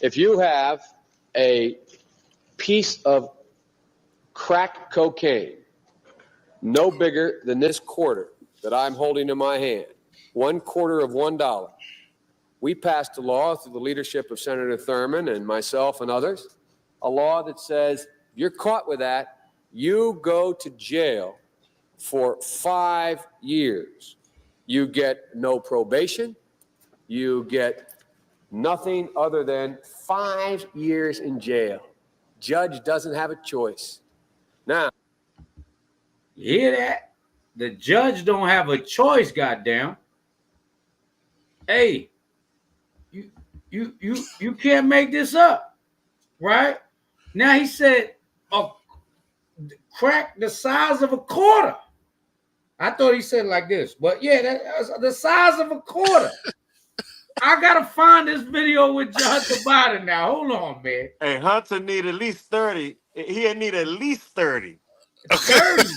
If you have a piece of crack cocaine, no bigger than this quarter that I'm holding in my hand, 1/4 of $1, we passed a law through the leadership of Senator Thurmond and myself and others, a law that says if you're caught with that, you go to jail for 5 years. You get no probation. You get nothing other than 5 years in jail. Judge doesn't have a choice. Now, You hear that? The judge don't have a choice. Goddamn. Hey, you can't make this up, right? Now he said, "Oh, crack the size of a quarter." I thought he said like this, but yeah, that's the size of a quarter. I gotta find this video with Hunter Biden now. Hold on, man. Hey, Hunter need at least 30. He need at least 30. 30.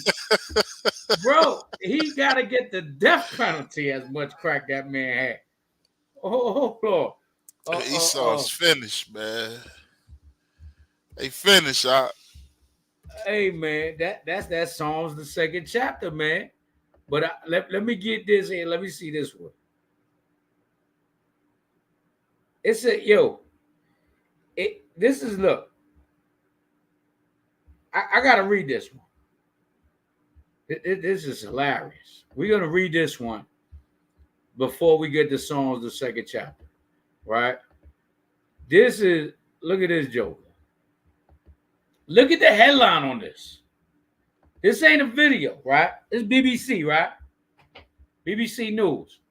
Bro, he gotta get the death penalty as much crack that man had. Oh, hold on. Esau's finished, man. They finished, Hey man, that's Psalms the 2nd chapter, man. But let me get this in. Let me see this one. It said, this is look. I gotta read this one. This is hilarious. We're gonna read this one before we get to Psalms the 2nd chapter, right? This is look at this joke. Look at the headline on this. This ain't a video, right? It's BBC, right? BBC News.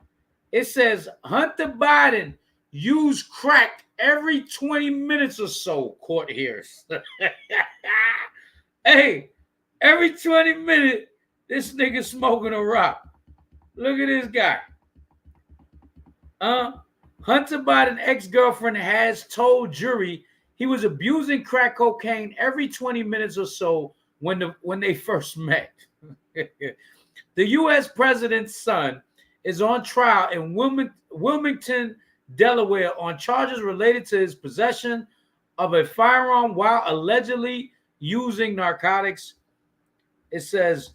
It says Hunter Biden used crack every 20 minutes or so, court hears. Hey, every 20 minutes, this nigga smoking a rock. Look at this guy. Hunter Biden's ex-girlfriend has told jury he was abusing crack cocaine every 20 minutes or so when they first met. The U.S. president's son is on trial in Wilmington, Delaware, on charges related to his possession of a firearm while allegedly using narcotics. It says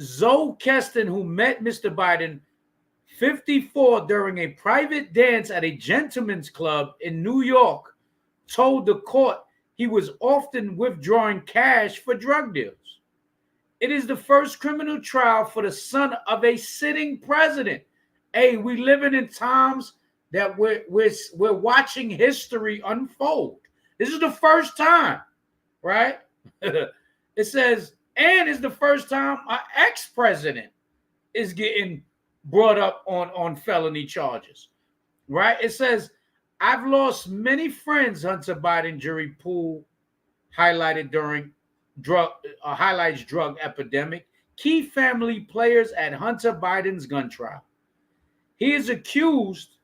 Zoe Keston, who met Mr. Biden, 54, during a private dance at a gentleman's club in New York, told the court he was often withdrawing cash for drug deals. It is the first criminal trial for the son of a sitting president. Hey, we living in times that we're watching history unfold. This is the first time, right? It says, and it's the first time an ex-president is getting brought up on felony charges, right? It says, I've lost many friends, Hunter Biden jury pool highlighted during highlights drug epidemic. Key family players at Hunter Biden's gun trial. He is accused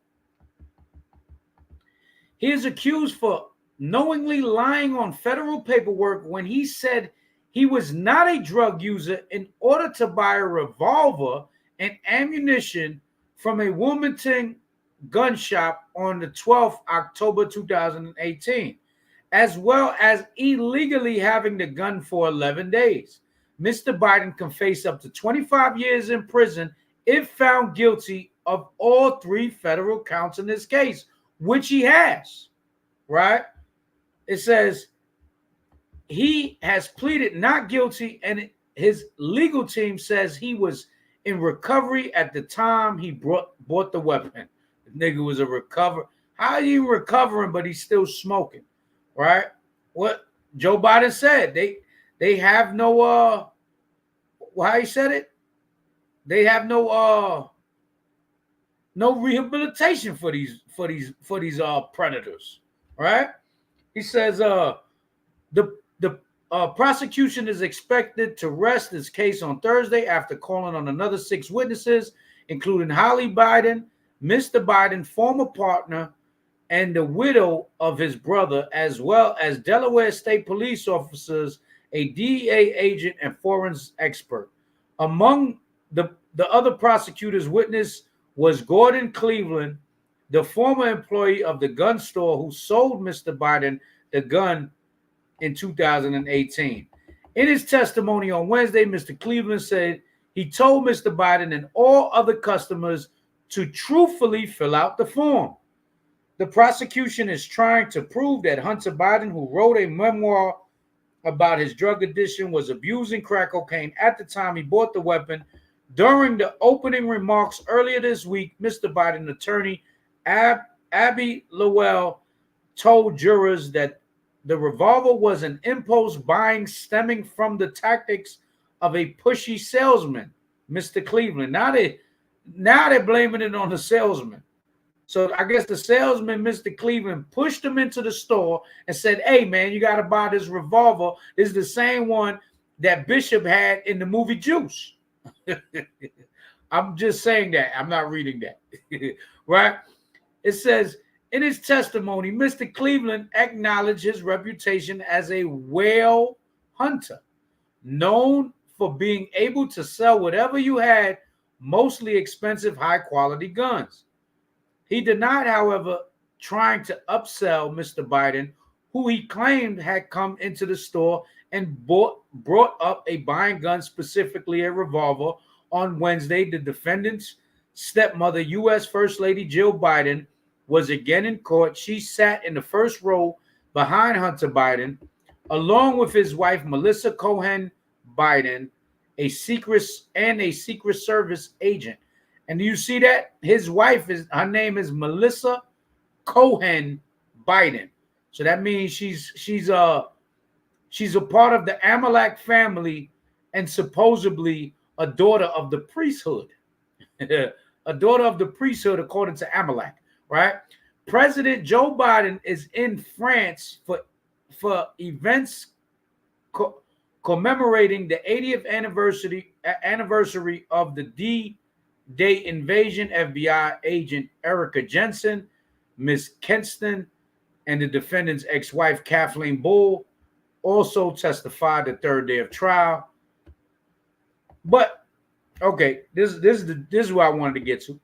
for knowingly lying on federal paperwork when he said he was not a drug user in order to buy a revolver and ammunition from a Wilmington gun shop on the 12th October 2018, as well as illegally having the gun for 11 days. Mr. Biden can face up to 25 years in prison if found guilty of all 3 federal counts in this case, which he has, right? It says he has pleaded not guilty, and his legal team says he was in recovery at the time he bought the weapon. The nigga was a recover. How are you recovering, but he's still smoking, right? What Joe Biden said, they have no how he said it, they have no rehabilitation for these predators, right? He says the prosecution is expected to rest this case on Thursday after calling on another 6 witnesses, including Holly Biden, Mr. Biden, former partner, and the widow of his brother, as well as Delaware State police officers, a DEA agent, and forensics expert. Among the other prosecutors' witness was Gordon Cleveland, the former employee of the gun store who sold Mr. Biden the gun in 2018. In his testimony on Wednesday, Mr. Cleveland said he told Mr. Biden and all other customers to truthfully fill out the form. The prosecution is trying to prove that Hunter Biden, who wrote a memoir about his drug addiction, was abusing crack cocaine at the time he bought the weapon. During the opening remarks earlier this week, Mr. Biden's attorney, Abby Lowell, told jurors that the revolver was an impulse buying stemming from the tactics of a pushy salesman, Mr. Cleveland. Now they're blaming it on the salesman. So I guess the salesman, Mr. Cleveland, pushed him into the store and said, "Hey, man, you got to buy this revolver. This is the same one that Bishop had in the movie Juice." I'm just saying that. I'm not reading that. Right? It says, in his testimony, Mr. Cleveland acknowledged his reputation as a whale hunter, known for being able to sell whatever you had, mostly expensive, high-quality guns. He denied, however, trying to upsell Mr. Biden, who he claimed had come into the store and brought up a buying gun, specifically a revolver. On Wednesday, the defendant's stepmother, U.S. First Lady Jill Biden, was again in court. She sat in the first row behind Hunter Biden, along with his wife, Melissa Cohen Biden, a Secret Service agent. And do you see that? His wife her name is Melissa Cohen Biden. So that means she's a part of the Amalek family and supposedly a daughter of the priesthood. A daughter of the priesthood, according to Amalek, right? President Joe Biden is in France for events commemorating the 80th anniversary of the D-Day invasion. FBI agent Erica Jensen, Ms. Kenston, and the defendant's ex-wife Kathleen Bull also testified the third day of trial. But okay, this is what I wanted to get to.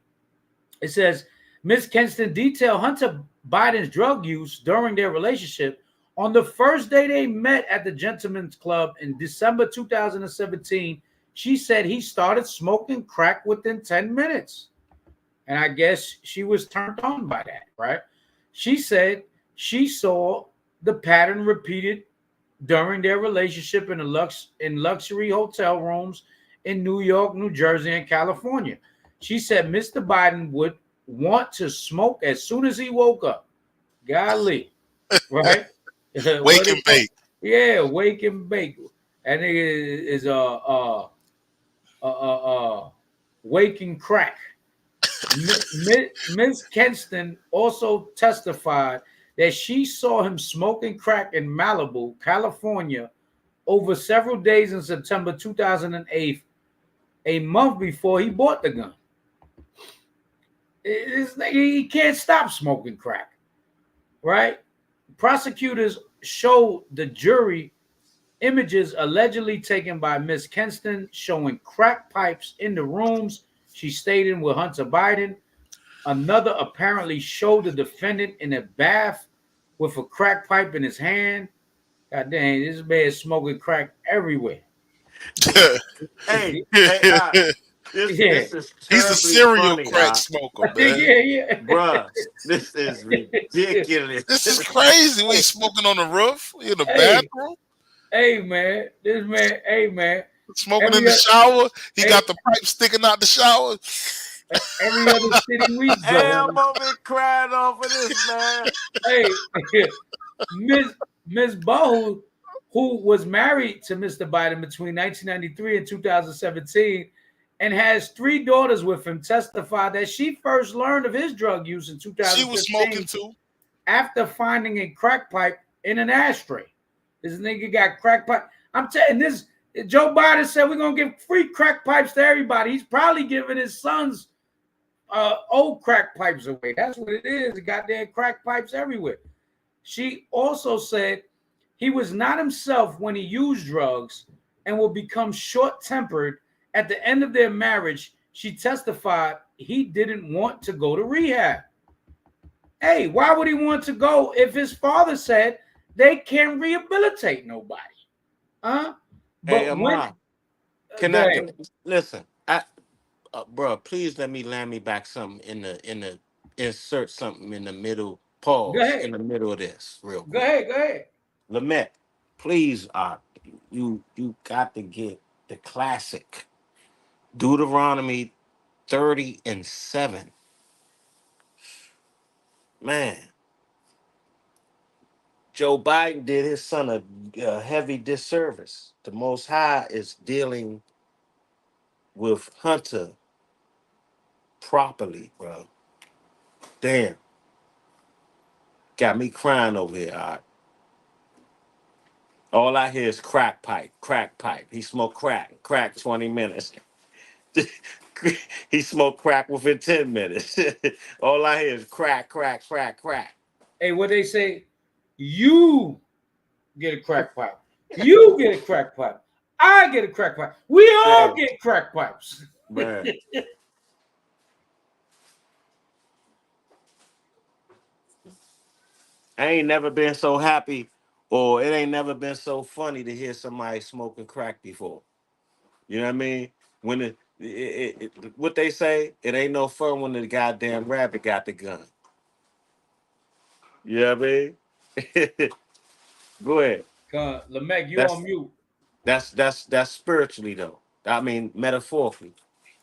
It says Ms. Kenston detailed Hunter Biden's drug use during their relationship on the first day they met at the Gentlemen's Club in December 2017. She said he started smoking crack within 10 minutes. And I guess she was turned on by that, right? She said she saw the pattern repeated during their relationship in luxury hotel rooms in New York, New Jersey, and California. She said Mr. Biden would want to smoke as soon as he woke up. Golly, right? Wake and bake. Yeah, wake and bake. And it is waking crack. Ms. Kenston also testified that she saw him smoking crack in Malibu, California, over several days in September 2008, a month before he bought the gun. He can't stop smoking crack, right? Prosecutors showed the jury images allegedly taken by Ms. Kenston showing crack pipes in the rooms she stayed in with Hunter Biden. Another apparently showed the defendant in a bath with a crack pipe in his hand. God dang, this man is smoking crack everywhere. This is he's a serial crack smoker, man. Yeah. Bruh, this is ridiculous. This is crazy. We smoking on the roof in the bathroom. Hey man, this man, hey man. Smoking in the shower. He hey, got the pipe sticking out the shower. every other city we Hey, go. I'm over here crying over this, man. Hey, Miss Bowe, who was married to Mr. Biden between 1993 and 2017 and has 3 daughters with him, testified that she first learned of his drug use in 2015. She was smoking too. After finding a crack pipe in an ashtray. This nigga got crack pipe. I'm telling this, Joe Biden said we're going to give free crack pipes to everybody. He's probably giving his sons old crack pipes away. That's what it is. Goddamn crack pipes everywhere. She also said he was not himself when he used drugs and will become short-tempered at the end of their marriage. She testified he didn't want to go to rehab. Hey, why would he want to go if his father said they can't rehabilitate nobody? Huh? Hey, But when Amar, can listen? Bro, please let me land me back something in the insert something in the middle. Pause in the middle of this, real quick. Go ahead. Lamette, please, you got to get the classic Deuteronomy 30:7. Man, Joe Biden did his son a heavy disservice. The Most High is dealing with Hunter properly, bro. Damn. Got me crying over here, all right. All I hear is crack pipe. He smoked crack 20 minutes. He smoked crack within 10 minutes. All I hear is crack. Hey, what they say? You get a crack pipe. You get a crack pipe. I get a crack pipe. We all get crack pipes. Man. I ain't never been so happy, or it ain't never been so funny to hear somebody smoking crack before. You know what I mean? When what they say, it ain't no fun when the goddamn rabbit got the gun. You know what I mean? Go ahead. Lamech, you That's on mute. That's spiritually though. I mean metaphorically.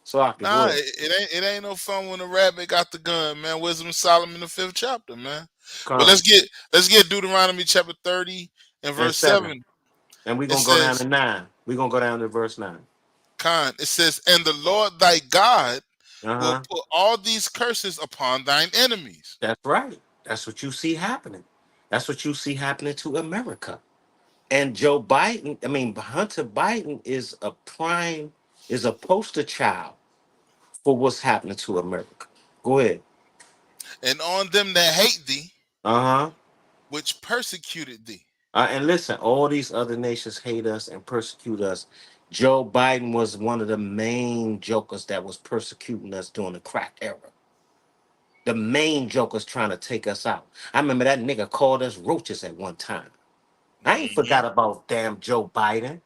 So I can go Nah, ahead. it ain't no fun when the rabbit got the gun, man. Wisdom of Solomon, the 5th chapter, man. Come But on. let's get Deuteronomy chapter 30 and verse 7. And we're It gonna go down says, to 9. We're gonna go down to verse 9. it says, and the Lord thy God will Uh-huh. put all these curses upon thine enemies. That's right. That's what you see happening. That's what you see happening to America. And Joe Biden, Hunter Biden is a poster child for what's happening to America. Go ahead. And on them that hate thee, Uh-huh. which persecuted thee. And listen, all these other nations hate us and persecute us. Joe Biden was one of the main jokers that was persecuting us during the crack era. The main jokers trying to take us out. I remember that nigga called us roaches at one time. I ain't forgot about damn Joe Biden.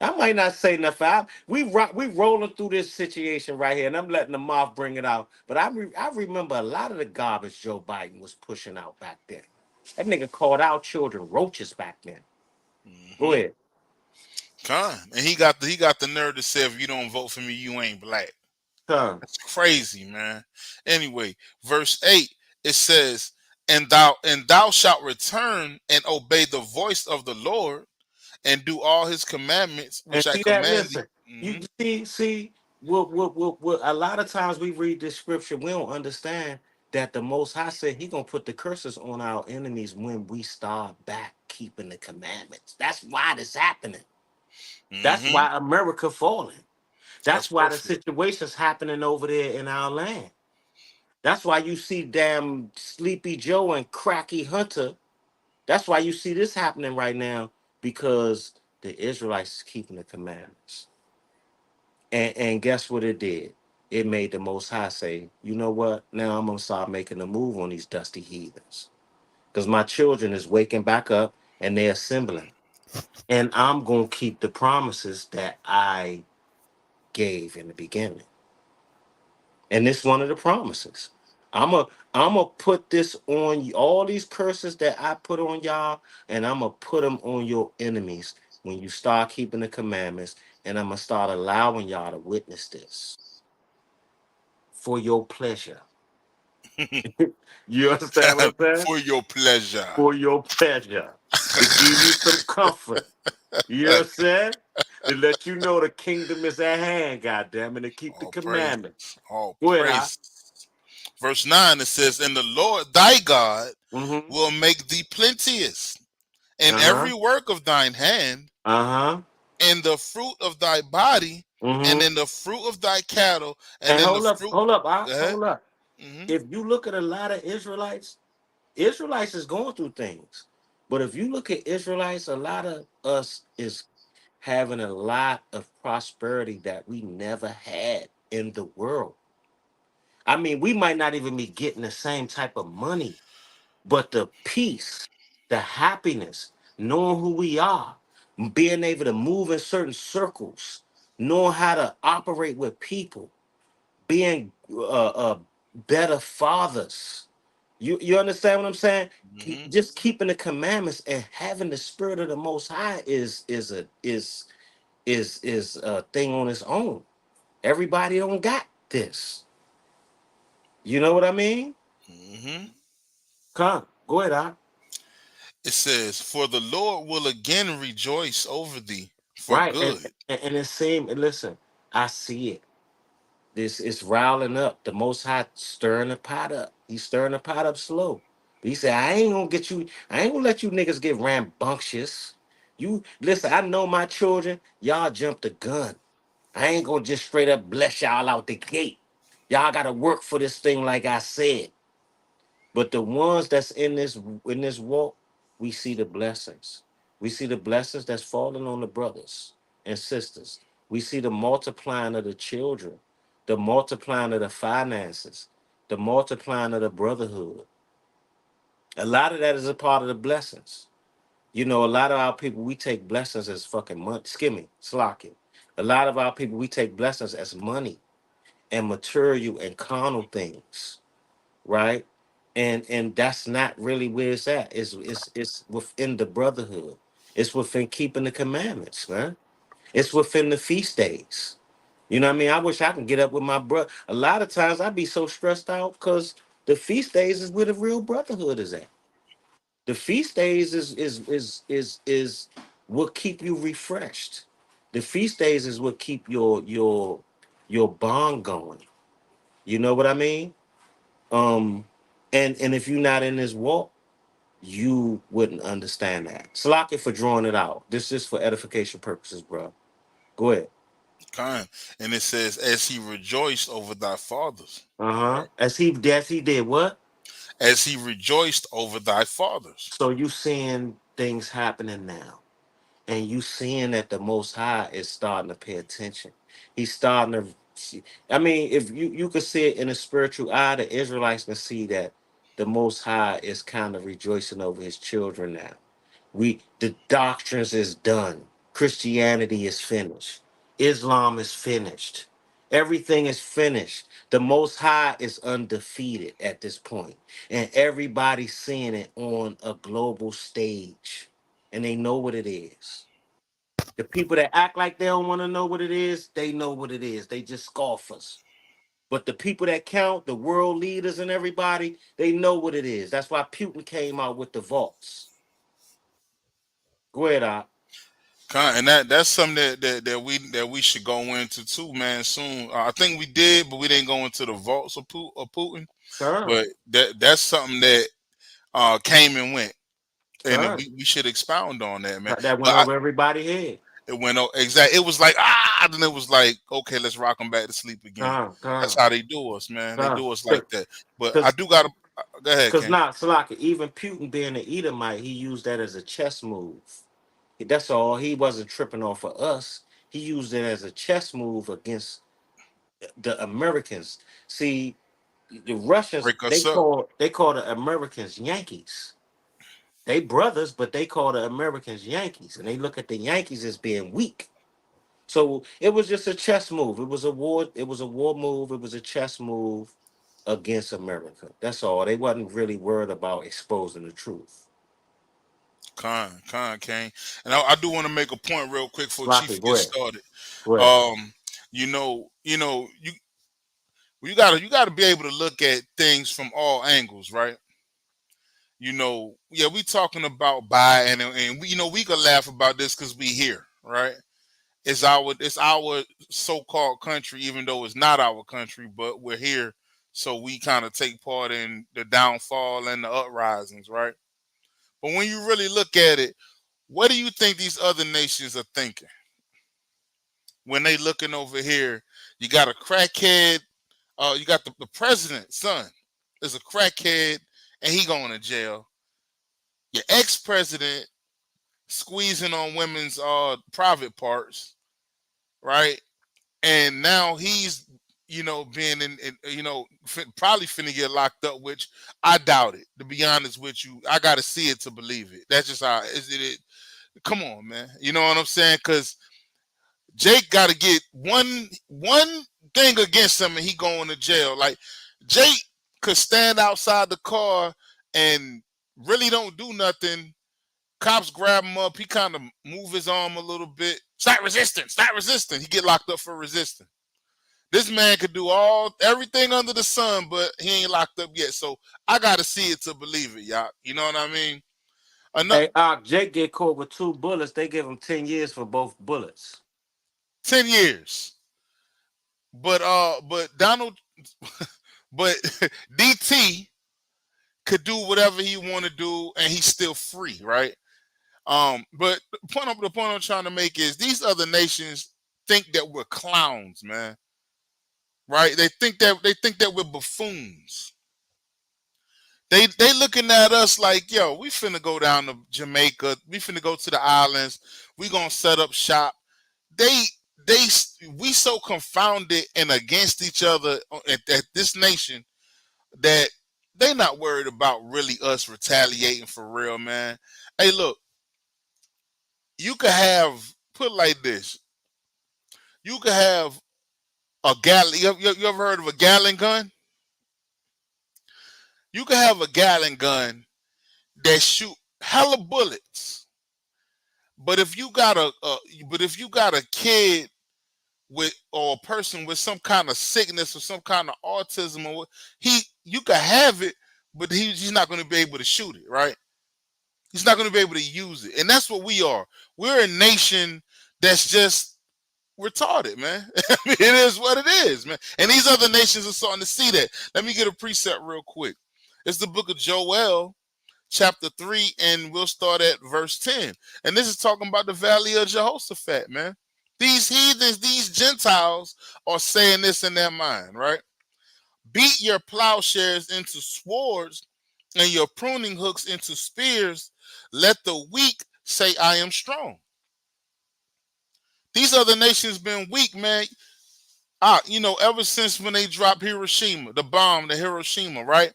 I might not say nothing. We rolling through this situation right here, and I'm letting the moth bring it out. But I remember a lot of the garbage Joe Biden was pushing out back then. That nigga called our children roaches back then. Go ahead. And he got the nerve to say, if you don't vote for me, you ain't black. That's crazy, man. Anyway, verse 8, it says, and thou shalt return and obey the voice of the Lord and do all his commandments which And I see that, command thee. listen, you see, what a lot of times we read this scripture, we don't understand that the Most High said he gonna put the curses on our enemies when we start back keeping the commandments. That's why this happening. That's why America falling. That's why the situation's happening over there in our land. That's why you see damn Sleepy Joe and Cracky Hunter. That's why you see this happening right now, because the Israelites is keeping the commandments. And guess what it did? It made the Most High say, you know what? Now I'm going to start making a move on these dusty heathens. Because my children is waking back up and they're assembling. And I'm going to keep the promises that I gave in the beginning. And this one of the promises. I'm a put this on all these curses that I put on y'all, and I'm gonna put them on your enemies when you start keeping the commandments, and I'm gonna start allowing y'all to witness this for your pleasure. You understand what I'm saying? For your pleasure. For your pleasure, to give you some comfort. You know what I'm saying? To let you know the kingdom is at hand, goddamn, and to keep the All praise. commandments. All Go ahead, praise. Verse 9, it says, and the Lord thy God Mm-hmm. will make thee plenteous in Uh-huh. every work of thine hand, Uh-huh. in the fruit of thy body, and Mm-hmm. in the fruit of thy cattle, and And in the hold up, fruit. hold up, Go ahead. hold up. Hmm. If you look at a lot of Israelites is going through things. But if you look at Israelites, a lot of us is having a lot of prosperity that we never had in the world. I mean, we might not even be getting the same type of money, but the peace, the happiness, knowing who we are, being able to move in certain circles, knowing how to operate with people, being better fathers. You understand what I'm saying? Just keeping the commandments and having the spirit of the Most High is a thing on its own. Everybody don't got this. You know what I mean? Hmm. Come, go ahead, Doc. It says, for the Lord will again rejoice over thee for Right, good. and it seemed. Listen, I see it. This is riling up. The Most High stirring the pot up. He's stirring the pot up slow. He said, I ain't gonna get you, I ain't gonna let you niggas get rambunctious. You listen, I know my children, y'all jumped the gun. I ain't gonna just straight up bless y'all out the gate. Y'all gotta work for this thing, like I said. But the ones that's in this walk, we see the blessings. We see the blessings that's falling on the brothers and sisters. We see the multiplying of the children, the multiplying of the finances, the multiplying of the brotherhood. A lot of that is a part of the blessings. You know, a lot of our people, we take blessings as fucking money, skimming, slocking. A lot of our people, we take blessings as money and material and carnal things, right? And that's not really where it's at. It's within the brotherhood. It's within keeping the commandments, man. It's within the feast days. You know what I mean? I wish I could get up with my brother. A lot of times I'd be so stressed out because the feast days is where the real brotherhood is at. The feast days is what keep you refreshed. The feast days is what keep your bond going. You know what I mean? Um, and if you're not in this walk, you wouldn't understand that. Slack it for drawing it out. This is for edification purposes, bro. Go ahead. Kind. And it says, as he rejoiced over thy fathers. Uh-huh. As he did what? As he rejoiced over thy fathers. So you seeing things happening now. And you seeing that the Most High is starting to pay attention. He's starting to I mean, if you could see it in a spiritual eye, the Israelites can see that the Most High is kind of rejoicing over his children now. The doctrines is done. Christianity is finished. Islam is finished. Everything is finished. The Most High is undefeated at this point, and everybody's seeing it on a global stage, and they know what it is. The people that act like they don't want to know what it is, they know what it is. They just scoffers. But the people that count, the world leaders and everybody, they know what it is. That's why Putin came out with the vaults. Go ahead, Doc. And that's something that we should go into too, man. Soon, I think we did, but we didn't go into the vaults of Putin. Sure. But that's something that came and went, and then Sure. we should expound on that, man. That But went over everybody's head. it went exactly. It was like then it was like, okay, let's rock them back to sleep again. That's how they do us, man. They do us like that. But I do gotta go ahead, Because King. not Salaka, even Putin being an Edomite, he used that as a chess move. That's all. He wasn't tripping off of us. He used it as a chess move against the Americans. See, the Russians, Break us up. they call the Americans Yankees. They brothers, but they call the Americans Yankees, and they look at the Yankees as being weak. So it was just a chess move. It was a war. It was a war move. It was a chess move. against America. That's all. They wasn't really worried about exposing the truth. Kane. And I do want to make a point real quick before Rocky, Chief go gets ahead. started. Go ahead. You gotta be able to look at things from all angles, right? We talking about and we could laugh about this because we here, right? It's our so-called country, even though it's not our country, but we're here, so we kind of take part in the downfall and the uprisings, right? But when you really look at it, what do you think these other nations are thinking when they looking over here? You got a crackhead. You got the president's son is a crackhead, and he going to jail. Your ex-president squeezing on women's private parts, right? And now he's being probably finna get locked up, which I doubt it. To be honest with you, I got to see it to believe it. That's just how is it. Come on, man. You know what I'm saying? Because Jake got to get one thing against him, and he going to jail. Like Jake could stand outside the car and really don't do nothing. Cops grab him up. He kind of move his arm a little bit. Stop resisting. Stop resisting. He get locked up for resisting. This man could do everything under the sun, but he ain't locked up yet. So I got to see it to believe it, y'all. You know what I mean? Hey, Jake get caught with 2 bullets. They give him 10 years for both bullets. 10 years. But Donald, but DT could do whatever he want to do, and he's still free, right? But the point I'm trying to make is these other nations think that we're clowns, man. Right? They think that we're buffoons. They looking at us like, yo, we finna go down to Jamaica. We finna go to the islands. We gonna set up shop. We so confounded and against each other at this nation that they not worried about really us retaliating for real, man. Hey, look, you could have put it like this. You could have a gallon. You ever heard of a gallon gun? You could have a gallon gun that shoot hella bullets. But if you got a kid or a person with some kind of sickness or some kind of autism, or you could have it, but he's not going to be able to shoot it, right? He's not going to be able to use it. And that's what we are. We're a nation that's just retarded, man. I mean, it is what it is, man. And these other nations are starting to see that. Let me get a precept real quick. It's the book of Joel, chapter 3, and we'll start at verse 10. And this is talking about the valley of Jehoshaphat, man. These heathens, these Gentiles are saying this in their mind, right? Beat your plowshares into swords and your pruning hooks into spears. Let the weak say, I am strong. These other nations been weak, man. Ever since when they dropped Hiroshima, the bomb to Hiroshima, right?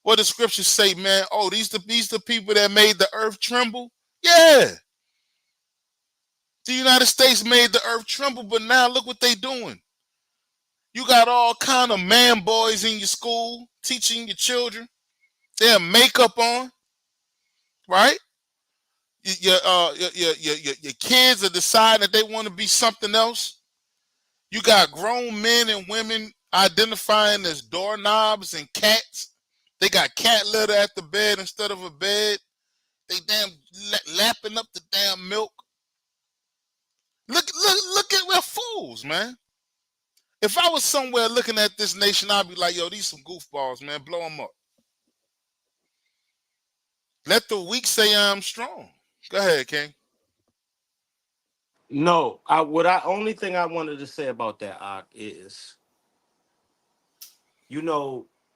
What the scriptures say, man? Oh, these the people that made the earth tremble? Yeah. The United States made the earth tremble, but now look what they doing. You got all kind of man boys in your school teaching your children. They have makeup on, right? Your kids are deciding that they want to be something else. You got grown men and women identifying as doorknobs and cats. They got cat litter at the bed instead of a bed. They damn lapping up the damn milk. Look at we're fools, man. If I was somewhere looking at this nation, I'd be like, yo, these some goofballs, man. Blow them up. Let the weak say I'm strong. Go ahead, King. No, only thing I wanted to say about that, is,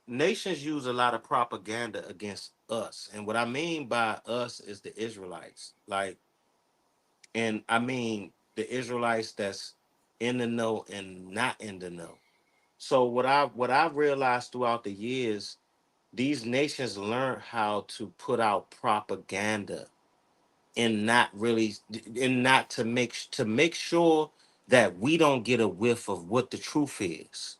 nations use a lot of propaganda against us. And what I mean by us is the Israelites. And I mean the Israelites that's in the know and not in the know. So what I've realized throughout the years, these nations learn how to put out propaganda and not to make sure that we don't get a whiff of what the truth is.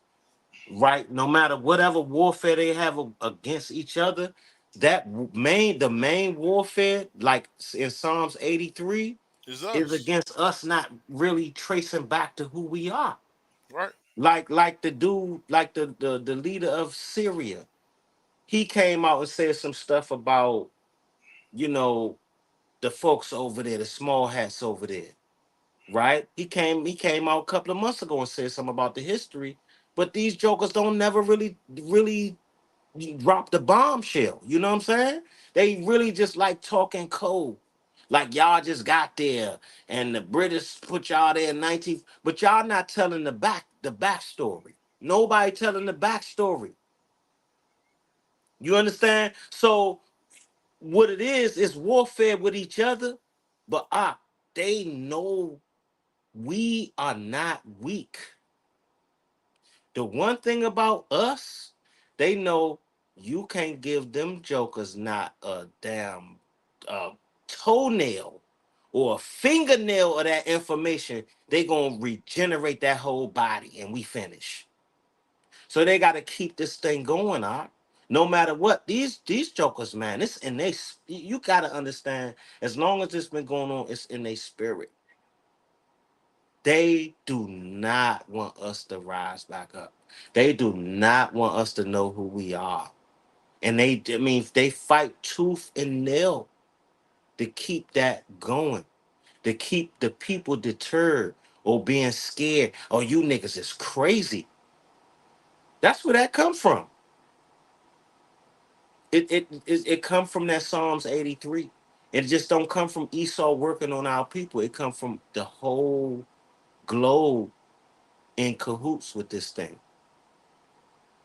right? No matter whatever warfare they have against each other, the main warfare, like in Psalms 83, Is is us. against us not really tracing back to who we are. Right. Like the dude, like the leader of Syria, he came out and said some stuff about, you know, the folks over there, the small hats over there, right? He came out a couple of months ago and said something about the history, but these jokers don't never really drop the bombshell. You know what I'm saying? They really just like talking cold. Like y'all just got there and the British put y'all there in 19, but y'all not telling the backstory. Nobody telling the backstory. You understand? So what it is warfare with each other, but they know we are not weak. The one thing about us, they know you can't give them jokers not a damn toenail or a fingernail of that information. They gonna regenerate that whole body and we finish. So they gotta keep this thing going, no matter what. These jokers, man, it's in they. You gotta understand. As long as it's been going on, it's in their spirit. They do not want us to rise back up. They do not want us to know who we are. And they fight tooth and nail to keep that going, to keep the people deterred or being scared. Oh, you niggas is crazy. That's where that comes from. It come from that Psalms 83. It just don't come from Esau working on our people. It come from the whole globe in cahoots with this thing.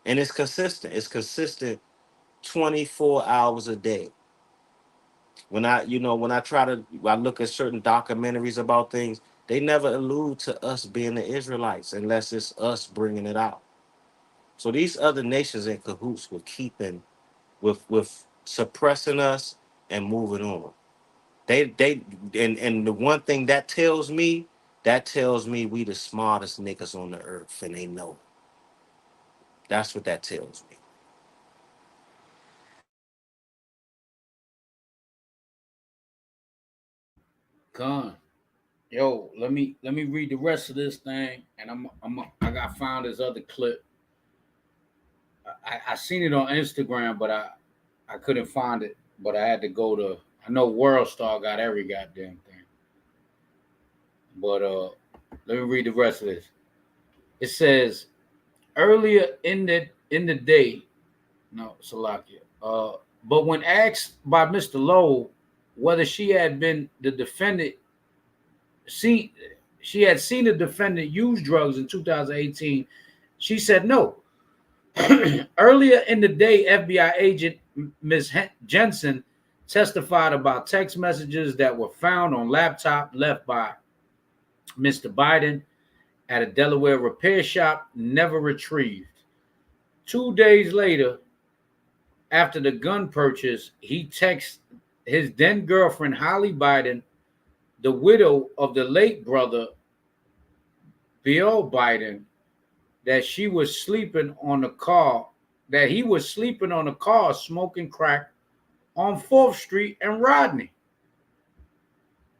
And it's consistent. It's consistent 24 hours a day. When I look at certain documentaries about things, they never allude to us being the Israelites unless it's us bringing it out. So these other nations in cahoots with keeping, with suppressing us and moving on. And the one thing that tells me we the smartest niggas on the earth, and they know. That's what that tells me. Con. Yo, let me read the rest of this thing, and I got found this other clip. I seen it on Instagram, but I couldn't find it. But I had to go to. I know World Star got every goddamn thing. But let me read the rest of this. It says earlier in the day, no, Salakia. But when asked by Mr. Lowe whether she had been the defendant, she had seen the defendant use drugs in 2018, she said no. Earlier in the day, FBI agent Ms. Jensen testified about text messages that were found on laptop left by Mr. Biden at a Delaware repair shop, never retrieved. 2 days later, after the gun purchase, he texted his then girlfriend, Holly Biden, the widow of the late brother, Bill Biden, that he was sleeping on a car smoking crack on 4th Street and Rodney.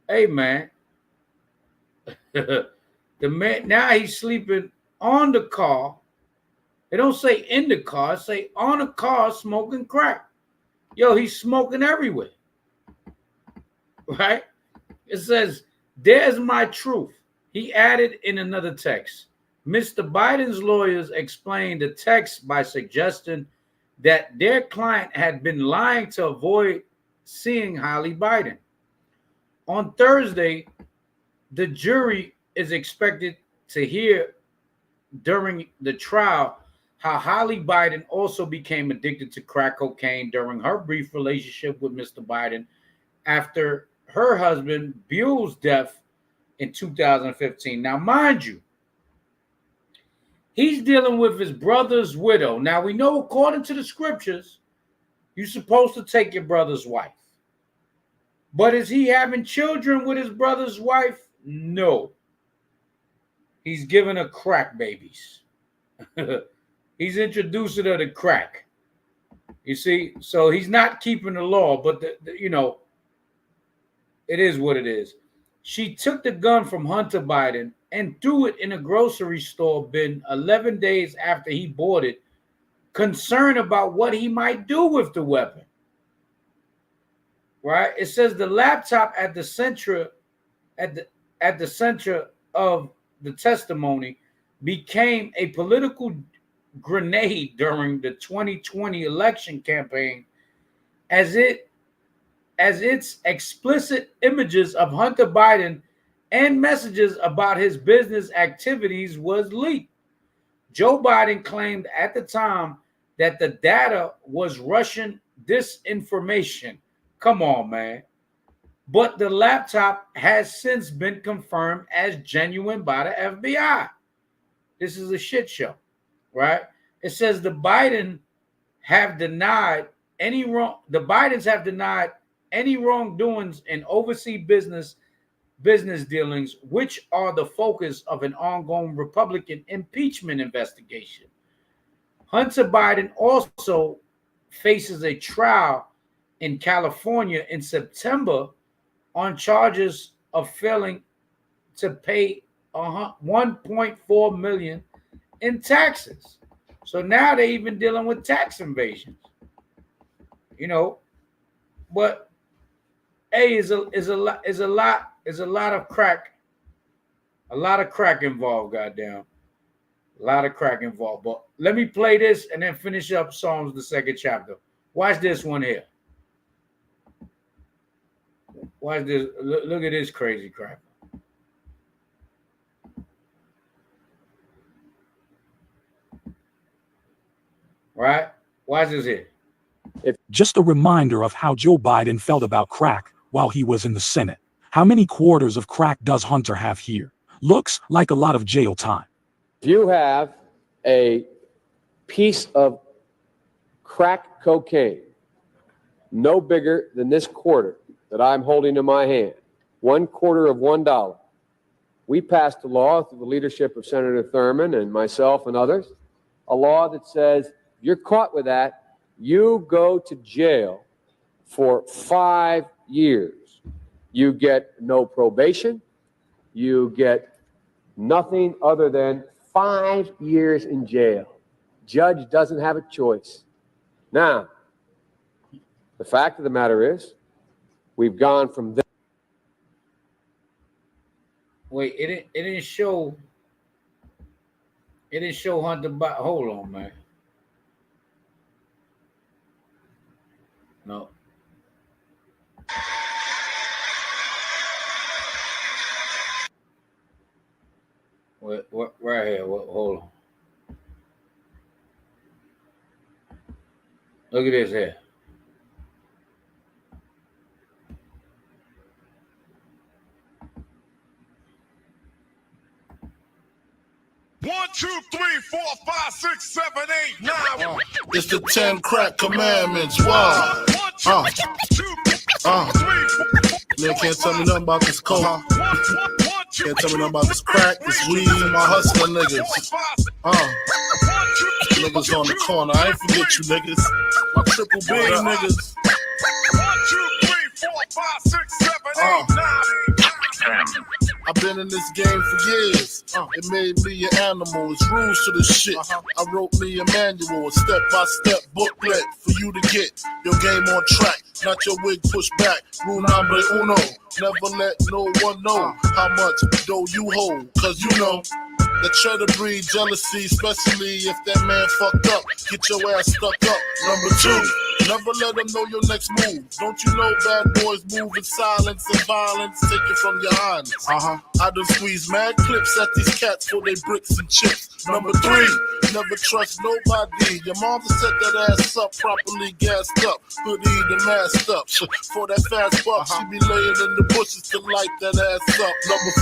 Hey, man. The man, now he's sleeping on the car. They don't say in the car, it say on a car smoking crack. Yo, he's smoking everywhere. Right? It says, there's my truth. He added in another text. Mr. Biden's lawyers explained the text by suggesting that their client had been lying to avoid seeing Holly Biden. On Thursday, the jury is expected to hear during the trial how Holly Biden also became addicted to crack cocaine during her brief relationship with Mr. Biden after her husband Buell's death in 2015. Now, mind you, he's dealing with his brother's widow. Now, we know according to the scriptures, you're supposed to take your brother's wife. But is he having children with his brother's wife? No. He's giving her crack babies. He's introducing her to crack. You see, so he's not keeping the law, but you know, it is what it is. She took the gun from Hunter Biden and threw it in a grocery store bin 11 days after he bought it, concerned about what he might do with the weapon. Right? It says the laptop at the center of the testimony became a political grenade during the 2020 election campaign as its explicit images of Hunter Biden and messages about his business activities was leaked. Joe Biden claimed at the time that the data was Russian disinformation. Come on, man. But the laptop has since been confirmed as genuine by the FBI. This is a shit show, right? It says the Bidens have denied any wrongdoings in overseas business dealings, which are the focus of an ongoing Republican impeachment investigation. Hunter Biden also faces a trial in California in September on charges of failing to pay $1.4 million in taxes. So now they're even dealing with tax invasions. You know, but is a lot of crack involved, goddamn. A lot of crack involved. But let me play this and then finish up Psalms, the second chapter. Watch this one here. Watch this. Look at this crazy crap. Right? Watch this here. Just a reminder of how Joe Biden felt about crack while he was in the Senate. How many quarters of crack does Hunter have here? Looks like a lot of jail time. If you have a piece of crack cocaine, no bigger than this quarter that I'm holding in my hand, 1/4 of $1, we passed a law through the leadership of Senator Thurmond and myself and others, a law that says if you're caught with that, you go to jail for 5 years. You get no probation. You get nothing other than 5 years in jail. Judge doesn't have a choice. Now, the fact of the matter is, we've gone from there. Wait, it didn't show Hunter Biden. Hold on, man. No. Wait, right here. Hold on. Look at this here. One, 2, 3, 4, 5, 6, 7, 8, 9. It's the 10 crack commandments. Wow. Man can't tell me nothing about this coke. Can't tell me nothing about this crack, this weed, and my hustler niggas. Niggas on the corner. I ain't forget you niggas. My triple B niggas. 1, 2, 3, 4, 5, 6, 7, 8, 9. I've been in this game for years. It made me an animal. It's rules to this shit. I wrote me a manual, a step-by-step booklet for you to get your game on track. Not your wig pushed back. Rule number uno. Never let no one know how much dough you hold. Cause you know that try to breed jealousy, especially if that man fucked up. Get your ass stuck up. Number 2, never let them know your next move. Don't you know bad boys move in silence and violence? Take it from your highness. I done squeeze mad clips at these cats for they bricks and chips. Number 3, never trust nobody. Your mama set that ass up, properly gassed up, hoodie and masked up. For that fast buck, she be laying in the bushes to light that ass up. Number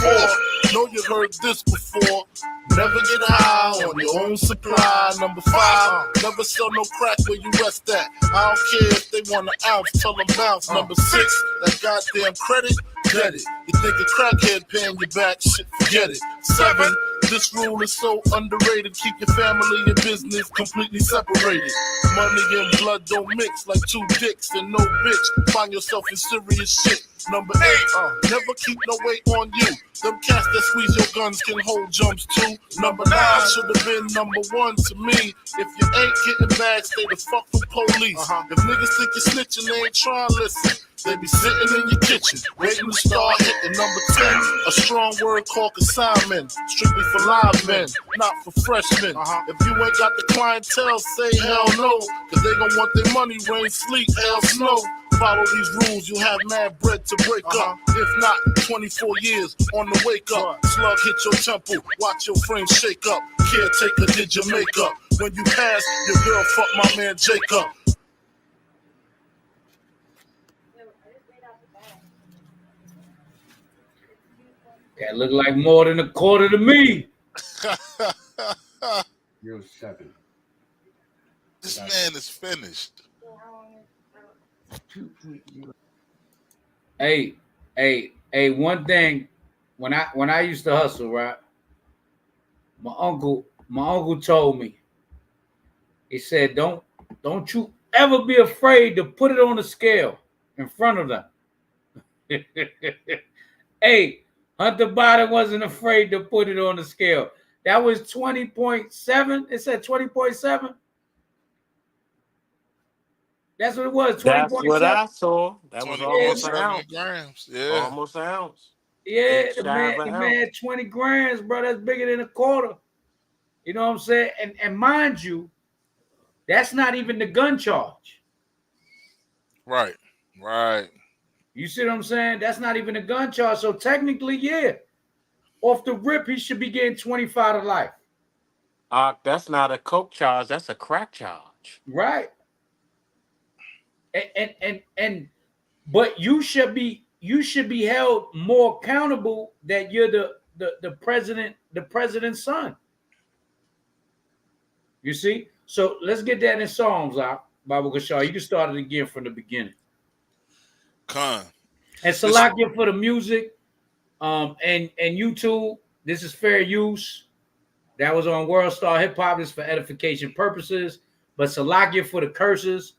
4, know you heard this before. Never get high on your own supply. Number 5, never sell no crack where you rest at. I don't care if they want an ounce, tell them bounce. Number 6, that goddamn credit, get it. You think a crackhead paying you back, shit, forget it. 7, This rule is so underrated. Keep your family and business completely separated. Money and blood don't mix like two dicks and no bitch. Find yourself in serious shit. Number 8, never keep no weight on you. Them cats that squeeze your guns can hold jumps too. Number 9 should have been number 1 to me. If you ain't getting back, stay the fuck from police. If niggas think you're snitching, they ain't trying to listen. They be sitting in your kitchen, waiting to start hitting. Number 10, a strong word called consignment. Strictly for live men, not for freshmen. If you ain't got the clientele, say hell no. Cause they gon' want their money, rain, sleet, hell, snow. Follow these rules, you have mad bread to break up. If not, 24 years on the wake up. Slug hit your temple, watch your frame shake up. Caretaker did your makeup. When you pass, your girl fuck my man Jacob. That look like more than a quarter to me. You're 7. This man is finished. Hey, one thing, when I used to hustle, right? My uncle told me, he said, don't you ever be afraid to put it on the scale in front of them. Hey, Hunter Biden wasn't afraid to put it on the scale. That was 20.7. It said 20.7. That's what it was. 20.7. That's what I saw. That was almost an ounce. Grams. Yeah. Almost an ounce. Yeah, the man 20 grams, bro. That's bigger than a quarter. You know what I'm saying? And mind you, that's not even the gun charge. Right. You see what I'm saying? That's not even a gun charge. So technically, yeah, off the rip, he should be getting 25 to life. That's not a coke charge. That's a crack charge. Right. And but you should be held more accountable that you're the president's son. You see? So let's get that in Psalms out, Baba Kashar. You can start it again from the beginning. Con. And Salakia for the music, and YouTube. This is fair use. That was on World Star Hip Hop. This for edification purposes. But Salakia for the curses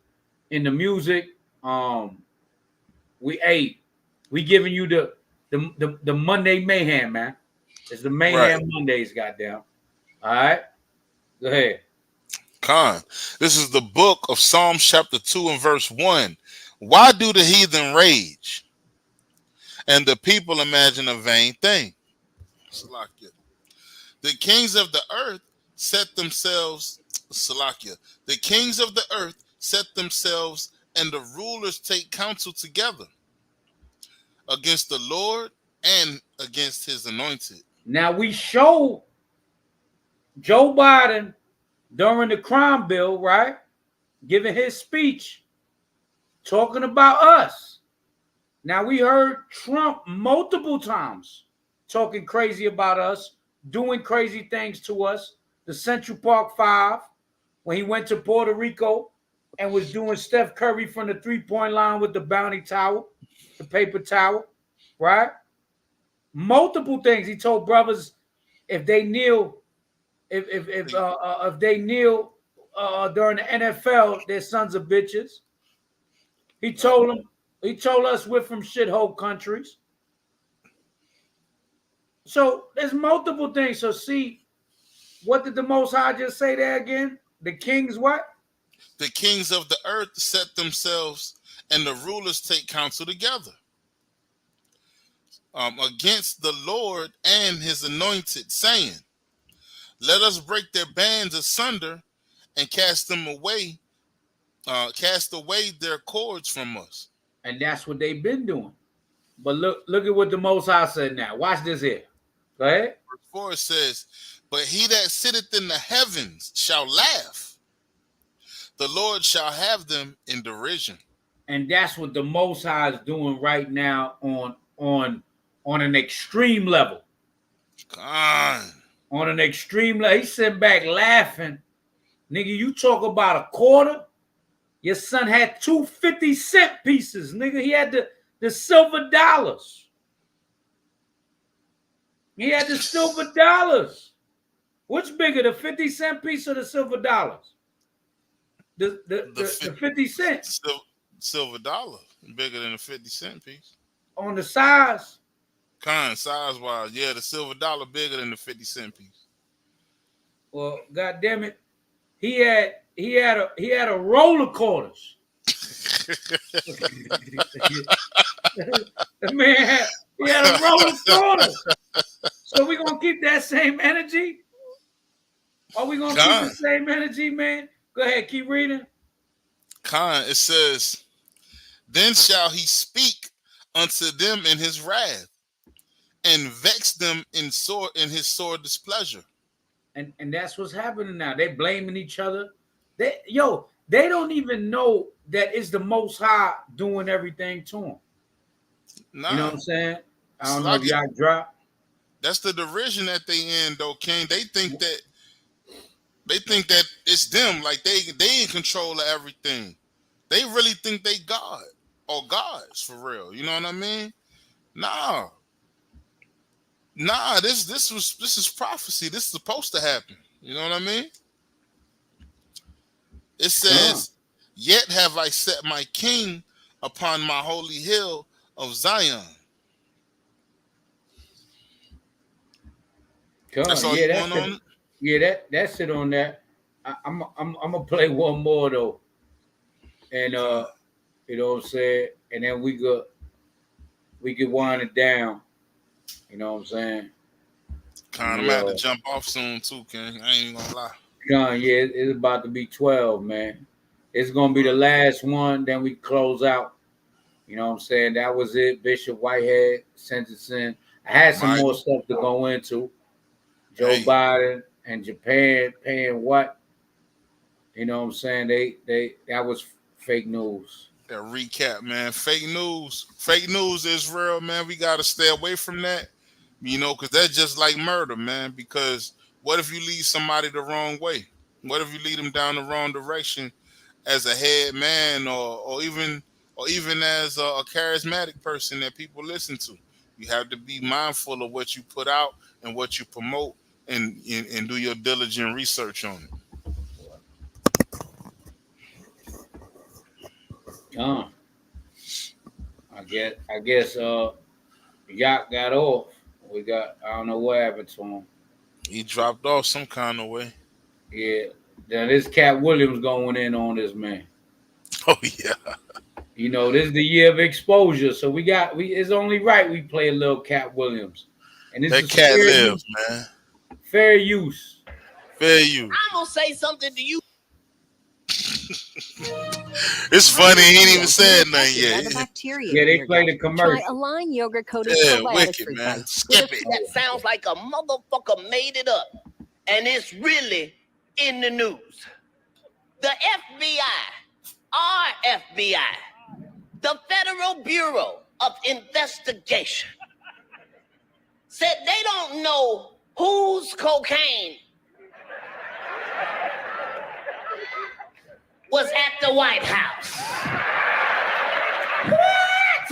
in the music. We giving you the Monday mayhem, man. It's the mayhem Mondays, goddamn. All right, go ahead. Con. This is the book of Psalms chapter 2 and verse 1. Why do the heathen rage and the people imagine a vain thing? Salakia. The kings of the earth set themselves, Salakia. The kings of the earth set themselves, and the rulers take counsel together against the Lord and against his anointed. Now we show Joe Biden during the crime bill, right? Giving his speech, talking about us. Now we heard Trump multiple times talking crazy about us, doing crazy things to us. The Central Park 5, when he went to Puerto Rico and was doing Steph Curry from the 3-point line with the bounty towel, the paper towel, right? Multiple things. He told brothers if they kneel, if they kneel during the NFL, they're sons of bitches. He told us we're from shithole countries. So there's multiple things. So see, what did the Most High just say there again? The kings what? The kings of the earth set themselves, and the rulers take counsel together against the Lord and his anointed, saying, let us break their bands asunder and cast away their cords from us. And that's what they've been doing. But look at what the Most High said now. Watch this here. Go ahead. Verse 4 says, but he that sitteth in the heavens shall laugh. The Lord shall have them in derision. And that's what the Most High is doing right now on an extreme level. God. On an extreme level. He's sitting back laughing. Nigga, you talk about a quarter. Your son had 2 50-cent pieces. Nigga, he had the silver dollars. He had the silver dollars. Which bigger, the 50-cent piece or the silver dollars? The 50 cents silver dollar bigger than a 50-cent piece. On the size? Size wise, yeah, the silver dollar bigger than the 50-cent piece. Well, God damn it, he had a roll of quarters. The man he had a roll of quarters. So we gonna keep that same energy? Are we gonna keep the same energy, man? Go ahead, keep reading. It says, then shall he speak unto them in his wrath, and vex them in his sore displeasure. And that's what's happening now. They blaming each other. They don't even know that it's the Most High doing everything to them. Nah, you know what I'm saying? I don't know if y'all drop. That's the derision that they in, though, King. They think that it's them, like they in control of everything. They really think they God or gods for real. You know what I mean? Nah. This is prophecy. This is supposed to happen. You know what I mean? It says, yet have I set my king upon my holy hill of Zion. That's all that's it on that. I'm gonna play one more though, and you know what I'm saying, and then we could wind it down. You know what I'm saying? I'm gonna have to jump off soon too, King. I ain't gonna lie. It's about to be 12, man. It's gonna be the last one. Then we close out. You know what I'm saying? That was it. Bishop Whitehead sentencing. I had some more stuff to go into. Joe Biden and Japan paying what? You know what I'm saying? That was fake news. That recap, man. Fake news. Fake news is real, man. We gotta stay away from that. You know, because that's just like murder, man. Because what if you lead somebody the wrong way? What if you lead them down the wrong direction as a head man or even as a charismatic person that people listen to? You have to be mindful of what you put out and what you promote and do your diligent research on it. I guess Yacht got off. I don't know what happened to him. He dropped off some kind of way. Yeah. Now this Cat Williams going in on this man. Oh yeah. You know, this is the year of exposure. So it's only right we play a little Cat Williams. And this that is cat lives, man. Fair use. Fair use. I'm gonna say something to you. It's funny, he ain't even said nothing yet. Yeah, they play the commercial. Try Align yogurt coated wicked, man. Skip it. That sounds like a motherfucker made it up, and it's really in the news. The FBI, our FBI, the Federal Bureau of Investigation, said they don't know whose cocaine was at the White House. What?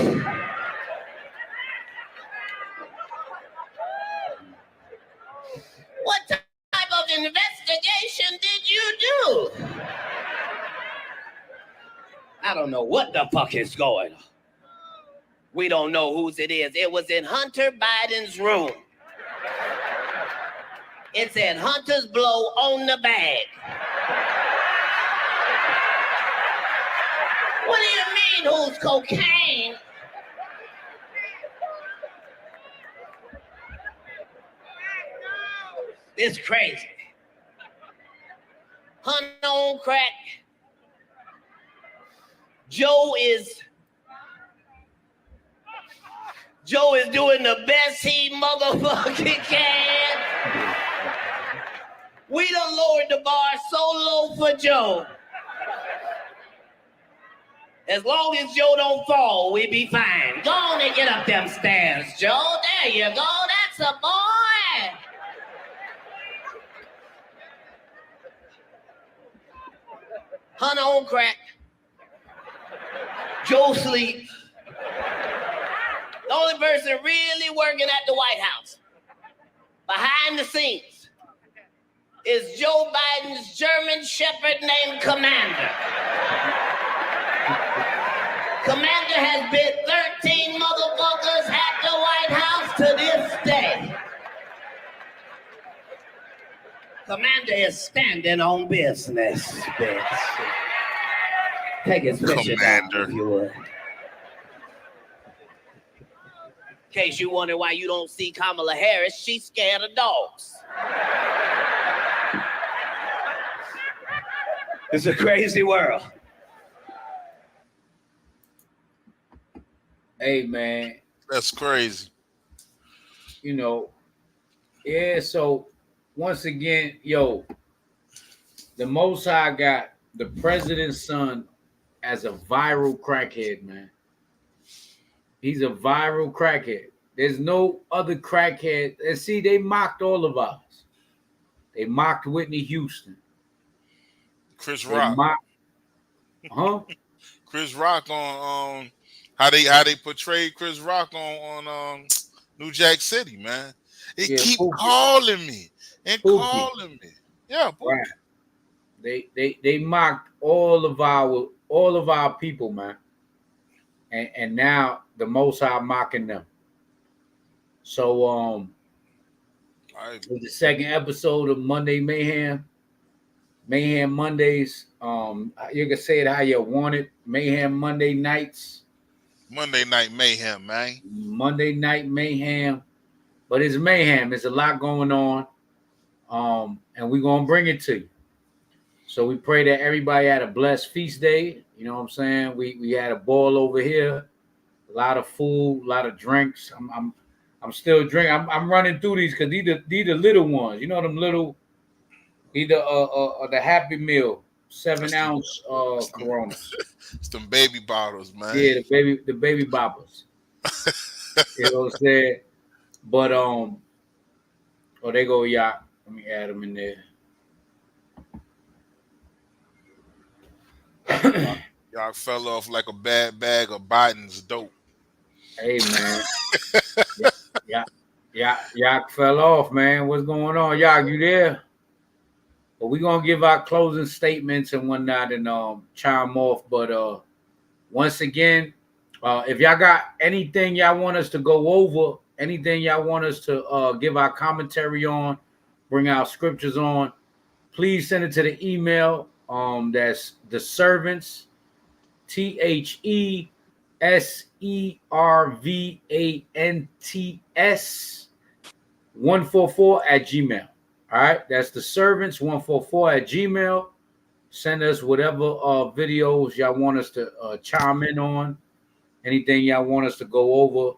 What type of investigation did you do? I don't know what the fuck is going on. We don't know whose it is. It was in Hunter Biden's room. It said Hunter's blow on the bag. What do you mean, who's cocaine? It's crazy. Hunter on crack. Joe is doing the best he motherfucking can. We done lowered the bar so low for Joe. As long as Joe don't fall, we be fine. Go on and get up them stairs, Joe. There you go. That's a boy. Hunter on crack. Joe sleep. The only person really working at the White House, behind the scenes, is Joe Biden's German Shepherd named Commander. Commander has bit 13 motherfuckers at the White House to this day. Commander is standing on business, bitch. Take his picture down, if you would. In case you wonder why you don't see Kamala Harris, she's scared of dogs. It's a crazy world. Hey, man. That's crazy. You know, yeah, so once again, yo, the Most High got the president's son as a viral crackhead, man. He's a viral crackhead. There's no other crackhead. And see, they mocked all of us. They mocked Whitney Houston. Chris Rock. Huh? Chris Rock on how they portrayed Chris Rock on New Jack City, man. They keep calling me and calling me. Yeah, right. They mocked all of our people, man. And now the Most High mocking them. So the second episode of Monday Mayhem Mondays. You can say it how you want it. Mayhem Monday nights. Monday Night Mayhem, man. Monday Night Mayhem. But it's mayhem. There's a lot going on. And we're going to bring it to you. So we pray that everybody had a blessed feast day. You know what I'm saying? We had a ball over here. A lot of food, a lot of drinks. I'm still drinking. I'm running through these because these are little ones. You know them little, the Happy Meal 7-ounce Coronas. It's them baby bottles, man. Yeah, the baby boppers. You know what I'm saying? But they go yacht. Let me add them in there. Y'all fell off like a bad bag of Biden's dope. Hey, man. Yak fell off, man. What's going on? Yak, you there? But we're going to give our closing statements and whatnot and chime off. But once again, if y'all got anything y'all want us to go over, anything y'all want us to give our commentary on, bring our scriptures on, please send it to the email. That's TheServants, TheServants 144 @gmail. All right, that's TheServants 144 @gmail. Send us whatever videos y'all want us to chime in on, anything y'all want us to go over.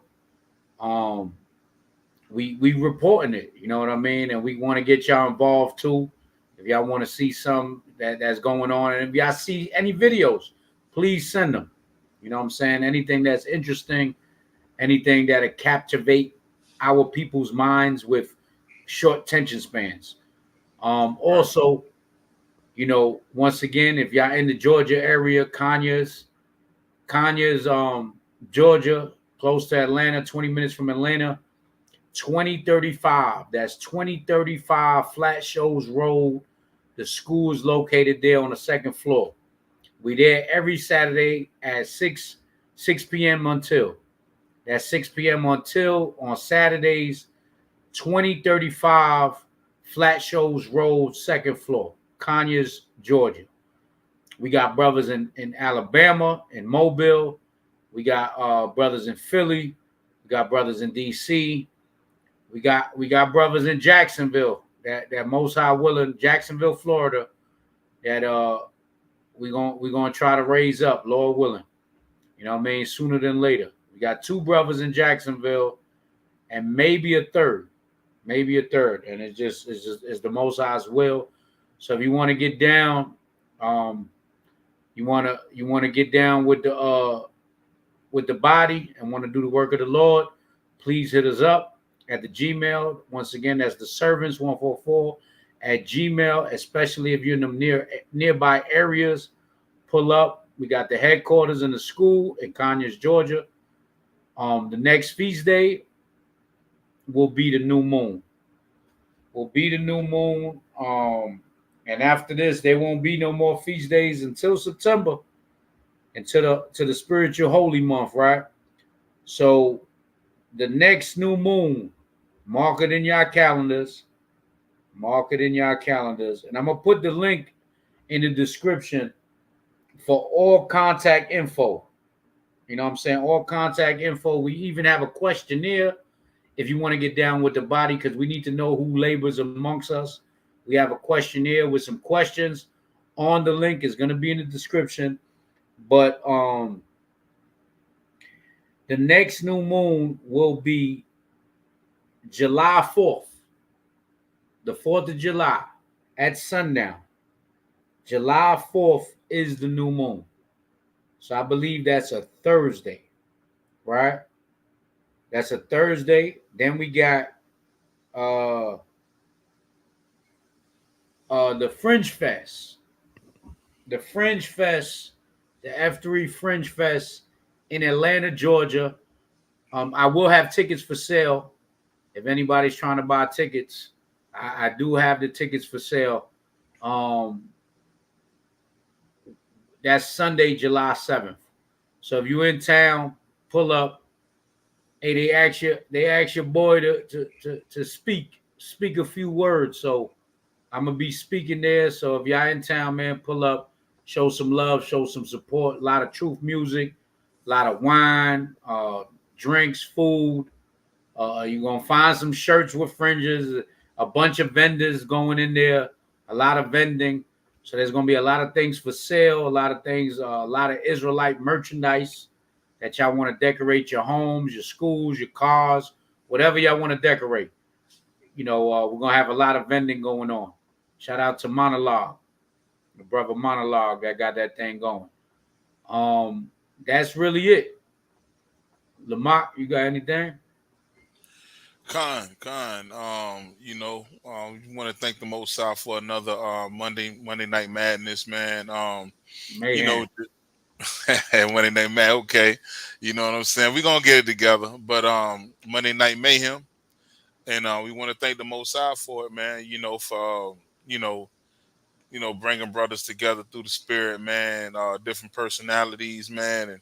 We reporting it, you know what I mean, and we want to get y'all involved too. If y'all want to see some that's going on, and if y'all see any videos, please send them. You know what I'm saying? Anything that's interesting, anything that'll captivate our people's minds with short attention spans. Also, you know, once again, if y'all in the Georgia area, Conyers, Georgia, close to Atlanta, 20 minutes from Atlanta, 2035. That's 2035 Flat Shoals Road. The school is located there on the second floor. We there every Saturday at 6 p.m. until. That's 6 p.m. until on Saturdays, 2035 Flat Shoals Road, second floor, Conyers, Georgia. We got brothers in Alabama, in Mobile. We got brothers in Philly. We got brothers in D.C. We got brothers in Jacksonville, that Most High willing, Jacksonville, Florida, that we're gonna try to raise up, Lord willing. You know what I mean? Sooner than later. We got 2 brothers in Jacksonville and maybe a third. And it's the Most High's will. So if you want to get down, you want to get down with the body and want to do the work of the Lord, please hit us up at the Gmail. Once again, that's TheServants 144 @gmail. Especially if you're in the nearby areas, pull up. We got the headquarters in the school in Conyers, Georgia. The next feast day will be the new moon. will be the new moon. And after this, there won't be no more feast days until September, until the spiritual holy month, right? So the next new moon, mark it in your calendars. Mark it in your calendars. And I'm gonna put the link in the description for all contact info. You know what I'm saying? All contact info. We even have a questionnaire if you want to get down with the body, because we need to know who labors amongst us. We have a questionnaire with some questions on the link. It's going to be in the description. But the next new moon will be July 4th, the 4th of July at sundown. July 4th is the new moon. So I believe that's a Thursday, right? That's a Thursday. Then we got the Fringe Fest. The Fringe Fest, the F3 Fringe Fest in Atlanta, Georgia. I will have tickets for sale. If anybody's trying to buy tickets, I do have the tickets for sale. That's Sunday, July 7th. So if you're in town, pull up. Hey, they ask your boy to speak a few words. So I'm gonna be speaking there. So if y'all in town, man, pull up, show some love, show some support. A lot of truth music, a lot of wine, drinks, food. You're gonna find some shirts with fringes, a bunch of vendors going in there, a lot of vending. So there's gonna be a lot of things for sale, a lot of things, a lot of Israelite merchandise that y'all want to decorate your homes, your schools, your cars, whatever y'all want to decorate. You know, we're gonna have a lot of vending going on. Shout out to Monologue, the brother Monologue that got that thing going. That's really it. Lamont, you got anything? Con. We want to thank the Most High for another Monday Night Madness, man. Mayhem. Monday Night Mad, okay. You know what I'm saying? We're gonna get it together. But Monday Night Mayhem. And we want to thank the Most High for it, man. For bringing brothers together through the spirit, man. Different personalities, man,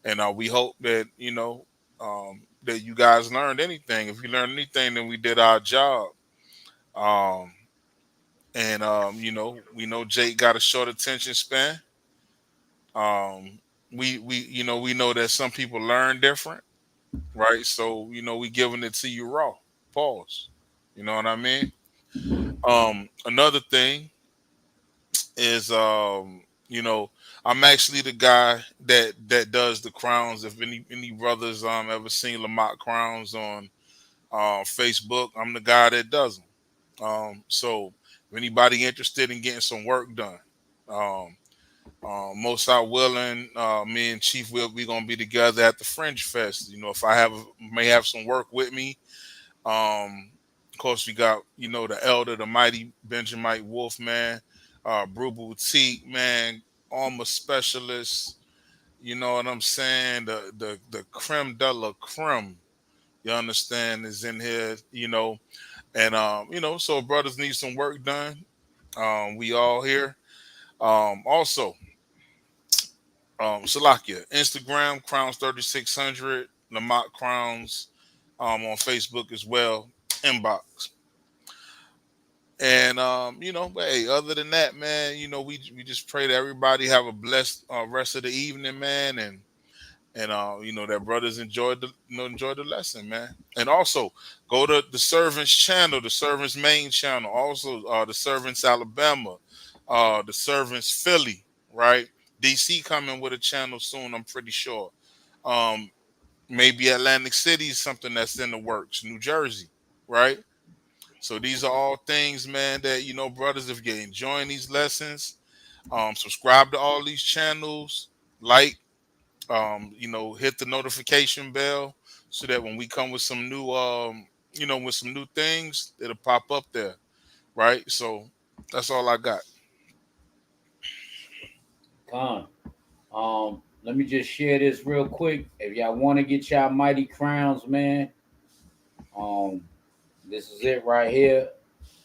and we hope that that you guys learned anything. If you learned anything, then we did our job. We know Jake got a short attention span. We know that some people learn different, right? So we giving it to you raw. Pause. You know what I mean? Another thing is I'm actually the guy that does the crowns. If any brothers ever seen Lamont Crowns on Facebook, I'm the guy that does them. So if anybody interested in getting some work done, most are willing. Me and Chief will be gonna be together at the Fringe Fest. If I may have some work with me. Of course, we got the elder, the mighty Benjamin Wolf, man, Brew Boutique, man, armor specialist. You know what I'm saying? The creme de la creme. You understand is in here. And so brothers need some work done. We all here. Also, Salakia, Instagram, Crowns 3600, Lamont Crowns, on Facebook as well, inbox. And but hey, other than that, man, we just pray that everybody have a blessed rest of the evening, man, and that brothers enjoyed the lesson, man. And also go to the Servants channel, the Servants main channel, also the Servants Alabama, the Servants Philly, right? DC coming with a channel soon, I'm pretty sure. Maybe Atlantic City is something that's in the works, New Jersey, right? So these are all things, man, that brothers, if you're enjoying these lessons, subscribe to all these channels, like, hit the notification bell so that when we come with some new with some new things, it'll pop up there, right? So that's all I got. Let me just share this real quick. If y'all want to get y'all mighty crowns, man, this is it right here.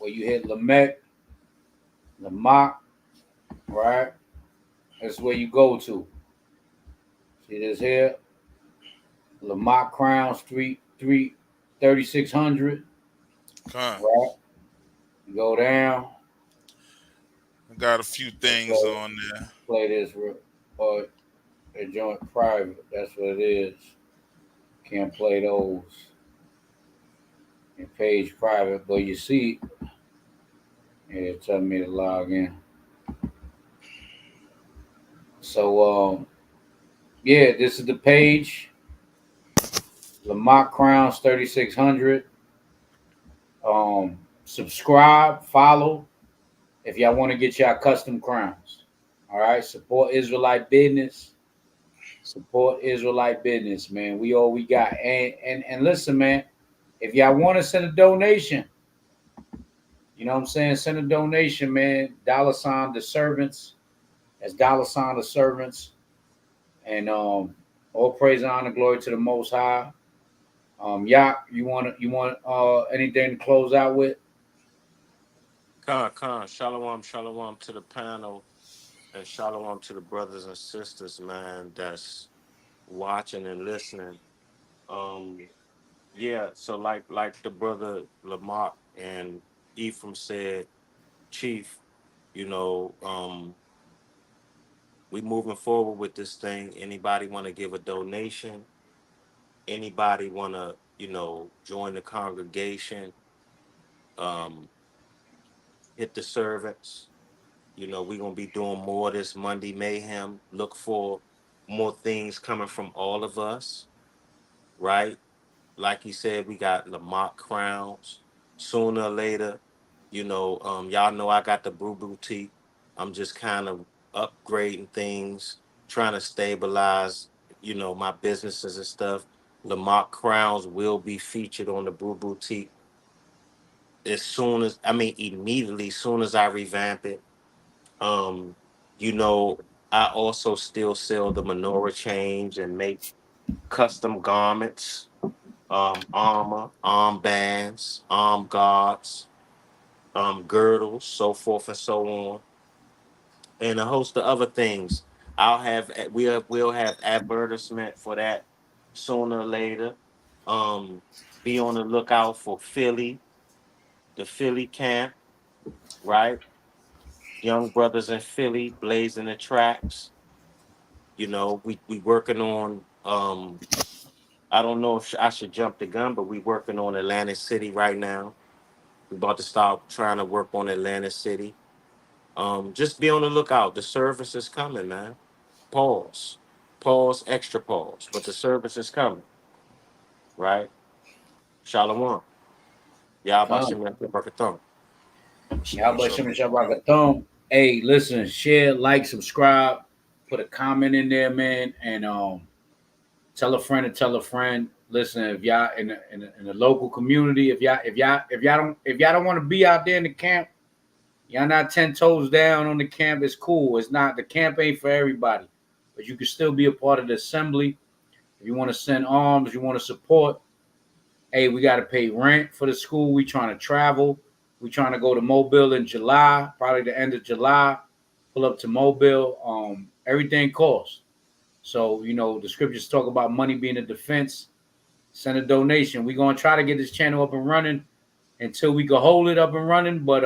where you hit Lamech, Lamach, right? That's where you go to. See this here? Lamont Crown Street, 3600. Right? You go down. I got a few things on there. Play this or a joint private. That's what it is. Can't play those. And page private, but you see, it's telling me to log in. So yeah, this is the page. Lamont Crowns 3600. Subscribe, follow if y'all want to get y'all custom crowns. All right, support Israelite business. Support Israelite business, man. We all we got. And listen, man, if y'all want to send a donation, you know what I'm saying? Send a donation, man. $ TheServants. That's $ TheServants. And all praise, honor, glory to the Most High. You want anything to close out with? Khan, shalom to the panel, and shalom to the brothers and sisters, man, that's watching and listening. Yeah, so like the brother Lamont and Ephraim said, Chief, you know, we moving forward with this thing. Anybody want to give a donation? Anybody want to, you know, join the congregation? Hit the servants. You know, we're going to be doing more of this Monday Mayhem. Look for more things coming from all of us, right? Like he said, we got Lamont Crowns. Sooner or later, you know, y'all know I got the Brew Boutique. I'm just kind of upgrading things, trying to stabilize, you know, my businesses and stuff. Lamont Crowns will be featured on the Brew Boutique immediately, as soon as I revamp it. You know, I also still sell the menorah change and make custom garments, armor, armbands, arm guards, girdles, so forth and so on, and a host of other things. We'll have advertisement for that sooner or later. Be on the lookout for the Philly camp, right? Young brothers in Philly blazing the tracks. You know, we working on. I don't know if I should jump the gun, but we working on Atlantic City right now. We're about to start trying to work on Atlantic City. Just be on the lookout. The service is coming, man. Pause, extra pause. But the service is coming, right? Shalom. Yahba Shem Yahweh. Hey, listen, share, like, subscribe, put a comment in there, man, and tell a friend to tell a friend. Listen, if y'all in the local community, if y'all don't want to be out there in the camp, y'all not 10 toes down on the camp. It's cool. It's not, the camp ain't for everybody, but you can still be a part of the assembly. If you want to send arms, you want to support. Hey, we got to pay rent for the school. We trying to travel. We trying to go to Mobile in July, probably the end of July. Pull up to Mobile. Everything costs. So, you know, the scriptures talk about money being a defense. Send a donation. We're going to try to get this channel up and running until we can hold it up and running. But,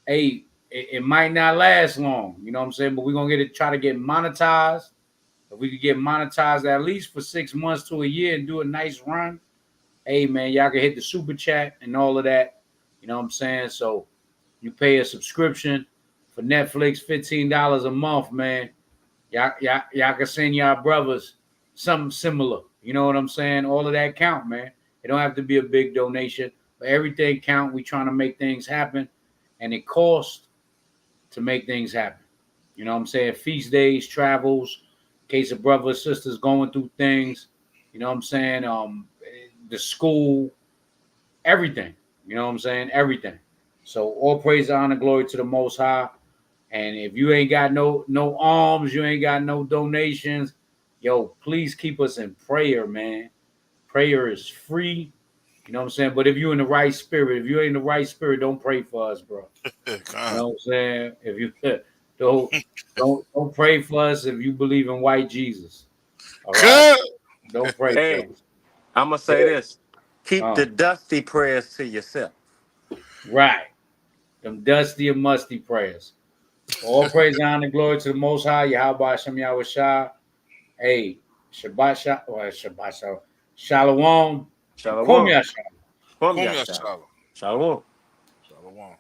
hey, it might not last long. You know what I'm saying? But we're going to try to get monetized. If we could get monetized at least for 6 months to a year and do a nice run, hey, man, y'all can hit the super chat and all of that. You know what I'm saying? So you pay a subscription for Netflix, $15 a month, man. Y'all can send y'all brothers something similar. You know what I'm saying? All of that count, man. It don't have to be a big donation, but everything count. We trying to make things happen, and it costs to make things happen. You know what I'm saying? Feast days, travels, in case of brothers, sisters going through things. You know what I'm saying? The school, everything. You know what I'm saying? Everything. So all praise, honor, glory to the Most High. And if you ain't got no alms, you ain't got no donations, yo, please keep us in prayer, man. Prayer is free. You know what I'm saying? But if you're in the right spirit, if you ain't in the right spirit, don't pray for us, bro. You know what I'm saying? If you don't pray for us if you believe in white Jesus. All right? Don't pray for Hey, us. I'm gonna say this: keep the dusty prayers to yourself. Right. Them dusty and musty prayers. All praise, honor, and glory to the Most High, Yahweh Hashem Yahweh Shah. Hey, Shabbat Shalom. Shalom. Kom Yashar. Kom Kom Yashar. Yashar. Shalom. Shalom.